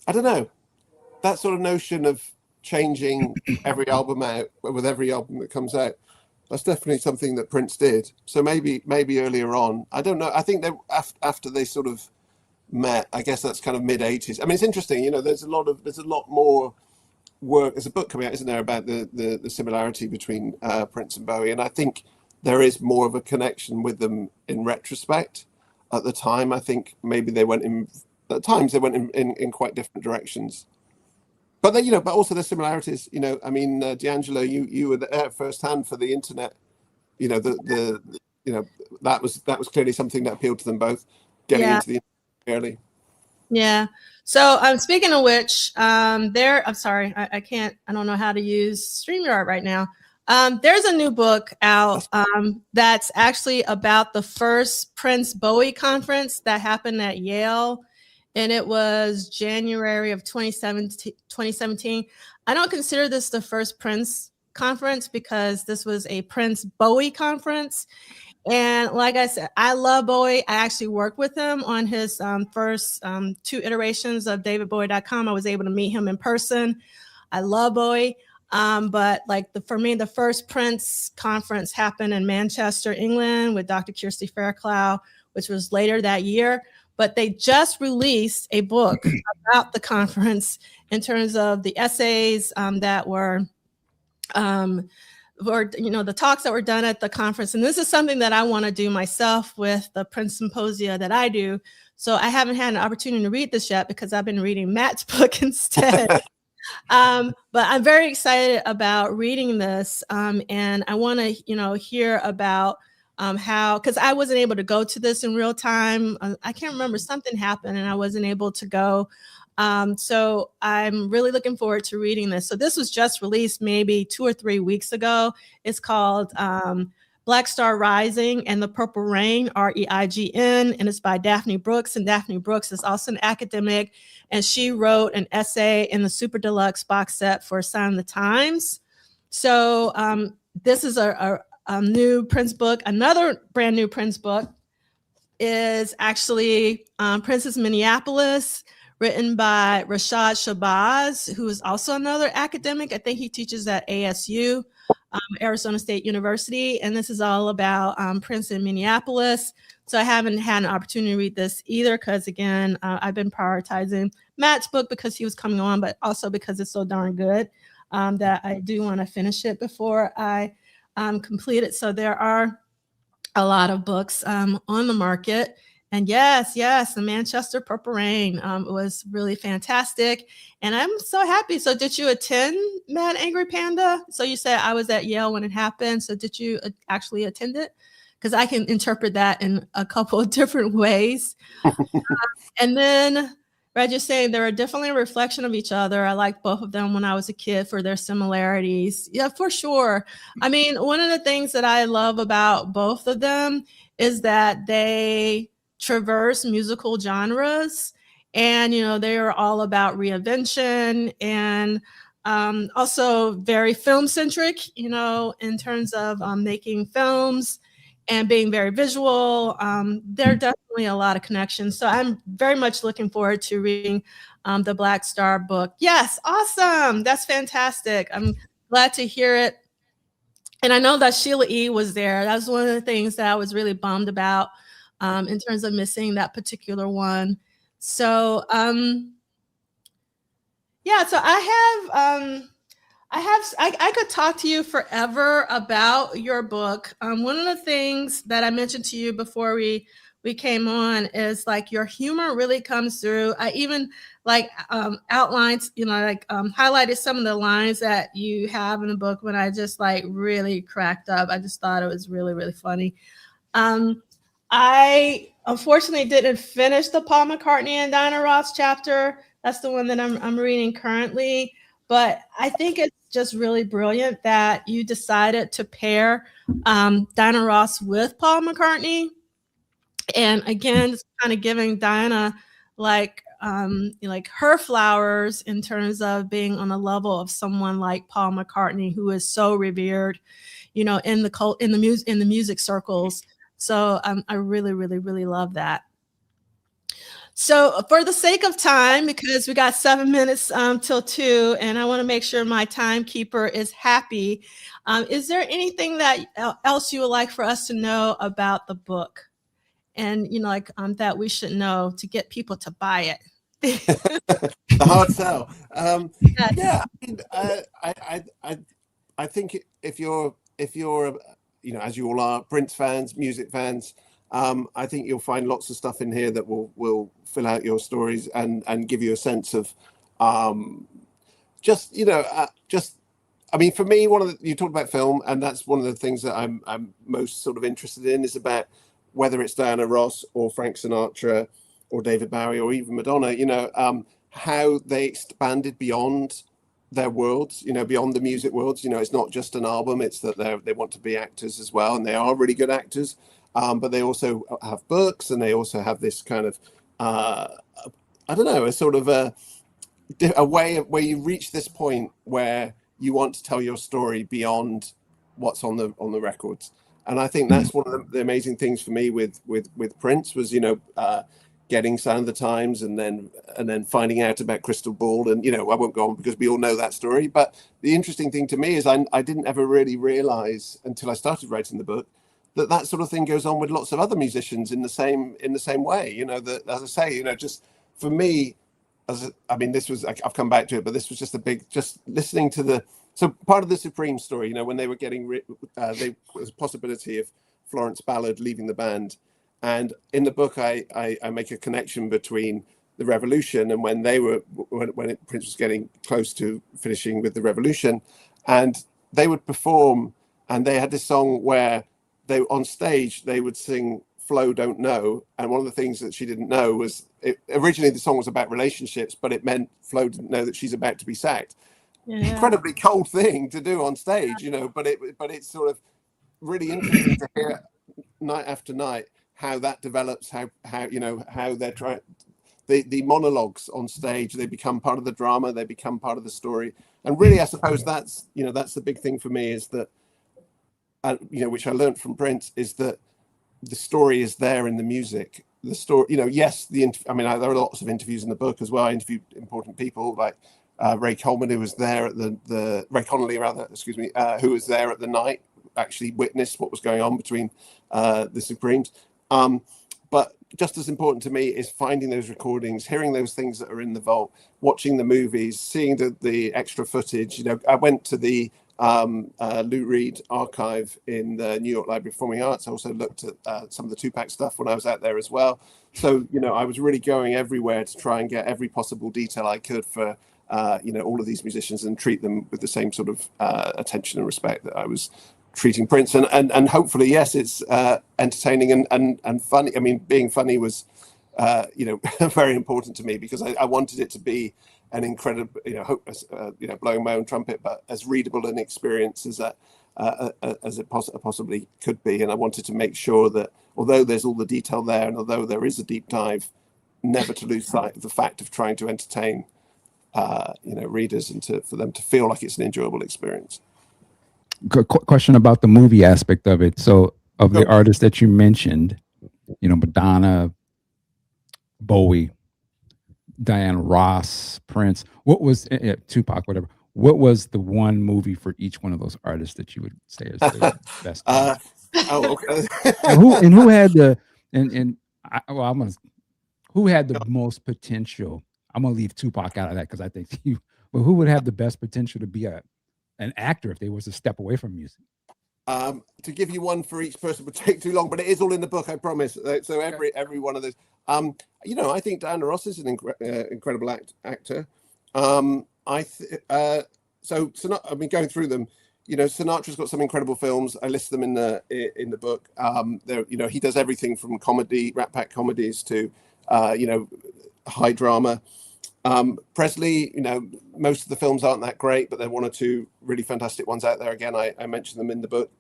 I don't know, that sort of notion of changing every album out with every album that comes out. That's definitely something that Prince did. So maybe earlier on, I don't know. I think that after they sort of met, I guess that's kind of mid 80s. I mean, it's interesting. There's a lot more work. There's a book coming out, isn't there, about the similarity between Prince and Bowie, and I think there is more of a connection with them in retrospect. At the time, I think maybe they went in. At times, they went in quite different directions. But but also the similarities. I mean, D'Angelo, you were there firsthand for the internet. That was clearly something that appealed to them both, getting into the internet early. Yeah. So speaking of which, I'm sorry, I don't know how to use StreamYard right now. There's a new book out that's actually about the first Prince Bowie conference that happened at Yale. And it was January of 2017. I don't consider this the first Prince conference because this was a Prince Bowie conference. And like I said, I love Bowie. I actually worked with him on his first 2 iterations of davidbowie.com. I was able to meet him in person. I love Bowie. But like for me, the first Prince conference happened in Manchester, England with Dr. Kirsty Fairclough, which was later that year. But they just released a book about the conference in terms of the essays that were the talks that were done at the conference. And this is something that I want to do myself with the Prince Symposia that I do. So I haven't had an opportunity to read this yet because I've been reading Matt's book instead. But I'm very excited about reading this. And I want to, hear about how, because I wasn't able to go to this in real time. I can't remember, something happened and I wasn't able to go. So I'm really looking forward to reading this. So this was just released maybe 2 or 3 weeks ago. It's called Black Star Rising and the Purple Rain, REIGN, and it's by Daphne Brooks. And Daphne Brooks is also an academic, and she wrote an essay in the Super Deluxe box set for Sign of the Times. So this is a new Prince book. Another brand new Prince book is actually Princess Minneapolis, written by Rashad Shabazz, who is also another academic. I think he teaches at ASU, Arizona State University. And this is all about Prince in Minneapolis. So I haven't had an opportunity to read this either because, again, I've been prioritizing Matt's book because he was coming on, but also because it's so darn good that I do want to finish it before I complete it. So there are a lot of books on the market. And yes, the Manchester Purple Rain was really fantastic. And I'm so happy. So did you attend Mad Angry Panda? So you said I was at Yale when it happened. So did you actually attend it? Because I can interpret that in a couple of different ways. And then Reg is saying they're definitely a reflection of each other. I liked both of them when I was a kid for their similarities. Yeah, for sure. I mean, one of the things that I love about both of them is that they traverse musical genres, and they are all about reinvention and also very film centric, in terms of making films and being very visual. There are definitely a lot of connections. So I'm very much looking forward to reading the Black Star book. Yes, awesome. That's fantastic. I'm glad to hear it. And I know that Sheila E. was there. That was one of the things that I was really bummed about in terms of missing that particular one. So so I could talk to you forever about your book. One of the things that I mentioned to you before we came on is like your humor really comes through. I even outlined, highlighted some of the lines that you have in the book when I just really cracked up. I just thought it was really, really funny. I unfortunately didn't finish the Paul McCartney and Diana Ross chapter. That's the one that I'm reading currently. But I think it's just really brilliant that you decided to pair Diana Ross with Paul McCartney. And again, it's kind of giving Diana her flowers in terms of being on a level of someone like Paul McCartney, who is so revered, in the music circles. So I really, really, really love that. So for the sake of time, because we got 7 minutes till 2, and I want to make sure my timekeeper is happy, is there anything that else you would like for us to know about the book? And, that we should know to get people to buy it? The hard sell. Yes. Yeah, I think if you're as you all are, Prince fans, music fans, I think you'll find lots of stuff in here that will fill out your stories and give you a sense of for me, you talked about film, and that's one of the things that I'm most sort of interested in, is about whether it's Diana Ross or Frank Sinatra or David Bowie or even Madonna, how they expanded beyond their worlds, beyond the music worlds. It's not just an album, it's that they want to be actors as well, and they are really good actors. But they also have books, and they also have this kind of, a sort of a way where you reach this point where you want to tell your story beyond what's on the records. And I think that's one of the amazing things for me with Prince was, getting Sign of the Times and then finding out about Crystal Ball. And, I won't go on because we all know that story. But the interesting thing to me is I didn't ever really realize until I started writing the book that sort of thing goes on with lots of other musicians in the same way, that, as I say, just for me, I've come back to it, but this was just listening to so part of the Supreme story, when they were getting there was a possibility of Florence Ballard leaving the band. And in the book, I make a connection between the Revolution and when Prince was getting close to finishing with the Revolution, and they would perform, and they had this song where on stage they would sing Flo Don't Know, and one of the things that she didn't know was originally the song was about relationships, but it meant Flo didn't know that she's about to be sacked. Yeah. Incredibly cold thing to do on stage, but it's sort of really interesting to hear night after night how that develops, how they're trying the monologues on stage, they become part of the drama, they become part of the story. And really, I suppose that's the big thing for me is that, which I learned from Prince, is that the story is there in the music. The story, yes, there are lots of interviews in the book as well. I interviewed important people like Ray Coleman, who was there at Ray Connolly, who was there at the night, actually witnessed what was going on between the Supremes. But just as important to me is finding those recordings, hearing those things that are in the vault, watching the movies, seeing the extra footage. I went to the Lou Reed archive in the New York Library of Performing Arts. I also looked at some of the Tupac stuff when I was out there as well. So, I was really going everywhere to try and get every possible detail I could for, all of these musicians and treat them with the same sort of attention and respect that I was treating Prince. And hopefully, yes, it's entertaining and funny. I mean, being funny was, very important to me because I wanted it to be an incredible, blowing my own trumpet, but as readable an experience as it possibly could be. And I wanted to make sure that although there's all the detail there, and although there is a deep dive, never to lose sight of the fact of trying to entertain, readers and for them to feel like it's an enjoyable experience. Question about the movie aspect of it. So, of the artists that you mentioned, Madonna, Bowie, Diana Ross, Prince, what was Tupac, whatever? What was the one movie for each one of those artists that you would say is the best? Okay. Who had who had the most potential? I'm gonna leave Tupac out of that because I think but who would have the best potential to be an actor if they was to step away from music? To give you one for each person would take too long, but it is all in the book, I promise. So every one of those. I think Diana Ross is an incredible actor. Going through them, Sinatra's got some incredible films. I list them in the book. He does everything from comedy, Rat Pack comedies to, high drama. Presley, most of the films aren't that great, but there are one or two really fantastic ones out there. Again, I mentioned them in the book.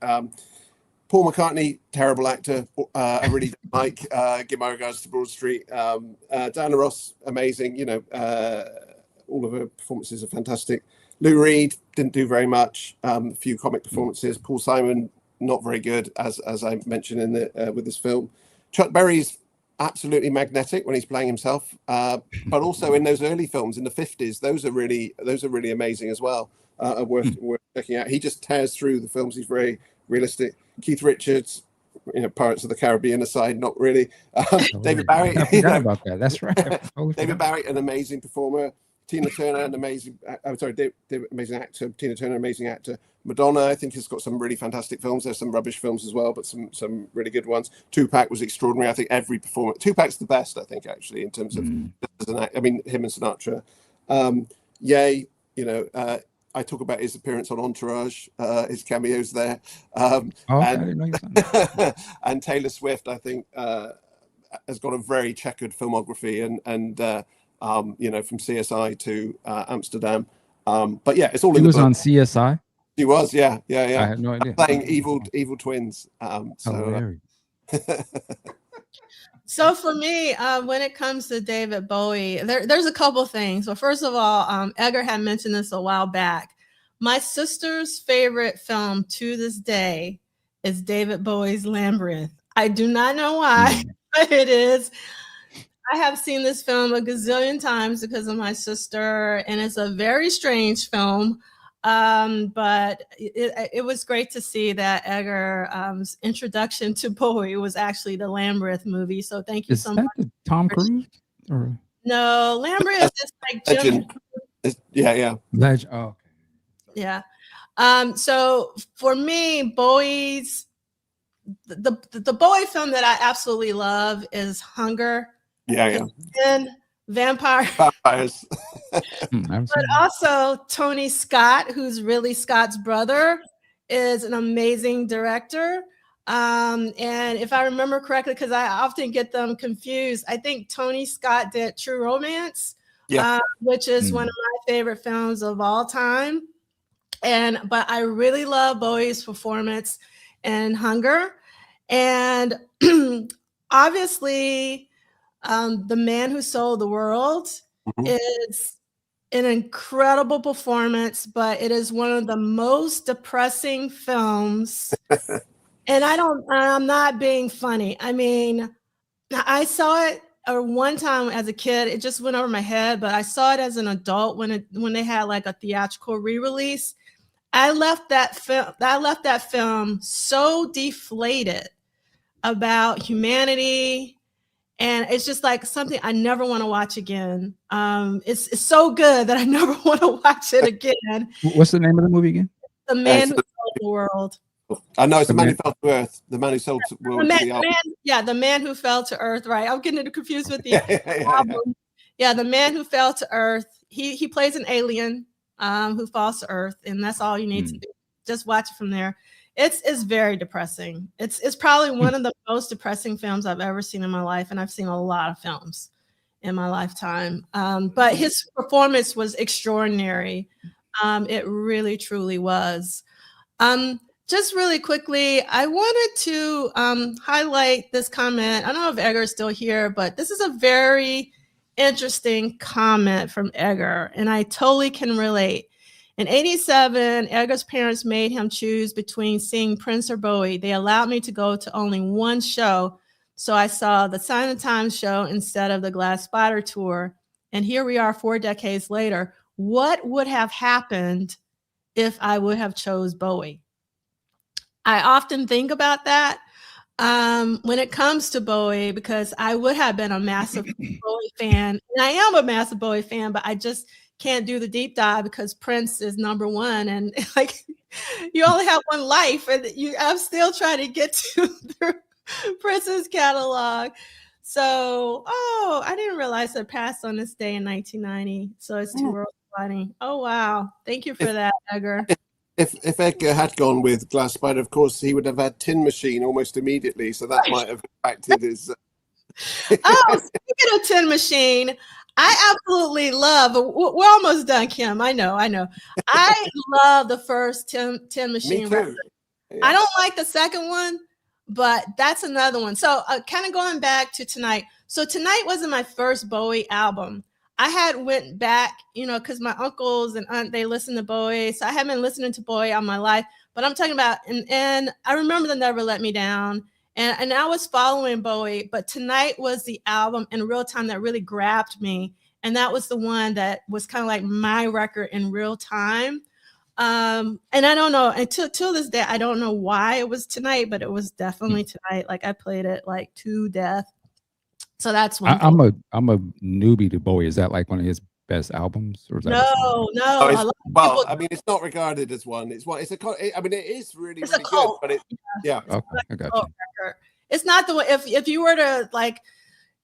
Paul McCartney, terrible actor. I really don't like. Give my regards to Broad Street. Diana Ross, amazing. All of her performances are fantastic. Lou Reed didn't do very much. A few comic performances. Paul Simon, not very good, as I mentioned in with this film. Chuck Berry's absolutely magnetic when he's playing himself, but also in those early films in the 50s, those are really amazing as well. Worth checking out. He just tears through the films. He's very realistic. Keith Richards, Pirates of the Caribbean aside, not really. David Barry. I forgot about that. That's right. David Barry, an amazing performer. Tina Turner, an amazing. David, amazing actor. Tina Turner, amazing actor. Madonna, I think, has got some really fantastic films. There's some rubbish films as well, but some really good ones. Tupac was extraordinary. I think every performance. Tupac's the best, I think, actually, in terms of as an act. I mean, him and Sinatra. Ye, I talk about his appearance on Entourage, his cameos there. I didn't know you said that. And Taylor Swift, I think, has got a very checkered filmography, and from CSI to Amsterdam. But yeah, it's all. He was on CSI. He was, yeah. I had no idea. Playing evil twins. So for me, when it comes to David Bowie, there's a couple things. So first of all, Edgar had mentioned this a while back. My sister's favorite film to this day is David Bowie's Labyrinth. I do not know why, but it is. I have seen this film a gazillion times because of my sister, and it's a very strange film. But it was great to see that Edgar's introduction to Bowie was actually the Labyrinth movie. So thank you so much. Is that Tom Cruise? Or? No, Labyrinth is like Jim. Yeah. Legend. Oh, okay. Yeah. So for me, Bowie's the Bowie film that I absolutely love is Hunger. Yeah. And Vampires. But also Tony Scott, who's Ridley Scott's brother, is an amazing director. And if I remember correctly, because I often get them confused, I think Tony Scott did True Romance, which is one of my favorite films of all time. But I really love Bowie's performance in Hunger. And obviously, The Man Who Sold the World is an incredible performance, but it is one of the most depressing films. And I'm not being funny. I mean, I saw it one time as a kid. It just went over my head, but I saw it as an adult when they had like a theatrical re-release. I left that film so deflated about humanity, and it's just like something I never want to watch again. It's so good that I never want to watch it again. What's the name of the movie again? The Man Who Sold the World. I know it's The Man Who Fell to Earth. The Man Who Sold the World. The Man Who Fell to Earth. Right, I'm getting it confused with the album. Yeah, The Man Who Fell to Earth. He plays an alien who falls to Earth, and that's all you need to do. Just watch it from there. It's very depressing. It's probably one of the most depressing films I've ever seen in my life, and I've seen a lot of films in my lifetime. But his performance was extraordinary. It really, truly was. Just really quickly, I wanted to highlight this comment. I don't know if Edgar is still here, but this is a very interesting comment from Edgar, and I totally can relate. In 1987, Edgar's parents made him choose between seeing Prince or Bowie. They allowed me to go to only one show, so I saw the Sign of the Times show instead of the Glass Spider tour. And here we are 4 decades later. What would have happened if I would have chose Bowie? I often think about that when it comes to Bowie, because I would have been a massive Bowie fan. And I am a massive Bowie fan, but I just can't do the deep dive because Prince is number one. And like, you only have one life, and I'm still trying to get to Prince's catalog. So, I didn't realize it passed on this day in 1990. So it's 2 worlds fighting. Oh, wow. Thank you for that, Edgar. If Edgar had gone with Glass Spider, of course, he would have had Tin Machine almost immediately. So that might have impacted his. Speaking of Tin Machine, I absolutely love. We're almost done, Kim. I know. I love the first Tin Machine. Me too. Yeah. I don't like the second one, but that's another one. So, kind of going back to Tonight. So, Tonight wasn't my first Bowie album. I had went back, because my uncles and aunt, they listen to Bowie. So I had been listening to Bowie all my life. But I'm talking about, and I remember the Never Let Me Down. And I was following Bowie. But Tonight was the album in real time that really grabbed me. And that was the one that was kind of like my record in real time. And I don't know, until this day, I don't know why it was Tonight, but it was definitely Tonight. Like I played it like to death. So that's one. I'm a newbie to Bowie. Is that like one of his best albums? Or is that no. I mean, it's not regarded as one. It is really, really good. But Okay, I got you. It's not the one. If you were to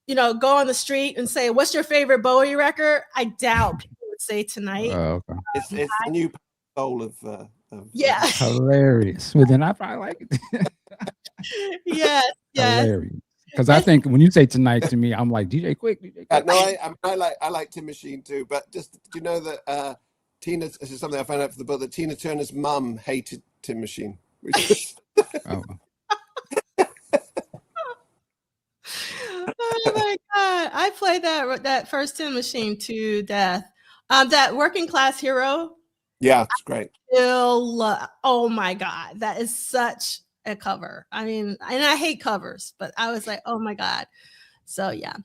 go on the street and say, "What's your favorite Bowie record?" I doubt people would say Tonight. Oh, okay. It's the new soul of yeah. Hilarious. Well, then I probably like it. Yes. Hilarious. Because I think when you say Tonight to me, I'm like DJ Quick. I like Tin Machine too. But just do you know that this is something I found out from the book, that Tina Turner's mum hated Tin Machine. Oh my God! I played that first Tin Machine to death. That Working Class Hero. Yeah, it's great. Oh my God, that is such a cover. I mean, and I hate covers, but I was like, oh my God. So yeah.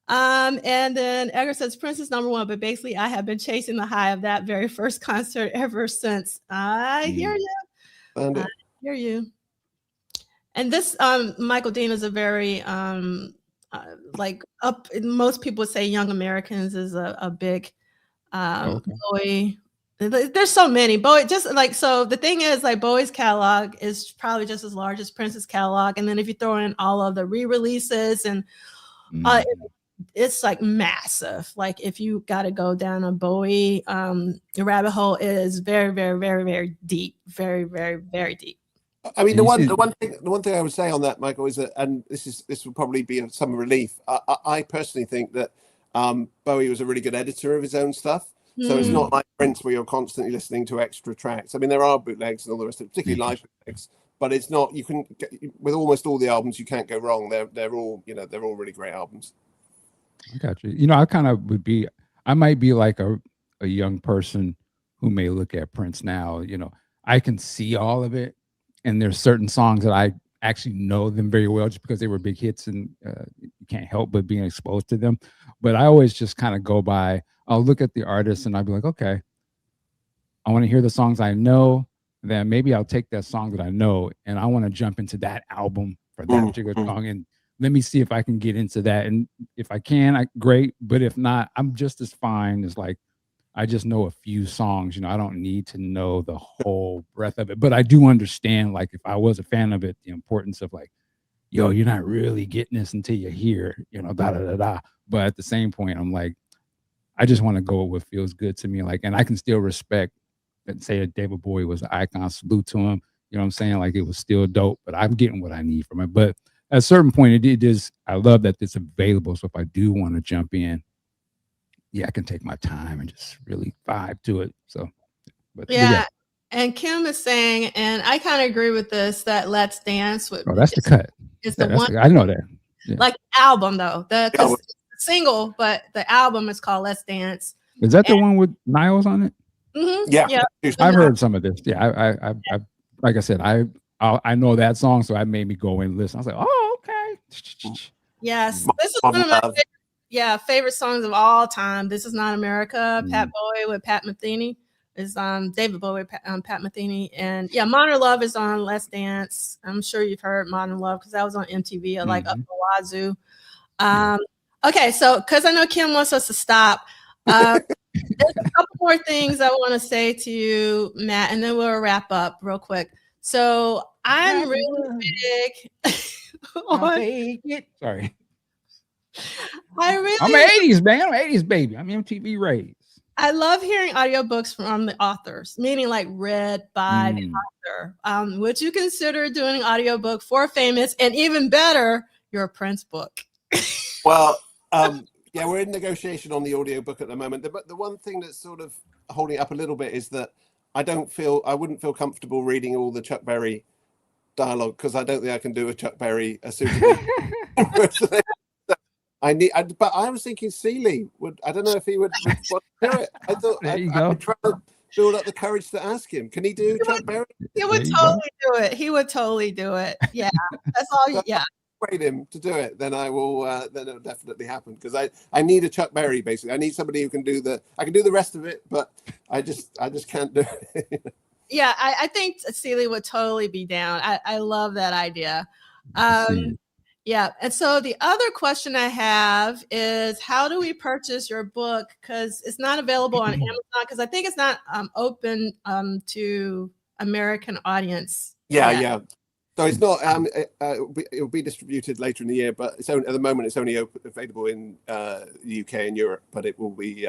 And then Edgar says Prince is number one, but basically I have been chasing the high of that very first concert ever since. I hear you. I hear you. And this Michael Dean is a very like up. Most people would say Young Americans is a big Bowie. There's so many Bowie. Just like, so the thing is, like, Bowie's catalog is probably just as large as Prince's catalog, and then if you throw in all of the re-releases and it's like massive. Like, if you got to go down a Bowie rabbit hole, it is very, very, very, very deep. Very, very, very deep. I mean, the one thing I would say on that, Michael, is that, and this will probably be some relief. I personally think that Bowie was a really good editor of his own stuff. So it's not like Prince where you're constantly listening to extra tracks. I mean, there are bootlegs and all the rest of it, particularly live bootlegs, but it's not. You can with almost all the albums, you can't go wrong. They're all really great albums. I got you. You know, I kind of I might be like a young person who may look at Prince now. You know, I can see all of it. And there's certain songs that I actually know them very well just because they were big hits, and you can't help but being exposed to them. But I always just kind of go by, I'll look at the artist and I'll be like, okay, I want to hear the songs I know. Then maybe I'll take that song that I know and I want to jump into that album for that particular song. And let me see if I can get into that. And if I can, great. But if not, I'm just as fine as like, I just know a few songs, you know, I don't need to know the whole breadth of it, but I do understand, like, if I was a fan of it, the importance of like, yo, you're not really getting this until you hear, you know, da, da, da, da. But at the same point, I'm like, I just want to go with what feels good to me. Like, and I can still respect and say that David Bowie was an icon, salute to him. You know what I'm saying? Like, it was still dope, but I'm getting what I need from it. But at a certain point, it is, I love that it's available. So if I do want to jump in, yeah, I can take my time and just really vibe to it. So, but yeah. And Kim is saying, and I kind of agree with this, that Let's Dance. That's the cut. It's the one. I know that. Yeah. Like album though, the single, but the album is called Let's Dance. Is that the one with Niles on it? Mm-hmm. Yeah. I've heard some of this. Yeah, I like I said, I know that song, so I made me go and listen. I was like, oh, okay. Yes, this is one of my favorite songs of all time. This Is Not America. Pat Bowie with Pat Metheny is David Bowie, Pat Metheny, and yeah, Modern Love is on Let's Dance. I'm sure you've heard Modern Love because that was on MTV, like up the wazoo. Okay, so because I know Kim wants us to stop, there's a couple more things I want to say to you, Matt, and then we'll wrap up real quick. So I'm really big Sorry. I'm an 80s man. I'm an 80s baby. I'm MTV raised. I love hearing audiobooks from the authors, meaning like read by the author. Would you consider doing an audiobook for Famous, and even better, your Prince book? Well, yeah, we're in negotiation on the audiobook at the moment. The one thing that's sort of holding it up a little bit is that I wouldn't feel comfortable reading all the Chuck Berry dialogue because I don't think I can do a Chuck Berry suitably. But I was thinking Seeley would. I don't know if he would want to do it. I thought I'd try to build up the courage to ask him. Can he do Chuck Berry? He would totally do it. He would totally do it. Yeah, that's all. Yeah. Persuade him to do it, then I will. Then it'll definitely happen because I need a Chuck Berry basically. I need somebody who can do I can do the rest of it, but I just can't do it. Yeah, I think Seeley would totally be down. I love that idea. Yeah. And so the other question I have is, how do we purchase your book? Because it's not available on Amazon, because I think it's not open to American audience. Yeah. So it's not. It'll be distributed later in the year, but at the moment it's only available in the UK and Europe. But it will be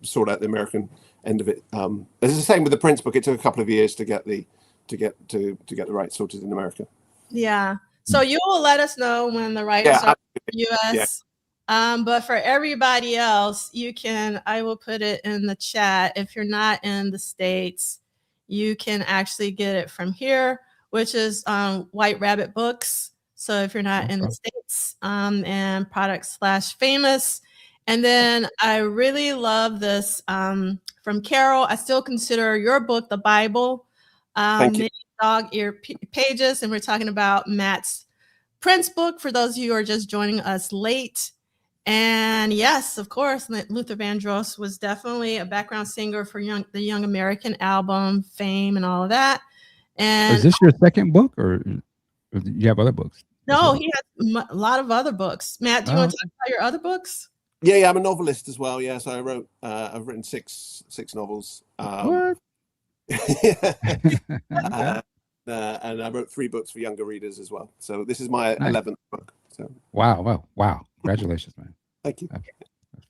sort out the American end of it. It's the same with the Prince book. It took a couple of years to get the rights sorted in America. Yeah. So you will let us know when the rights are in the US. Yeah. But for everybody else, I will put it in the chat. If you're not in the States, you can actually get it from here, which is White Rabbit Books. So if you're not in the States, and Product/Famous. And then I really love this from Carol. I still consider your book the Bible. Thank you. Many dog-eared pages, and we're talking about Matt's Prince book for those of you who are just joining us late. And yes, of course, Luther Vandross was definitely a background singer for the Young American album, Fame, and all of that. And is this your second book, or do you have other books? no, he has a lot of other books. Matt, do you want to talk about your other books? Yeah, I'm a novelist as well. Yeah, so I've written six novels. What? And I wrote 3 books for younger readers as well. So this is my 11th book. So wow! Congratulations, man. Thank you.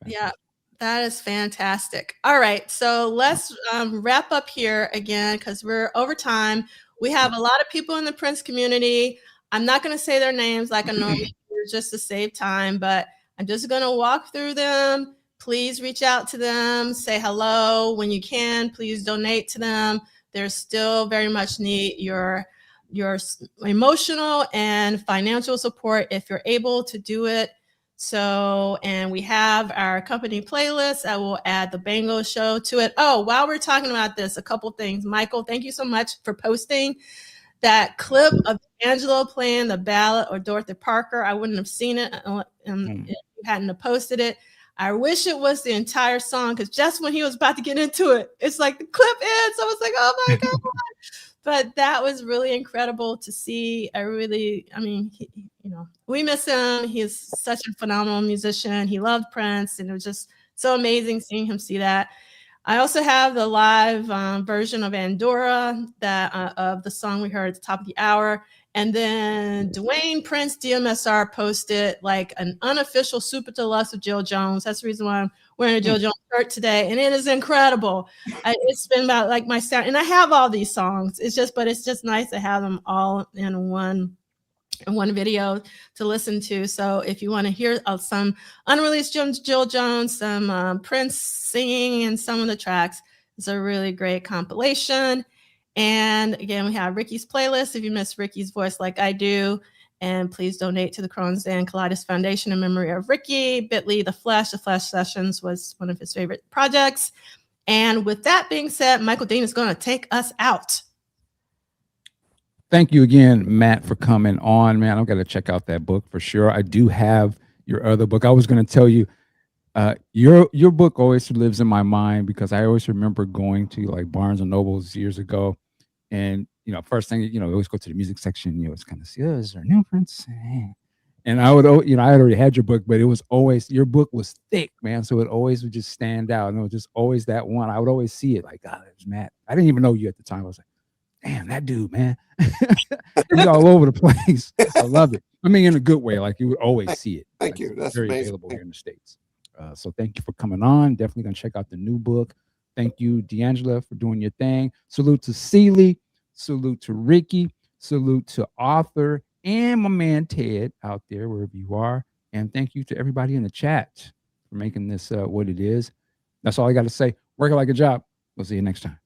Yeah, that is fantastic. All right, so let's wrap up here again because we're over time. We have a lot of people in the Prince community. I'm not going to say their names like I normally do just to save time, but I'm just going to walk through them. Please reach out to them, say hello when you can. Please donate to them. There's still very much need your emotional and financial support if you're able to do it. So, and we have our company playlist. I will add the Bangles show to it. Oh, while we're talking about this, a couple things. Michael, thank you so much for posting that clip of Angelo playing the ballad or Dorothy Parker. I wouldn't have seen it if you hadn't have posted it. I wish it was the entire song because just when he was about to get into it, it's like the clip ends. I was like, oh my God. But that was really incredible to see. We miss him. He's such a phenomenal musician. He loved Prince, and it was just so amazing seeing him see that. I also have the live version of Andorra of the song we heard at the top of the hour. And then Duane Prince DMSR posted like an unofficial Super Deluxe of Jill Jones. That's the reason why I'm wearing a Jill Jones shirt today. And it is incredible. It's been about like my sound. And I have all these songs. It's just nice to have them all in one video to listen to. So if you want to hear some unreleased Jill Jones, some Prince singing in some of the tracks, it's a really great compilation. And again, we have Ricky's playlist if you miss Ricky's voice like I do. And please donate to the Crohn's and Colitis Foundation in memory of Ricky. Bit.ly, The Flash Sessions was one of his favorite projects. And with that being said, Michael Dean is going to take us out. Thank you again, Matt, for coming on, man. I've got to check out that book for sure. I do have your other book. I was going to tell you, your book always lives in my mind because I always remember going to like Barnes and Nobles years ago. And, first thing, I always go to the music section, it's kind of see, is there a new Prince? And I would, I had already had your book, but it was always, your book was thick, man. So it always would just stand out. And it was just always that one. I would always see it like, God, there's Matt. I didn't even know you at the time. I was like, damn, that dude, man. He's all over the place. I love it. I mean, in a good way. Like you would always see it. Thank you. That's very amazing. available here in the States. So thank you for coming on. Definitely going to check out the new book. Thank you, D'Angela, for doing your thing. Salute to Celie. Salute to Ricky. Salute to Arthur and my man Ted out there, wherever you are. And thank you to everybody in the chat for making this what it is. That's all I got to say. Work it like a job. We'll see you next time.